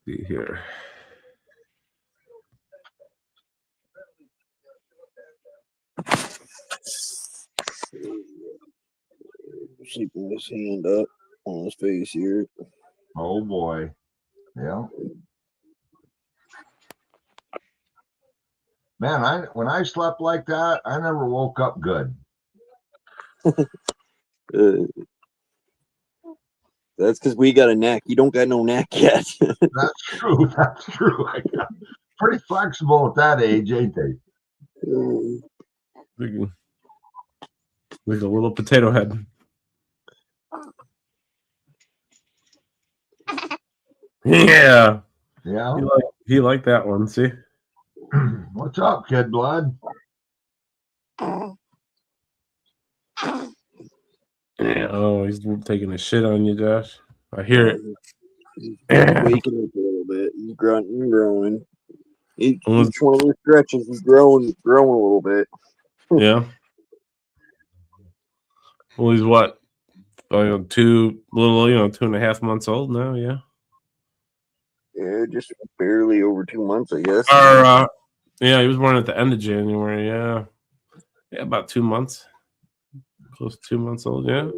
See here. Sleeping his hand up on his face here. oh boy. Yeah. Man, when I slept like that, I never woke up good. That's because we got a neck. You don't got no neck yet. That's true. That's true. I got pretty flexible at that age, ain't they? Like a little potato head. Yeah. Yeah. He liked that one. See? What's up, Kid Blood? Yeah. Oh, he's taking a shit on you, Josh. I hear it. Waking up a little bit. He's grunting and growing. Each one of those stretches, he's growing a little bit. Yeah. Well, he's what? 2.5 months old now. Yeah. Yeah, just barely over 2 months, I guess. Yeah, he was born at the end of January. Yeah. Yeah, about 2 months. Close to 2 months old. Yeah.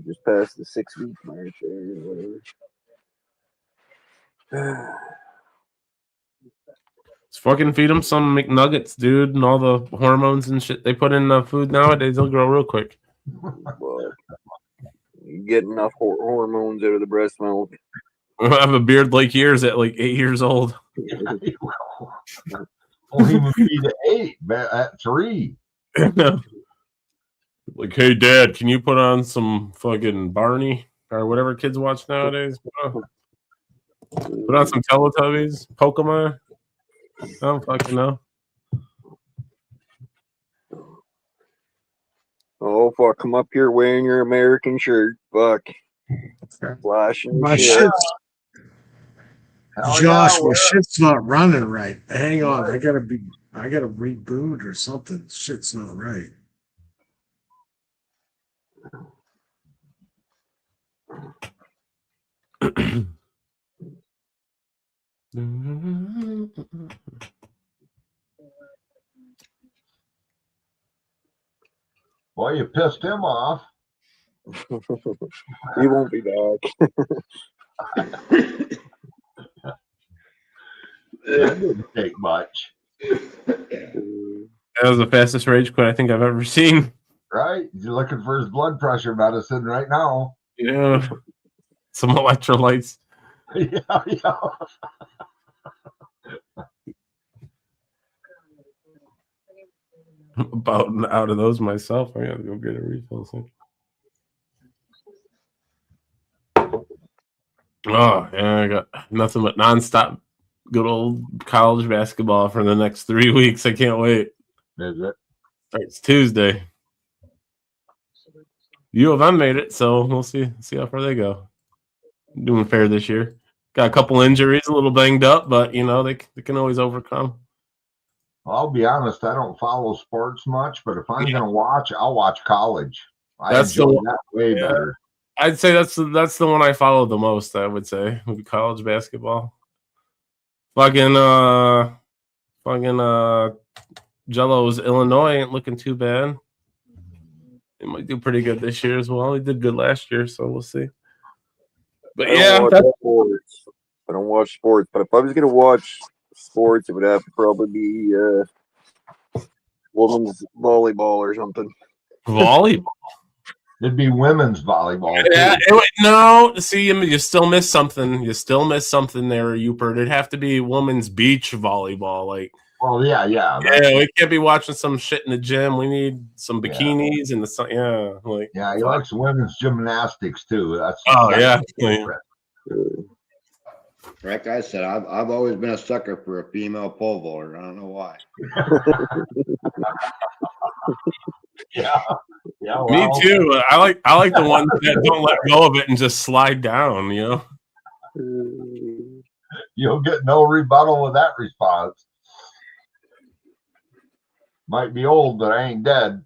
Just past the 6 week mark or whatever. Let's fucking feed him some McNuggets, dude, and all the hormones and shit they put in the food nowadays. They'll grow real quick. Well, you get enough hormones out of the breast milk. I'll have a beard like yours at like 8 years old. Only would be to 8, but at 3. Like, hey, Dad, can you put on some fucking Barney or whatever kids watch nowadays? Put on some Teletubbies, Pokemon. I don't fucking know. Oh, fuck. Come up here wearing your American shirt. Fuck. Flashing My shit. shit's Hell Josh, yeah, my shit's not running right. Hang on, I gotta reboot or something. Shit's not right. Well, you pissed him off. He won't be back. That didn't take much. That was the fastest rage quit I think I've ever seen. Right? He's looking for his blood pressure medicine right now. Yeah. Some electrolytes. Yeah. I'm about out of those myself. I gotta go get a refill soon. Oh, yeah, I got nothing but nonstop good old college basketball for the next 3 weeks. I can't wait. Is it? It's Tuesday. U of M made it, so we'll see how far they go. Doing fair this year. Got a couple injuries, a little banged up, but they can always overcome. Well, I'll be honest, I don't follow sports much, but if I'm gonna watch, I'll watch college. I That's enjoy the- that way yeah. better. I'd say that's the one I follow the most. I would say would be college basketball. Fucking Jello's Illinois ain't looking too bad. They might do pretty good this year as well. They did good last year, so we'll see. But I don't yeah, watch sports. I don't watch sports, but if I was gonna watch sports, it would have to probably be women's volleyball or something. volleyball. It'd be women's volleyball. Yeah, Too. no. See, you still miss something. You still miss something there, Upert. It'd have to be women's beach volleyball. Like, Well, yeah. yeah, we can't be watching some shit in the gym. We need some Yeah. bikinis and the sun. Yeah, like, Yeah, he likes women's gymnastics too. That's oh that's yeah. his favorite. Like I said, I've always been a sucker for a female pole vaulter. I don't know why. Yeah. Yeah. Me well, too. I like the ones that don't let go of it and just slide down. You know. You'll get no rebuttal with that response. Might be old, but I ain't dead.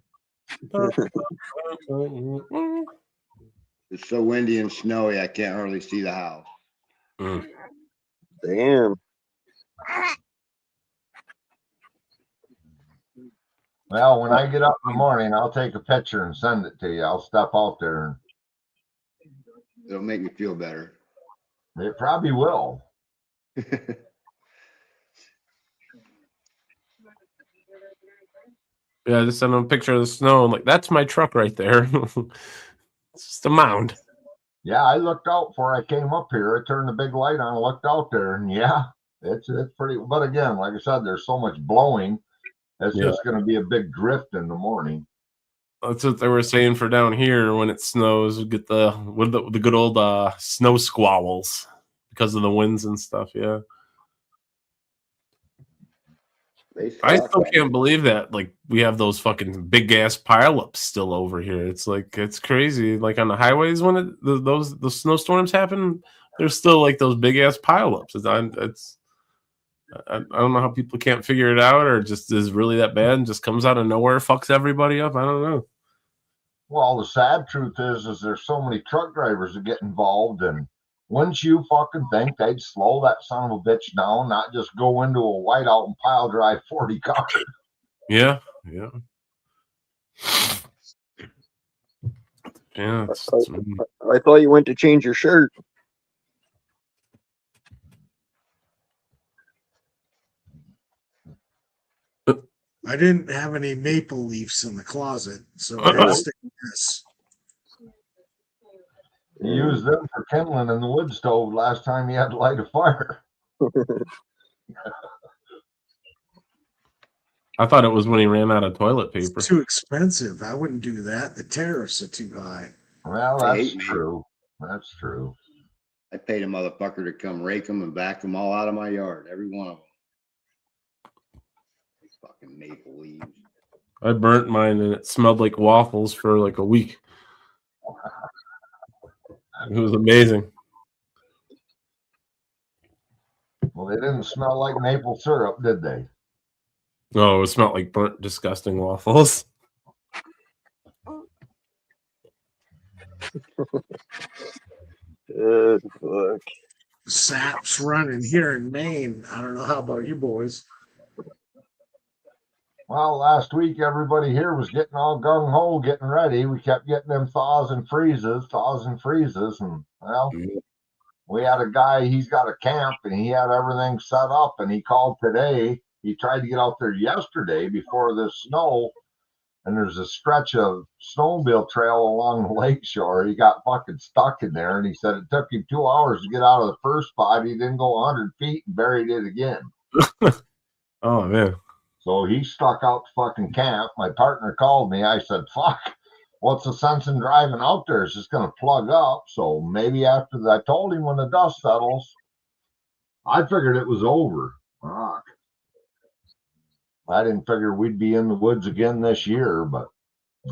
It's so windy and snowy, I can't hardly see the house. Damn. Well, when I get up in the morning, I'll take a picture and send it to you. I'll step out there It'll make me feel better. and it probably will. Yeah, just send them a picture of the snow. I'm like, that's my truck right there. It's just a mound. Yeah, I looked out before I came up here. I turned the big light on and looked out there, and yeah, it's pretty. But again, like I said, there's so much blowing. It's Yeah. just going to be a big drift in the morning. That's what they were saying for down here when it snows. We get the good old snow squalls because of the winds and stuff. Yeah, I still can't believe that. Like, we have those fucking big ass pileups still over here. It's like, it's crazy. Like on the highways when the snowstorms happen, there's still like those big ass pileups. I don't know how people can't figure it out, or just is really that bad and just comes out of nowhere, fucks everybody up. I don't know. Well, the sad truth is there's so many truck drivers that get involved, and wouldn't you fucking think they'd slow that son of a bitch down, not just go into a whiteout and pile drive 40 cars? Yeah. Yeah. Yeah. I thought you went to change your shirt. I didn't have any maple leaves in the closet, so I had to stick with this. You used them for kindling in the wood stove last time you had to light a fire. I thought it was when he ran out of toilet paper. It's too expensive. I wouldn't do that. The tariffs are too high. Well, I that's hate true. That's true. I paid a motherfucker to come rake them and back them all out of my yard, every one of them. Fucking maple leaves. I burnt mine and it smelled like waffles for like a week. It was amazing. Well, they didn't smell like maple syrup, did they? No, it smelled like burnt, disgusting waffles. Fuck. Sap's running here in Maine. I don't know how about you boys. Well, last week everybody here was getting all gung ho, getting ready. We kept getting them thaws and freezes, and well, we had a guy. He's got a camp, and he had everything set up. And he called today. He tried to get out there yesterday before the snow, and there's a stretch of snowmobile trail along the lake shore. He got fucking stuck in there, and he said it took him 2 hours to get out of the first spot. He didn't go 100 feet and buried it again. Oh man. So he stuck out the fucking camp. My partner called me. I said, fuck, what's the sense in driving out there? It's just going to plug up. So maybe after that, I told him when the dust settles, I figured it was over. Fuck. I didn't figure we'd be in the woods again this year, but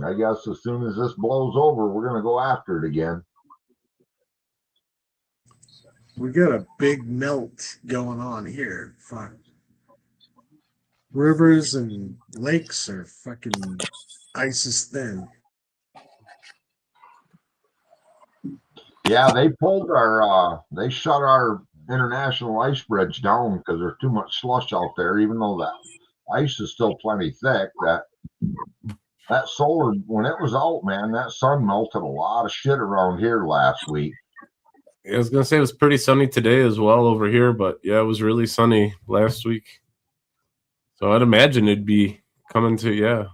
I guess as soon as this blows over, we're going to go after it again. We got a big melt going on here. Fuck. Rivers and lakes are fucking ice is thin. Yeah, they pulled they shut our international ice bridge down because there's too much slush out there, even though that ice is still plenty thick. That solar, when it was out, man, that sun melted a lot of shit around here last week. I was gonna say it was pretty sunny today as well over here, but yeah, it was really sunny last week. So I'd imagine it'd be coming to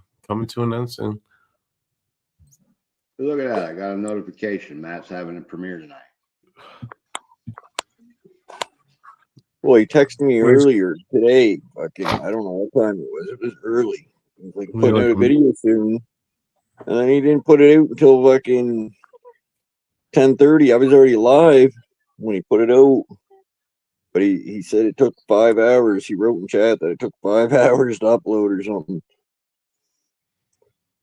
an end soon. Look at that. I got a notification. Matt's having a premiere tonight. Well, he texted me Where's- earlier today. Fucking, I don't know what time it was. It was early. He was like Yeah, putting like out a when- video soon, and then he didn't put it out until fucking 10:30. I was already live when he put it out, but he said it took 5 hours. He wrote in chat that it took 5 hours to upload or something.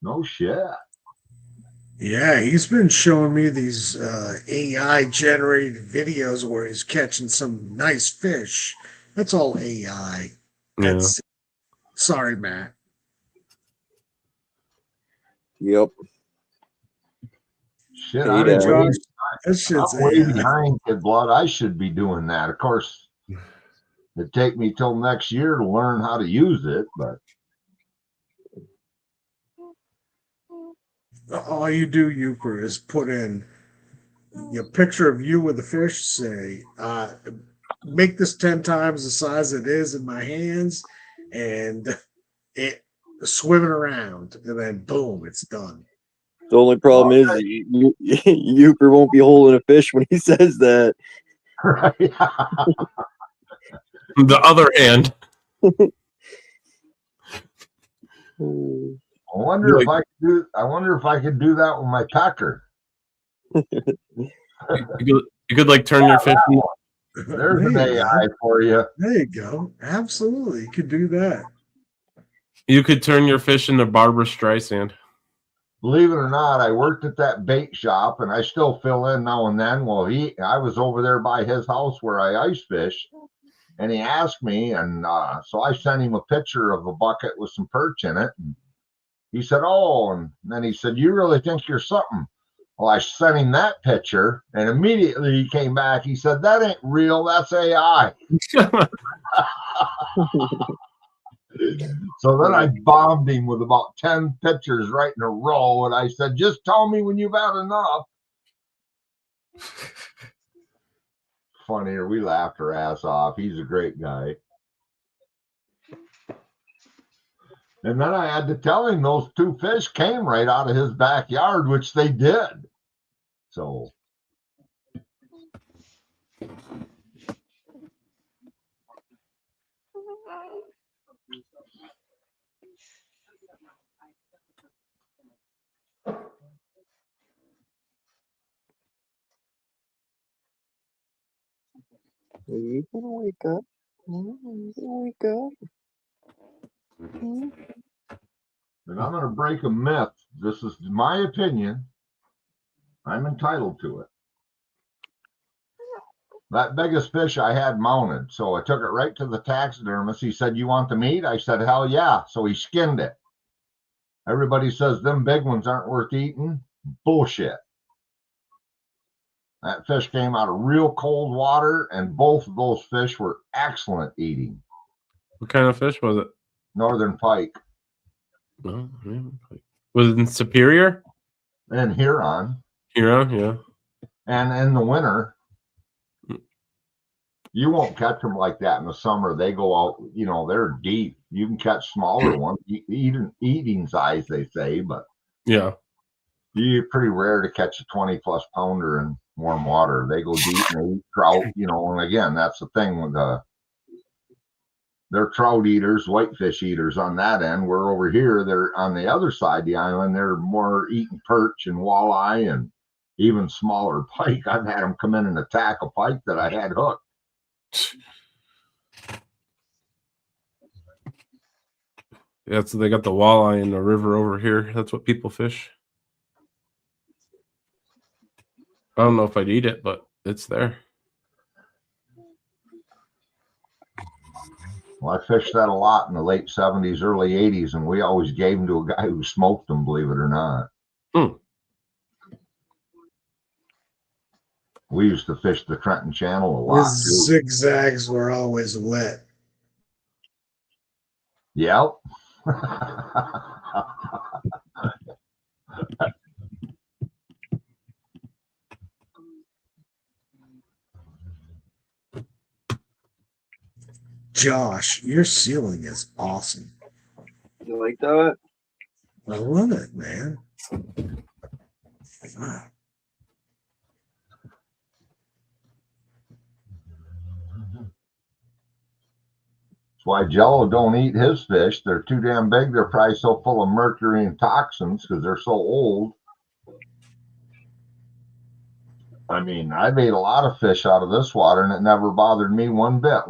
No shit. Yeah, he's been showing me these AI generated videos where he's catching some nice fish. That's all AI. Yeah. That's sorry, Matt. Yep. Shit, Hey, I'm Dad. way, That shit's I'm way AI. behind, Kid Blood. I should be doing that. Of course, it'd take me till next year to learn how to use it, but All you do, Euper, is put in your picture of you with the fish, say, make this 10 times the size it is in my hands, and it swimming around, and then boom, it's done. The only problem is Euchre won't be holding a fish when he says that. right. The other hand, I wonder if I could do that with my pecker. you could like turn your fish. There's an There you AI go. for you. There you go. Absolutely. You could do that. You could turn your fish into Barbara Streisand. Believe it or not, I worked at that bait shop and I still fill in now and then. Well, I was over there by his house where I ice fish, and he asked me, and so I sent him a picture of a bucket with some perch in it. And he said, "Oh," and then he said, "You really think you're something?" Well, I sent him that picture, and immediately he came back. He said, "That ain't real. That's AI." So then I bombed him with about 10 pictures right in a row, and I said, "Just tell me when you've had enough." Funnier, we laughed our ass off. He's a great guy. And then I had to tell him those 2 fish came right out of his backyard, which they did. So Are you gonna wake up? Are you gonna wake up? and I'm going to break a myth. This is my opinion. I'm entitled to it. That biggest fish I had mounted. So I took it right to the taxidermist. He said, "You want the meat?" I said, "Hell yeah." So he skinned it. Everybody says them big ones aren't worth eating. Bullshit. That fish came out of real cold water, and both of those fish were excellent eating. What kind of fish was it? Northern pike No, was it in Superior? and Huron. Huron, yeah. And in the winter, you won't catch them like that in the summer. They go out, they're deep. You can catch smaller ones, eating size, they say, but Yeah. you're pretty rare to catch a 20+ pounder in warm water. They go deep and they eat trout, and again, that's the thing with they're trout eaters, whitefish eaters on that end. We're over here, they're on the other side of the island. They're more eating perch and walleye and even smaller pike. I've had them come in and attack a pike that I had hooked. Yeah, so they got the walleye in the river over here. That's what people fish. I don't know if I'd eat it, but it's there. Well, I fished that a lot in the late 70s, early 80s, and we always gave them to a guy who smoked them, believe it or not. We used to fish the Trenton Channel a lot His too. zigzags were always wet. Yep. Josh, your ceiling is awesome. You like that? I love it, man. Wow. That's why Jello don't eat his fish. They're too damn big. They're probably so full of mercury and toxins because they're so old. I mean, I've ate a lot of fish out of this water and it never bothered me one bit.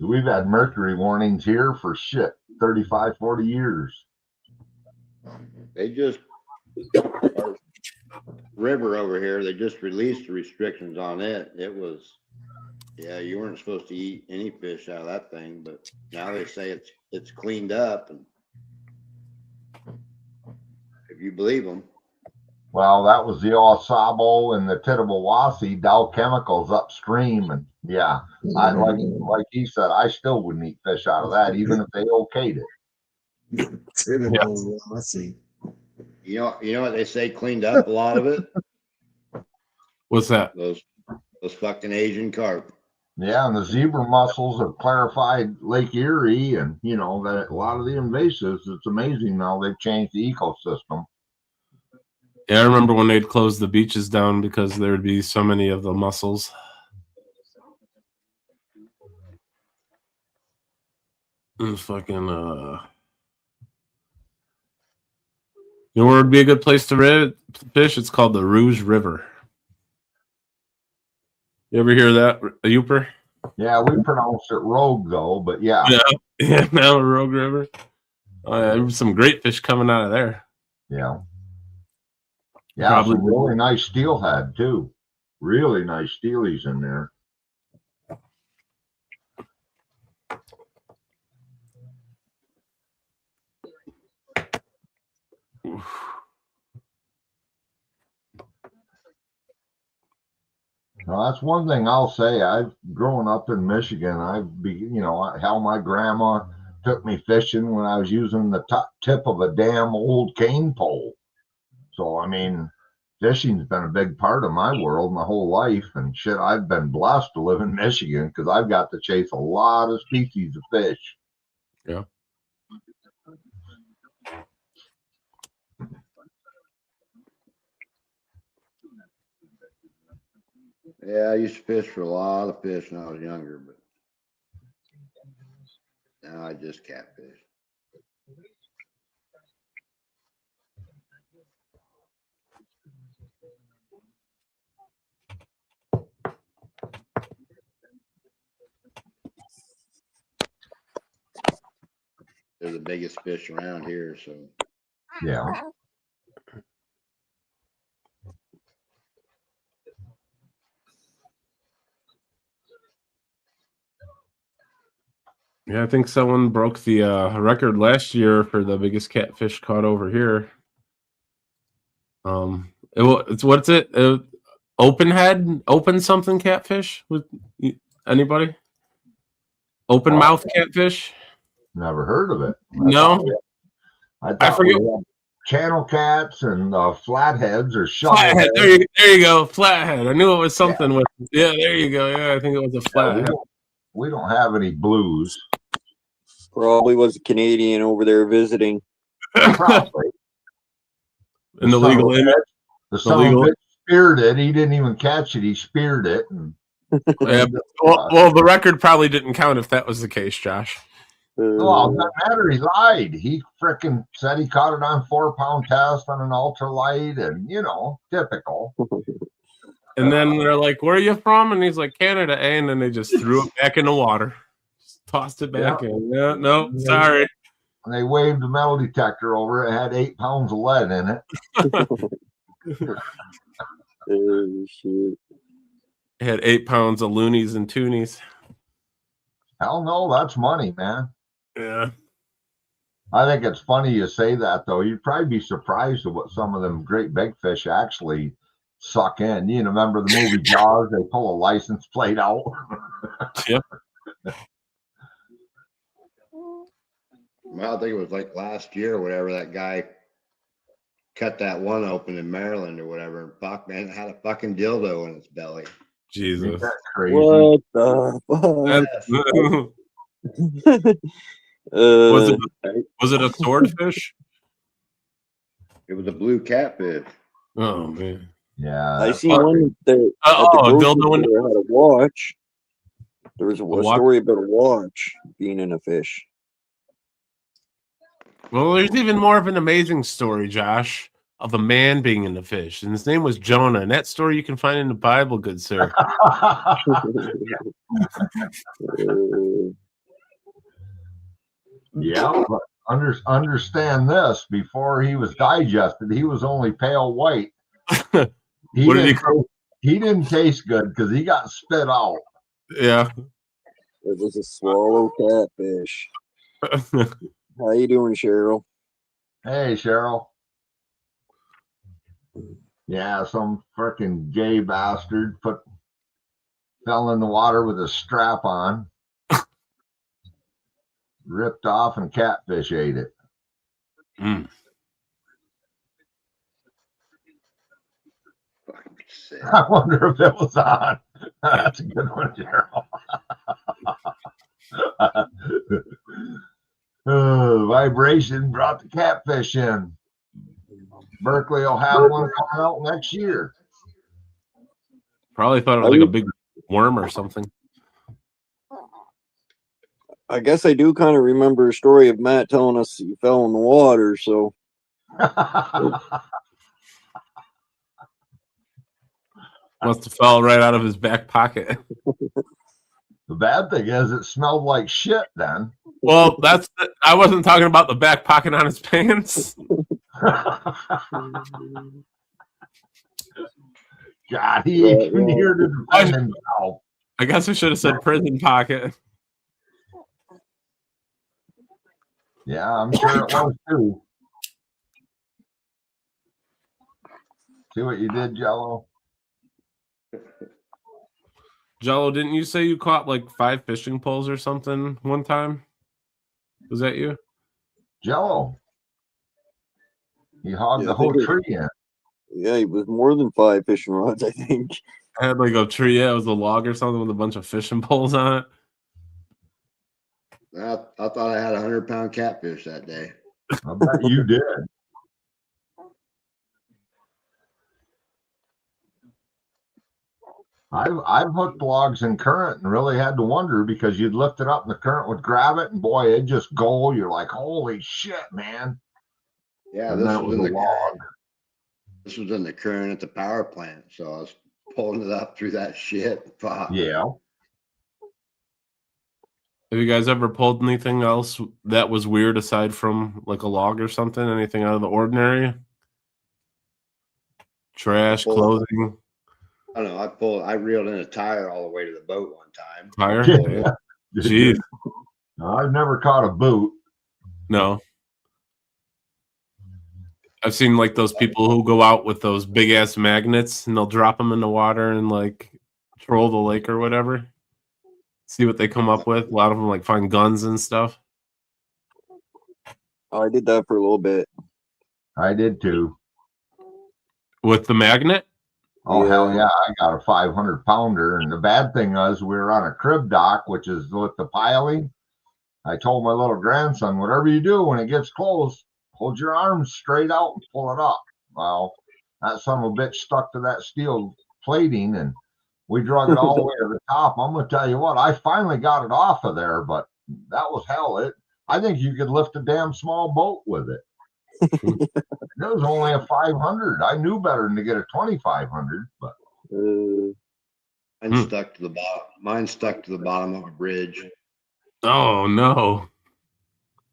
We've had mercury warnings here for shit 35, 40 years. They just, our river over here, they just released the restrictions on it. It was, yeah, you weren't supposed to eat any fish out of that thing, but now they say it's cleaned up, and if you believe them. Well, that was the Osabo and the Tittabawassee Dow Chemicals upstream, and yeah, I like he said, I still wouldn't eat fish out of that, even if they okayed it. Typical Lassie. You know what they say cleaned up a lot of it? What's that? Those fucking Asian carp. Yeah, and the zebra mussels have clarified Lake Erie, and you know that a lot of the invasives. It's amazing now they've changed the ecosystem. Yeah, I remember when they'd close the beaches down because there'd be so many of the mussels. It was fucking you know where would be a good place to fish? It's called the Rouge River. You ever hear that, Uper? Yeah, we pronounce it rogue though, but yeah. Yeah, now Rogue River. There's some great fish coming out of there. Yeah. Yeah, Probably. some really nice steelhead too. Really nice steelies in there. Now, that's one thing I'll say. I've grown up in Michigan. How my grandma took me fishing when I was using the top tip of a damn old cane pole. So, I mean, fishing's been a big part of my world my whole life. And shit, I've been blessed to live in Michigan because I've got to chase a lot of species of fish. Yeah. Yeah, I used to fish for a lot of fish when I was younger, but now I just catfish. They're the biggest fish around here, so. Yeah. Yeah, I think someone broke the record last year for the biggest catfish caught over here. What's it? Open something catfish with anybody? Open mouth catfish? Never heard of it. No, I forget. Channel cats and flatheads or shovelheads. There you go, flathead. I knew it was something with. Yeah, there you go. Yeah, I think it was a flathead. We don't have any blues. Probably was a Canadian over there visiting. Probably. In the legal image. The son of a bitch speared it. He didn't even catch it. He speared it. And yeah, well, the record probably didn't count if that was the case, Josh. Well, it doesn't matter. He lied. He frickin' said he caught it on 4-pound test on an ultralight, and typical. And then they're like, "Where are you from?" And he's like, "Canada." And then they just threw it back in the water, just tossed it back in. Yeah, no, sorry. And they waved the metal detector over. It had 8 pounds of lead in it. Oh, shit. It had 8 pounds of loonies and toonies. Hell no, that's money, man. Yeah. I think it's funny you say that, though. You'd probably be surprised at what some of them great big fish actually suck in. You know, remember the movie Jaws? They pull a license plate out. Yep. Well, I think it was like last year or whatever, that guy cut that one open in Maryland or whatever, and fuck, man, it had a fucking dildo in its belly. Jesus. Ain't that crazy? What the fuck? That's- was Uh, it a swordfish? It was a blue catfish. Oh man. Yeah. I that's seen fucking- one that at Oh, the grocery dildo in- store had a watch. There was a watch? story about a watch being in a fish. Well, there's even more of an amazing story, Josh, of a man being in the fish, and his name was Jonah. And that story you can find in the Bible, good sir. Yeah, but understand this. Before he was digested, he was only pale white. He What did he didn't taste- he didn't taste good because he got spit out. Yeah. It was a swallow catfish. How you doing, Cheryl? Hey, Cheryl. Yeah, some freaking gay bastard fell in the water with a strap on, ripped off, and catfish ate it. Mm. Fucking sick. I wonder if it was on. That's a good one, Cheryl. Vibration brought the catfish in. Berkeley will have one coming out next year. Probably thought it was like a big worm or something. I guess I do kind of remember a story of Matt telling us he fell in the water. So Must have fell right out of his back pocket. The bad thing is it smelled like shit then. Well, I wasn't talking about the back pocket on his pants. God, he ain't even here to defend himself. I guess I should have said prison pocket. Yeah, I'm sure it was too. See what you did, Jello? Jello, didn't you say you caught like 5 fishing poles or something one time? Was that you? Jello. He hogged Yeah, the I whole think tree in. yeah, it was more than 5 fishing rods, I think. I had like a tree. Yeah, it was a log or something with a bunch of fishing poles on it. I thought I had 100-pound catfish that day. I bet you did. I've hooked logs in current and really had to wonder because you'd lift it up and the current would grab it and boy, it'd just go. You're like, holy shit, man. Yeah, And this then it was was in a the log. This was in the current at the power plant, so I was pulling it up through that shit. Fuck. Yeah. Have you guys ever pulled anything else that was weird aside from like a log or something? Anything out of the ordinary? Trash, clothing, I don't know. I reeled in a tire all the way to the boat one time. tire? Yeah. Jeez. No, I've never caught a boot. No. I've seen like those people who go out with those big ass magnets and they'll drop them in the water and like troll the lake or whatever. See what they come up with. A lot of them like find guns and stuff. Oh, I did that for a little bit. I did too. With the magnet? Oh, Yeah. hell yeah. I got a 500-pounder. And the bad thing is we were on a crib dock, which is with the piling. I told my little grandson, whatever you do when it gets close, hold your arms straight out and pull it up. Well, that son of a bitch stuck to that steel plating and we drug it all the way to the top. I'm going to tell you what, I finally got it off of there, but that was hell. I think you could lift a damn small boat with it. It was only a 500. I knew better than to get a 2,500, but Mine stuck to the bottom. Mine stuck to the bottom of a bridge. Oh no.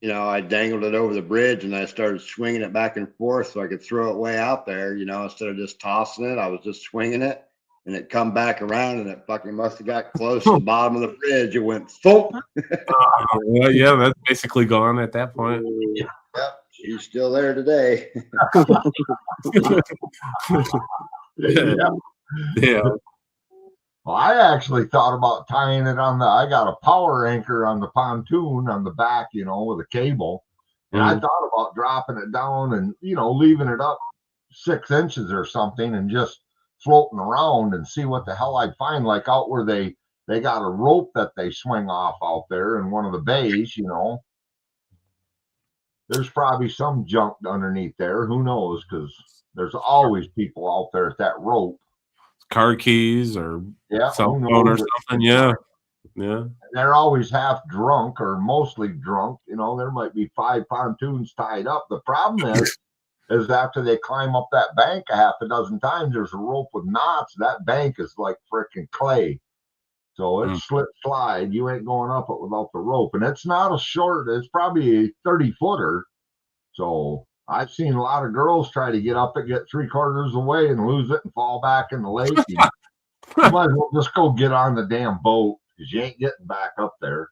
You know, I dangled it over the bridge and I started swinging it back and forth so I could throw it way out there. You know, instead of just tossing it, I was just swinging it. and it come back around and it fucking must have got close to the bottom of the bridge. It went thump. Yeah, that's basically gone at that point. Yep, she's still there today. Yeah. Yeah. Well, I actually thought about tying it on I got a power anchor on the pontoon on the back, you know, with a cable. And I thought about dropping it down and, you know, leaving it up 6 inches or something and just floating around and see what the hell I'd find, like out where they got a rope that they swing off out there in one of the bays, you know. There's probably some junk underneath there. Who knows? Because there's always people out there at that rope. Car keys or Yeah, cell who phone or knows? something. Yeah. Yeah. They're always half drunk or mostly drunk. You know, there might be 5 pontoons tied up. The problem is after they climb up that bank a half a dozen times, there's a rope with knots. That bank is like freaking clay. So it's slip slide. You ain't going up it without the rope. And it's not a short, it's probably a 30-footer. So I've seen a lot of girls try to get up it, get 3/4 of the way and lose it and fall back in the lake. You might as well just go get on the damn boat because you ain't getting back up there.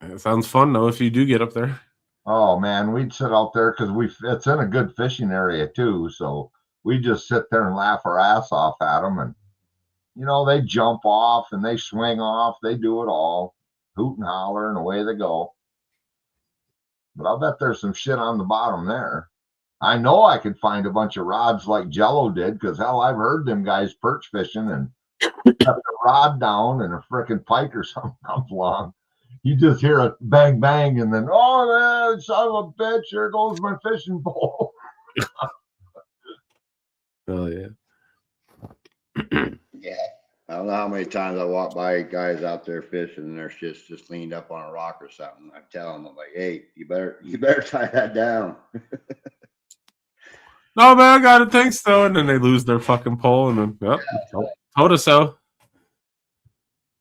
It sounds fun though if you do get up there. Oh man, we'd sit out there because it's in a good fishing area too. So we just sit there and laugh our ass off at them. And, you know, they jump off and they swing off. They do it all. Hoot and holler and away they go. But I'll bet there's some shit on the bottom there. I know I could find a bunch of rods like Jello did because hell, I've heard them guys perch fishing and cut the rod down and a frickin' pike or something comes along. You just hear a bang, bang, and then, oh, man, son of a bitch, there goes my fishing pole. Oh, yeah. Yeah. I don't know how many times I walk by guys out there fishing and their shit's just leaned up on a rock or something. I tell them, I'm like, hey, you better tie that down. No, man, I got it. Thanks, though. And then they lose their fucking pole and then, yep, told us so.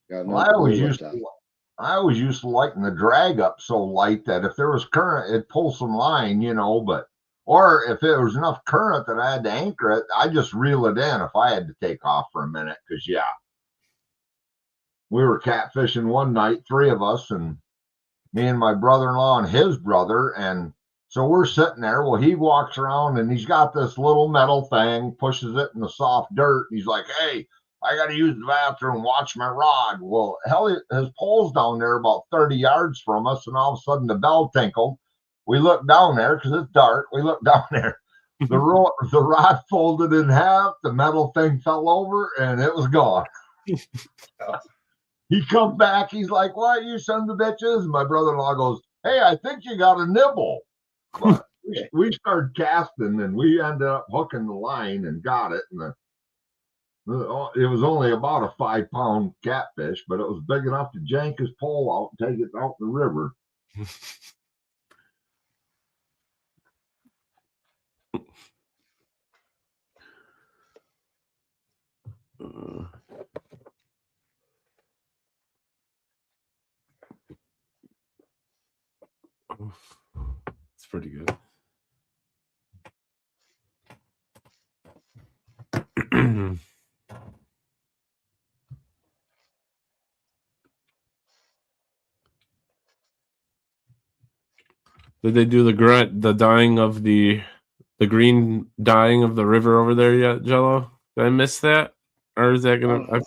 Got no Well, I always clue used what's to lighten the drag up so light that if there was current, it'd pull some line, you know, or if there was enough current that I had to anchor it, I just reel it in if I had to take off for a minute. Cause yeah, we were catfishing one night, 3 of us, and me and my brother-in-law and his brother. And so we're sitting there. Well, he walks around and he's got this little metal thing, pushes it in the soft dirt. He's like, hey, I got to use the bathroom, watch my rod. Well, hell, his pole's down there about 30 yards from us, and all of a sudden the bell tinkled. We looked down there because it's dark. We looked down there. The rod folded in half, the metal thing fell over, and it was gone. He comes back, he's like, what, you sons of bitches? And my brother-in-law goes, hey, I think you got a nibble. But we started casting, and we ended up hooking the line and got it. And it was only about a 5-pound catfish, but it was big enough to jank his pole out and take it out the river. It's pretty good. Did they do the dyeing of the green dyeing of the river over there yet, Jello? Did I miss that? Or is that gonna?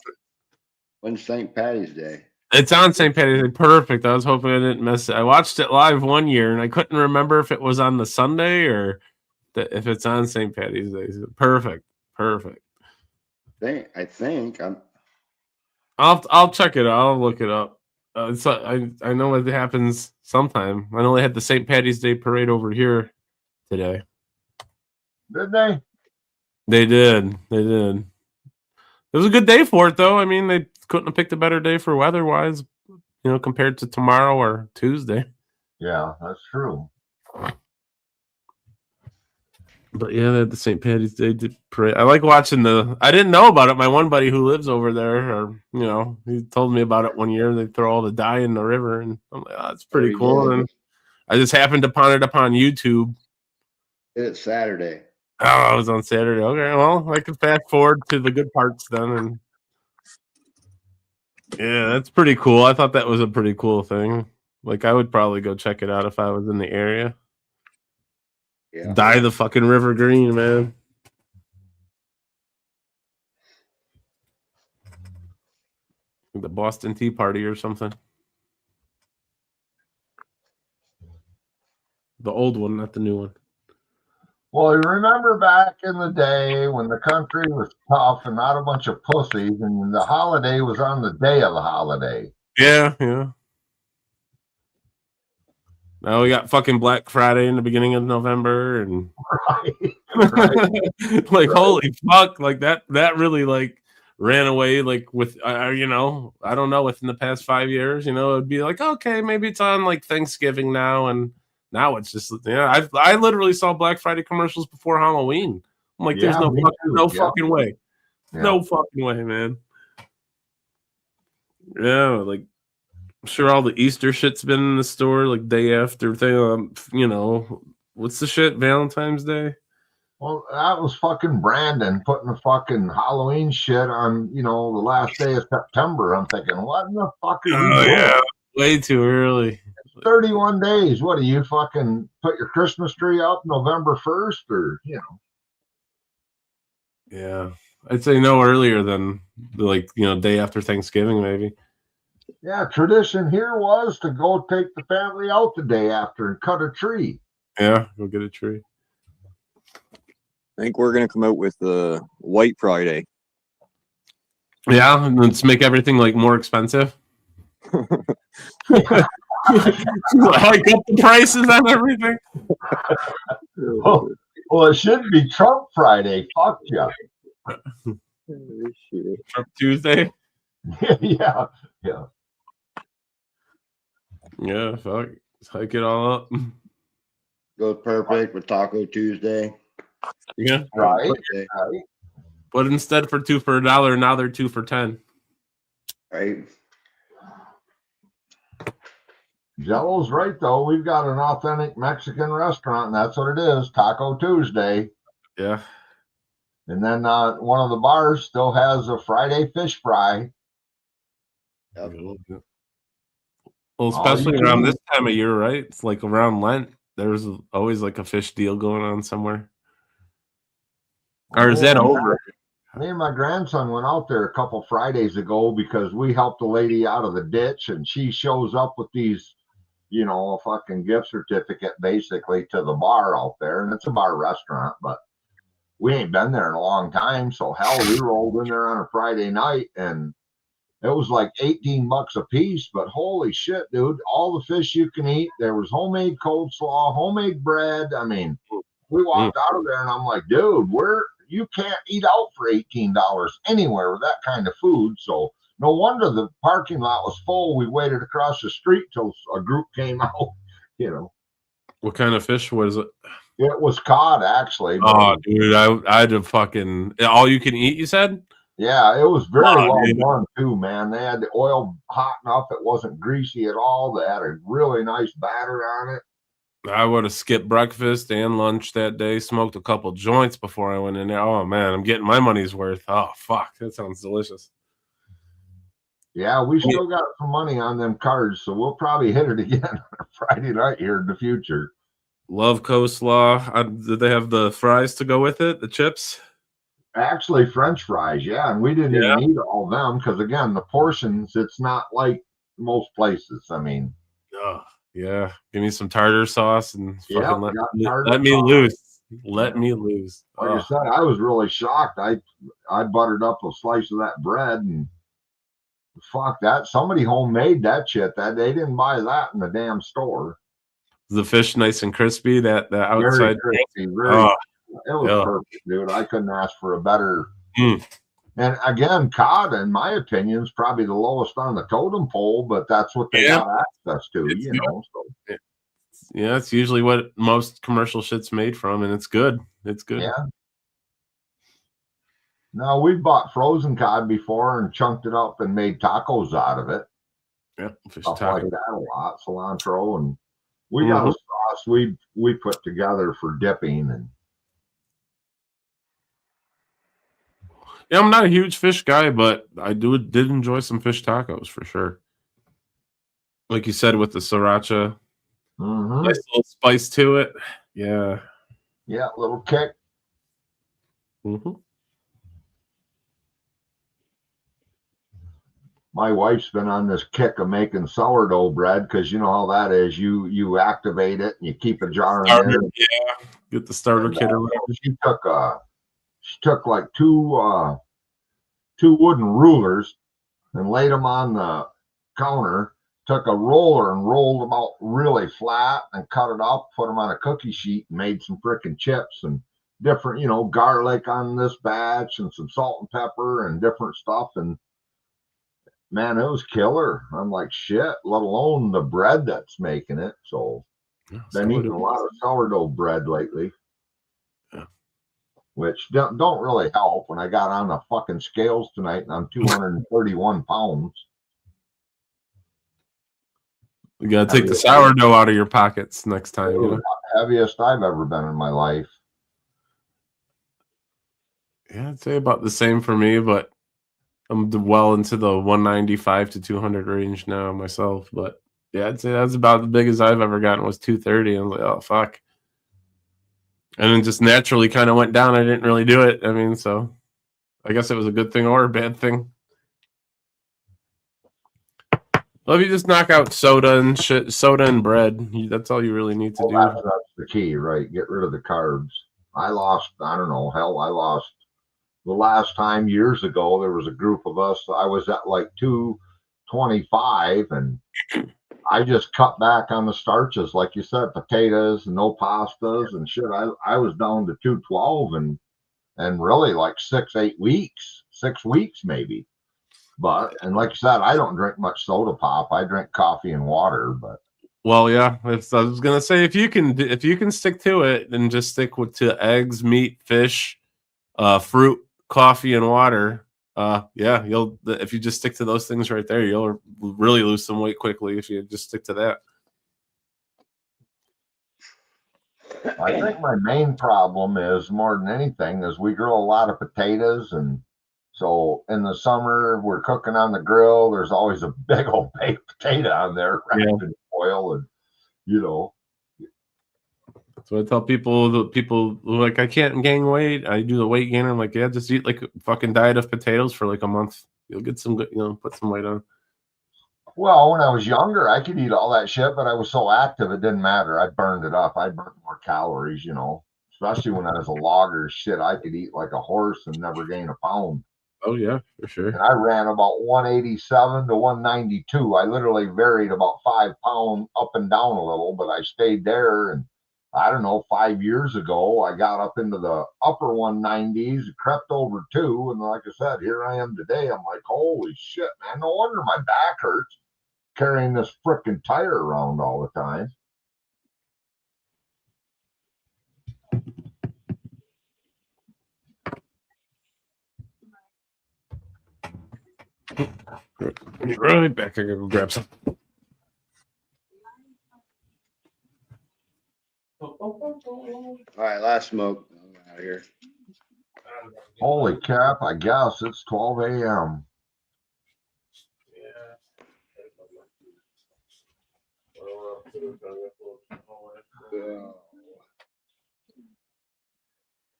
When's St. Patty's Day? It's on St. Patty's Day. Perfect. I was hoping I didn't miss it. I watched it live one year and I couldn't remember if it was on the Sunday or if it's on St. Patty's Day. Perfect. I think I'll check it out. I'll look it up. I know it happens sometime. I know they had the St. Patty's Day parade over here today. Did they? They did. It was a good day for it, though. I mean, they couldn't have picked a better day for weather-wise, you know, compared to tomorrow or Tuesday. Yeah, that's true. But yeah, they had the St. Patty's Day parade. I like watching I didn't know about it. My one buddy who lives over there, or you know, he told me about it one year. They throw all the dye in the river, and I'm like, oh, that's pretty cool. And I just happened upon it upon YouTube. it's Saturday. Oh, it was on Saturday. Okay, well, I could fast forward to the good parts then, and yeah, that's pretty cool. I thought that was a pretty cool thing. Like, I would probably go check it out if I was in the area. Yeah. Dye the fucking river green, man. The Boston Tea Party or something. The old one, not the new one. Well, you remember back in the day when the country was tough and not a bunch of pussies, and the holiday was on the day of the holiday. Yeah, yeah. Now we got fucking Black Friday in the beginning of November, and Right. like holy fuck, like that really like ran away like with you know, I don't know, within the past 5 years, you know, it'd be like, okay, maybe it's on like Thanksgiving now, and now it's just, yeah, I literally saw Black Friday commercials before Halloween. I'm like, there's Yeah, no me fucking, too. no Yeah. fucking way. Yeah. No fucking way, man. Yeah, like I'm sure all the Easter shit's been in the store like day after thing. You know, what's the shit? Valentine's Day? Well, that was fucking Brandon putting the fucking Halloween shit on, the last day of September. I'm thinking, what in the fuck are you doing? Yeah, way too early. 31 days. What do you fucking put your Christmas tree up November 1st or, Yeah, I'd say no earlier than like, day after Thanksgiving, maybe. Yeah, tradition here was to go take the family out the day after and cut a tree. Yeah, go get a tree. I think we're gonna come out with the White Friday. Yeah, and let's make everything like more expensive. Hike up the prices on everything. Well, it should be Trump Friday. Fuck you. Trump Tuesday. Yeah. Yeah, fuck. Let's hike it all up. Goes perfect with Taco Tuesday. Yeah. Right. Tuesday, But instead for 2 for $1, now they're 2 for 10. right? Jello's right though. We've got an authentic Mexican restaurant, and that's what it is, Taco Tuesday. Yeah. And then one of the bars still has a Friday fish fry. Yep. Well, especially around this time of year, right? It's like around Lent. There's always like a fish deal going on somewhere. Or is that over? Me and my grandson went out there a couple Fridays ago because we helped a lady out of the ditch, and she shows up with these, a fucking gift certificate basically to the bar out there, and it's a bar restaurant, but we ain't been there in a long time. So hell, we rolled in there on a Friday night, and it was like $18 a piece. But holy shit, dude! All the fish you can eat. There was homemade coleslaw, homemade bread. I mean, we walked out of there, and I'm like, dude, you can't eat out for $18 anywhere with that kind of food. So no wonder the parking lot was full. We waited across the street till a group came out. What kind of fish was it? It was cod, actually. Oh, dude, I'd have fucking all you can eat. You said? Yeah, it was very well done too, man. They had the oil hot enough; it wasn't greasy at all. They had a really nice batter on it. I would have skipped breakfast and lunch that day. Smoked a couple joints before I went in there. Oh man, I'm getting my money's worth. Oh fuck, that sounds delicious. Yeah, we still got some money on them cards, so we'll probably hit it again on Friday night here in the future. Love coleslaw. Did they have the fries to go with it? The chips? Actually, French fries, yeah, and we didn't even eat all of them because, again, the portions, it's not like most places. I mean, yeah, give me some tartar sauce and fucking let me sauce. loose. Let me loose. Like I said, I was really shocked. I buttered up a slice of that bread, and fuck that. Somebody homemade that shit. That they didn't buy that in the damn store. The fish nice and crispy. That outside. Very crispy. It was perfect, dude. I couldn't ask for a better. And again, cod, in my opinion, is probably the lowest on the totem pole, but that's what they got access to, So. Yeah, it's usually what most commercial shit's made from, and it's good. It's good. Yeah. No, we've bought frozen cod before and chunked it up and made tacos out of it. Yeah, fish Stuff taco. like that a lot, cilantro, and we got a sauce we put together for dipping, and Yeah, I'm not a huge fish guy, but I did enjoy some fish tacos for sure. Like you said, with the sriracha, Mm-hmm. nice little spice to it. Yeah. Yeah, little kick. Mm-hmm. My wife's been on this kick of making sourdough bread because you know how that is. You activate it and you keep a jar in there. Yeah. Get the starter kit or whatever. She took like two wooden rulers and laid them on the counter. Took a roller and rolled them out really flat and cut it up. Put them on a cookie sheet and made some frickin' chips and different, you know, garlic on this batch and some salt and pepper and different stuff. And man, it was killer. I'm like, shit, let alone the bread that's making it. So been eating a lot of sourdough bread lately, which don't really help when I got on the fucking scales tonight and I'm 231 pounds. You gotta take the sourdough out of your pockets next time. You know? Heaviest I've ever been in my life. Yeah, I'd say about the same for me, but I'm well into the 195 to 200 range now myself. But yeah, I'd say that's about the biggest I've ever gotten was 230. I was like, oh fuck. And then just naturally kind of went down. I didn't really do it. I mean, so I guess it was a good thing or a bad thing. Well, if you just knock out soda and shit, soda and bread, that's all you really need to do. That's the key, right? Get rid of the carbs. I lost the last time years ago, there was a group of us. I was at like 225 and I just cut back on the starches. Like you said, potatoes and no pastas and shit. I was down to 212 and really like 6 weeks maybe. But, and like you said, I don't drink much soda pop. I drink coffee and water, but. Well, yeah, I was gonna say if you can stick to it, then just stick to eggs, meat, fish, fruit, coffee, and water. Yeah, if you just stick to those things right there, you'll really lose some weight quickly if you just stick to that. I think my main problem is more than anything is we grow a lot of potatoes, and so in the summer we're cooking on the grill. There's always a big old baked potato on there wrapped in oil, and you know. So I tell people, like, I can't gain weight. I do the weight gainer. I'm like, yeah, just eat like a fucking diet of potatoes for like a month. You'll get some good, put some weight on. Well, when I was younger, I could eat all that shit, but I was so active, it didn't matter. I burned it up. I burnt more calories, especially when I was a logger. Shit, I could eat like a horse and never gain a pound. Oh, yeah, for sure. And I ran about 187 to 192. I literally varied about 5 pounds up and down a little, but I stayed there. And I don't know, 5 years ago, I got up into the upper 190s, crept over 2. And like I said, here I am today. I'm like, holy shit, man. No wonder my back hurts carrying this frickin' tire around all the time. Right back. I gotta go grab some. All right, last smoke. I'm out of here. Holy crap, I guess it's 12 a.m.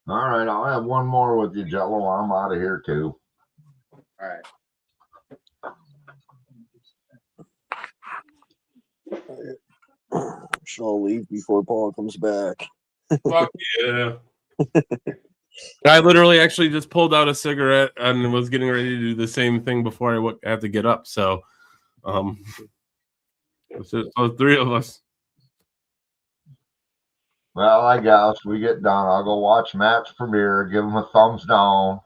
All right, I'll have one more with you, Jello. I'm out of here too. All right. I'll leave before Paul comes back. Fuck yeah. I literally actually just pulled out a cigarette and was getting ready to do the same thing before I had to get up. So, so 3 of us. Well, I guess we get done. I'll go watch Matt's premiere, give him a thumbs down,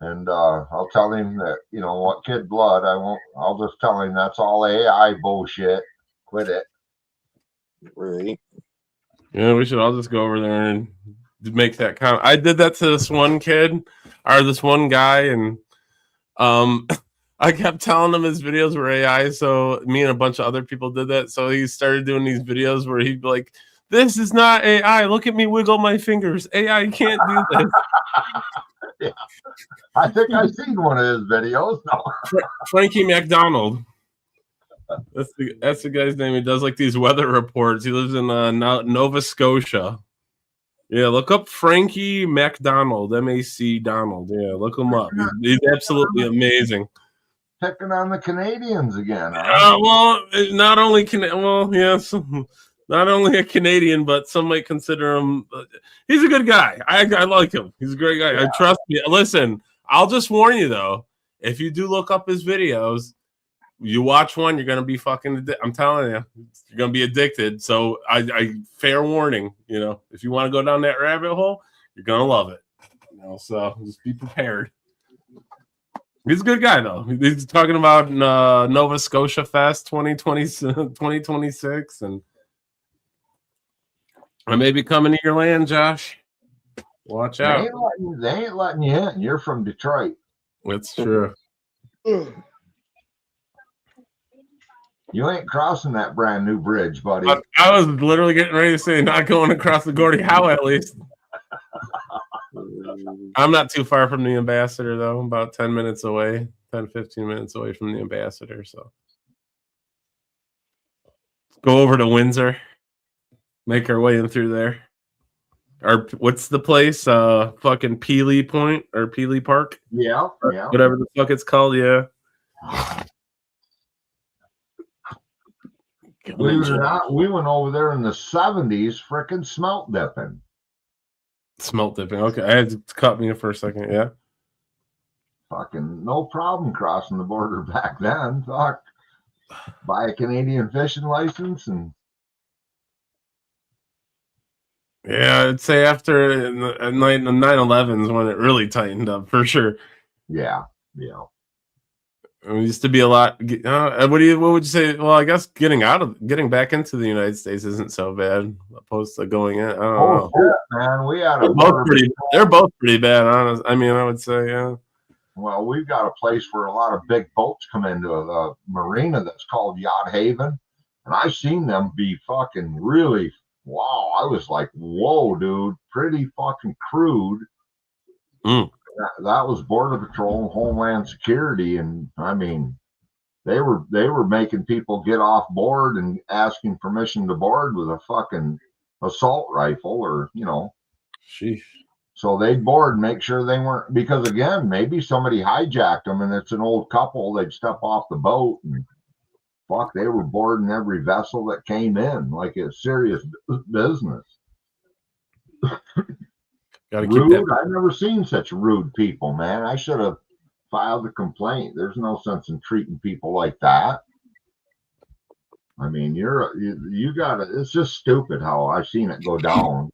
and I'll tell him that, what Kid Blood, I'll just tell him that's all AI bullshit. Quit it. Right. Yeah, we should all just go over there and make that count. I did that to this one kid or this one guy, and I kept telling him his videos were AI. So me and a bunch of other people did that. So he started doing these videos where he'd be like, "This is not AI. Look at me wiggle my fingers. AI can't do this." Yeah. I think I've seen one of his videos. No. Frankie McDonald. That's the guy's name. He does like these weather reports. He lives in Nova Scotia. Yeah, look up Frankie McDonald, M-A-C Donald. Yeah, look him up. He's absolutely amazing. Picking on the Canadians again. Huh? Well, not only yes, not only a Canadian, but some might consider him. He's a good guy. I like him. He's a great guy. Yeah. I trust me. Listen, I'll just warn you though. If you do look up his videos, you watch one, you're gonna be fucking. I'm telling you, you're gonna be addicted. So I fair warning. You know, if you want to go down that rabbit hole, you're gonna love it. You know, so just be prepared. He's a good guy though. He's talking about Nova Scotia Fest 2026, and I may be coming to your land, Josh. Watch out. They ain't letting you in. You're from Detroit. It's true. You ain't crossing that brand new bridge, buddy. I was literally getting ready to say not going across the Gordie Howe at least. I'm not too far from the ambassador though, about 10 minutes away, 10-15 minutes away from the ambassador. So go over to Windsor, make our way in through there. Or what's the place? Fucking Peely Point or Peely Park? Yeah. Whatever the fuck it's called, yeah. Believe it or not, we went over there in the 70s frickin' smelt dipping. Smelt dipping. Okay, I had to cut me for a second, yeah. Fucking no problem crossing the border back then. Fuck. Buy a Canadian fishing license and yeah, I'd say after 9/11s when it really tightened up for sure. yeah. It used to be a lot. What would you say? Well, I guess getting back into the United States isn't so bad opposed to going in. I don't know. Shit, man. We had They're both pretty bad, honest. I mean, I would say, yeah. Well, we've got a place where a lot of big boats come into the marina that's called Yacht Haven. And I've seen them be fucking really, wow. I was like, whoa, dude, pretty fucking crude. That was Border Patrol and Homeland Security. And I mean, they were making people get off board and asking permission to board with a fucking assault rifle or, you know. Sheesh. So they'd board, make sure they weren't, because again, maybe somebody hijacked them and it's an old couple. They'd step off the boat and fuck, they were boarding every vessel that came in like a serious business. Gotta keep Rude. that. I've never seen such rude people, man. I should have filed a complaint. There's no sense in treating people like that. I mean, you gotta, it's just stupid how I've seen it go down.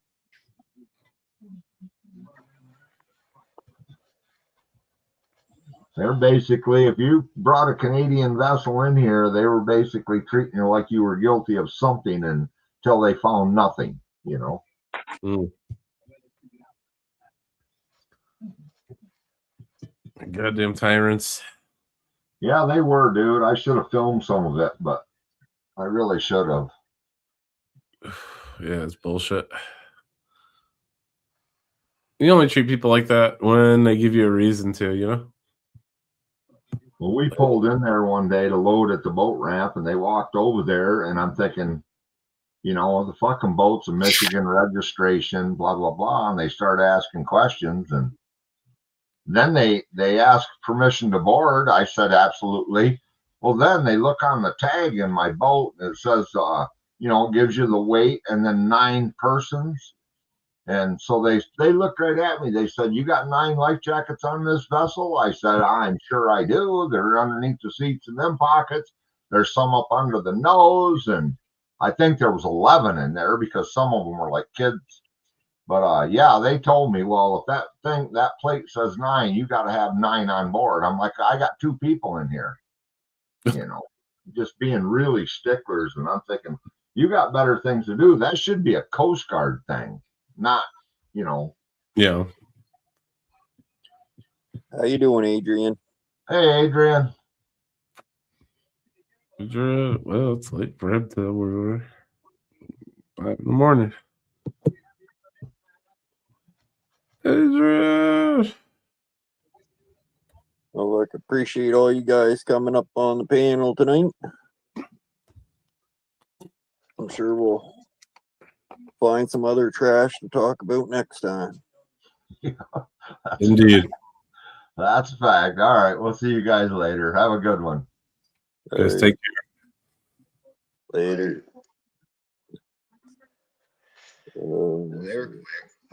They're basically, if you brought a Canadian vessel in here, they were basically treating you like you were guilty of something until they found nothing, you know. Goddamn tyrants. Yeah, they were, dude. I should have filmed some of it, but I really should have. Yeah, it's bullshit. You only treat people like that when they give you a reason to, you know? Well, we pulled in there one day to load at the boat ramp, and they walked over there, and I'm thinking, you know, the fucking boat's a Michigan registration, blah, blah, blah, and they start asking questions, and then they asked permission to board. I said, absolutely. Well, then they look on the tag in my boat, and it says, you know, it gives you the weight and then 9 persons. And so they looked right at me. They said, you got 9 life jackets on this vessel? I said, I'm sure I do. They're underneath the seats in them pockets. There's some up under the nose. And I think there was 11 in there because some of them were like kids. But yeah, they told me, well, if that plate says 9, you got to have 9 on board. I'm like, I got 2 people in here, you know, just being really sticklers. And I'm thinking, you got better things to do. That should be a Coast Guard thing, not, you know. Yeah. How you doing, Adrian? Hey, Adrian. Well, it's late for him till we're 5 in the morning. Adrian. I appreciate all you guys coming up on the panel tonight. I'm sure we'll find some other trash to talk about next time. Indeed. That's a fact. All right. We'll see you guys later. Have a good one. Guys, All take right, later. They're quick.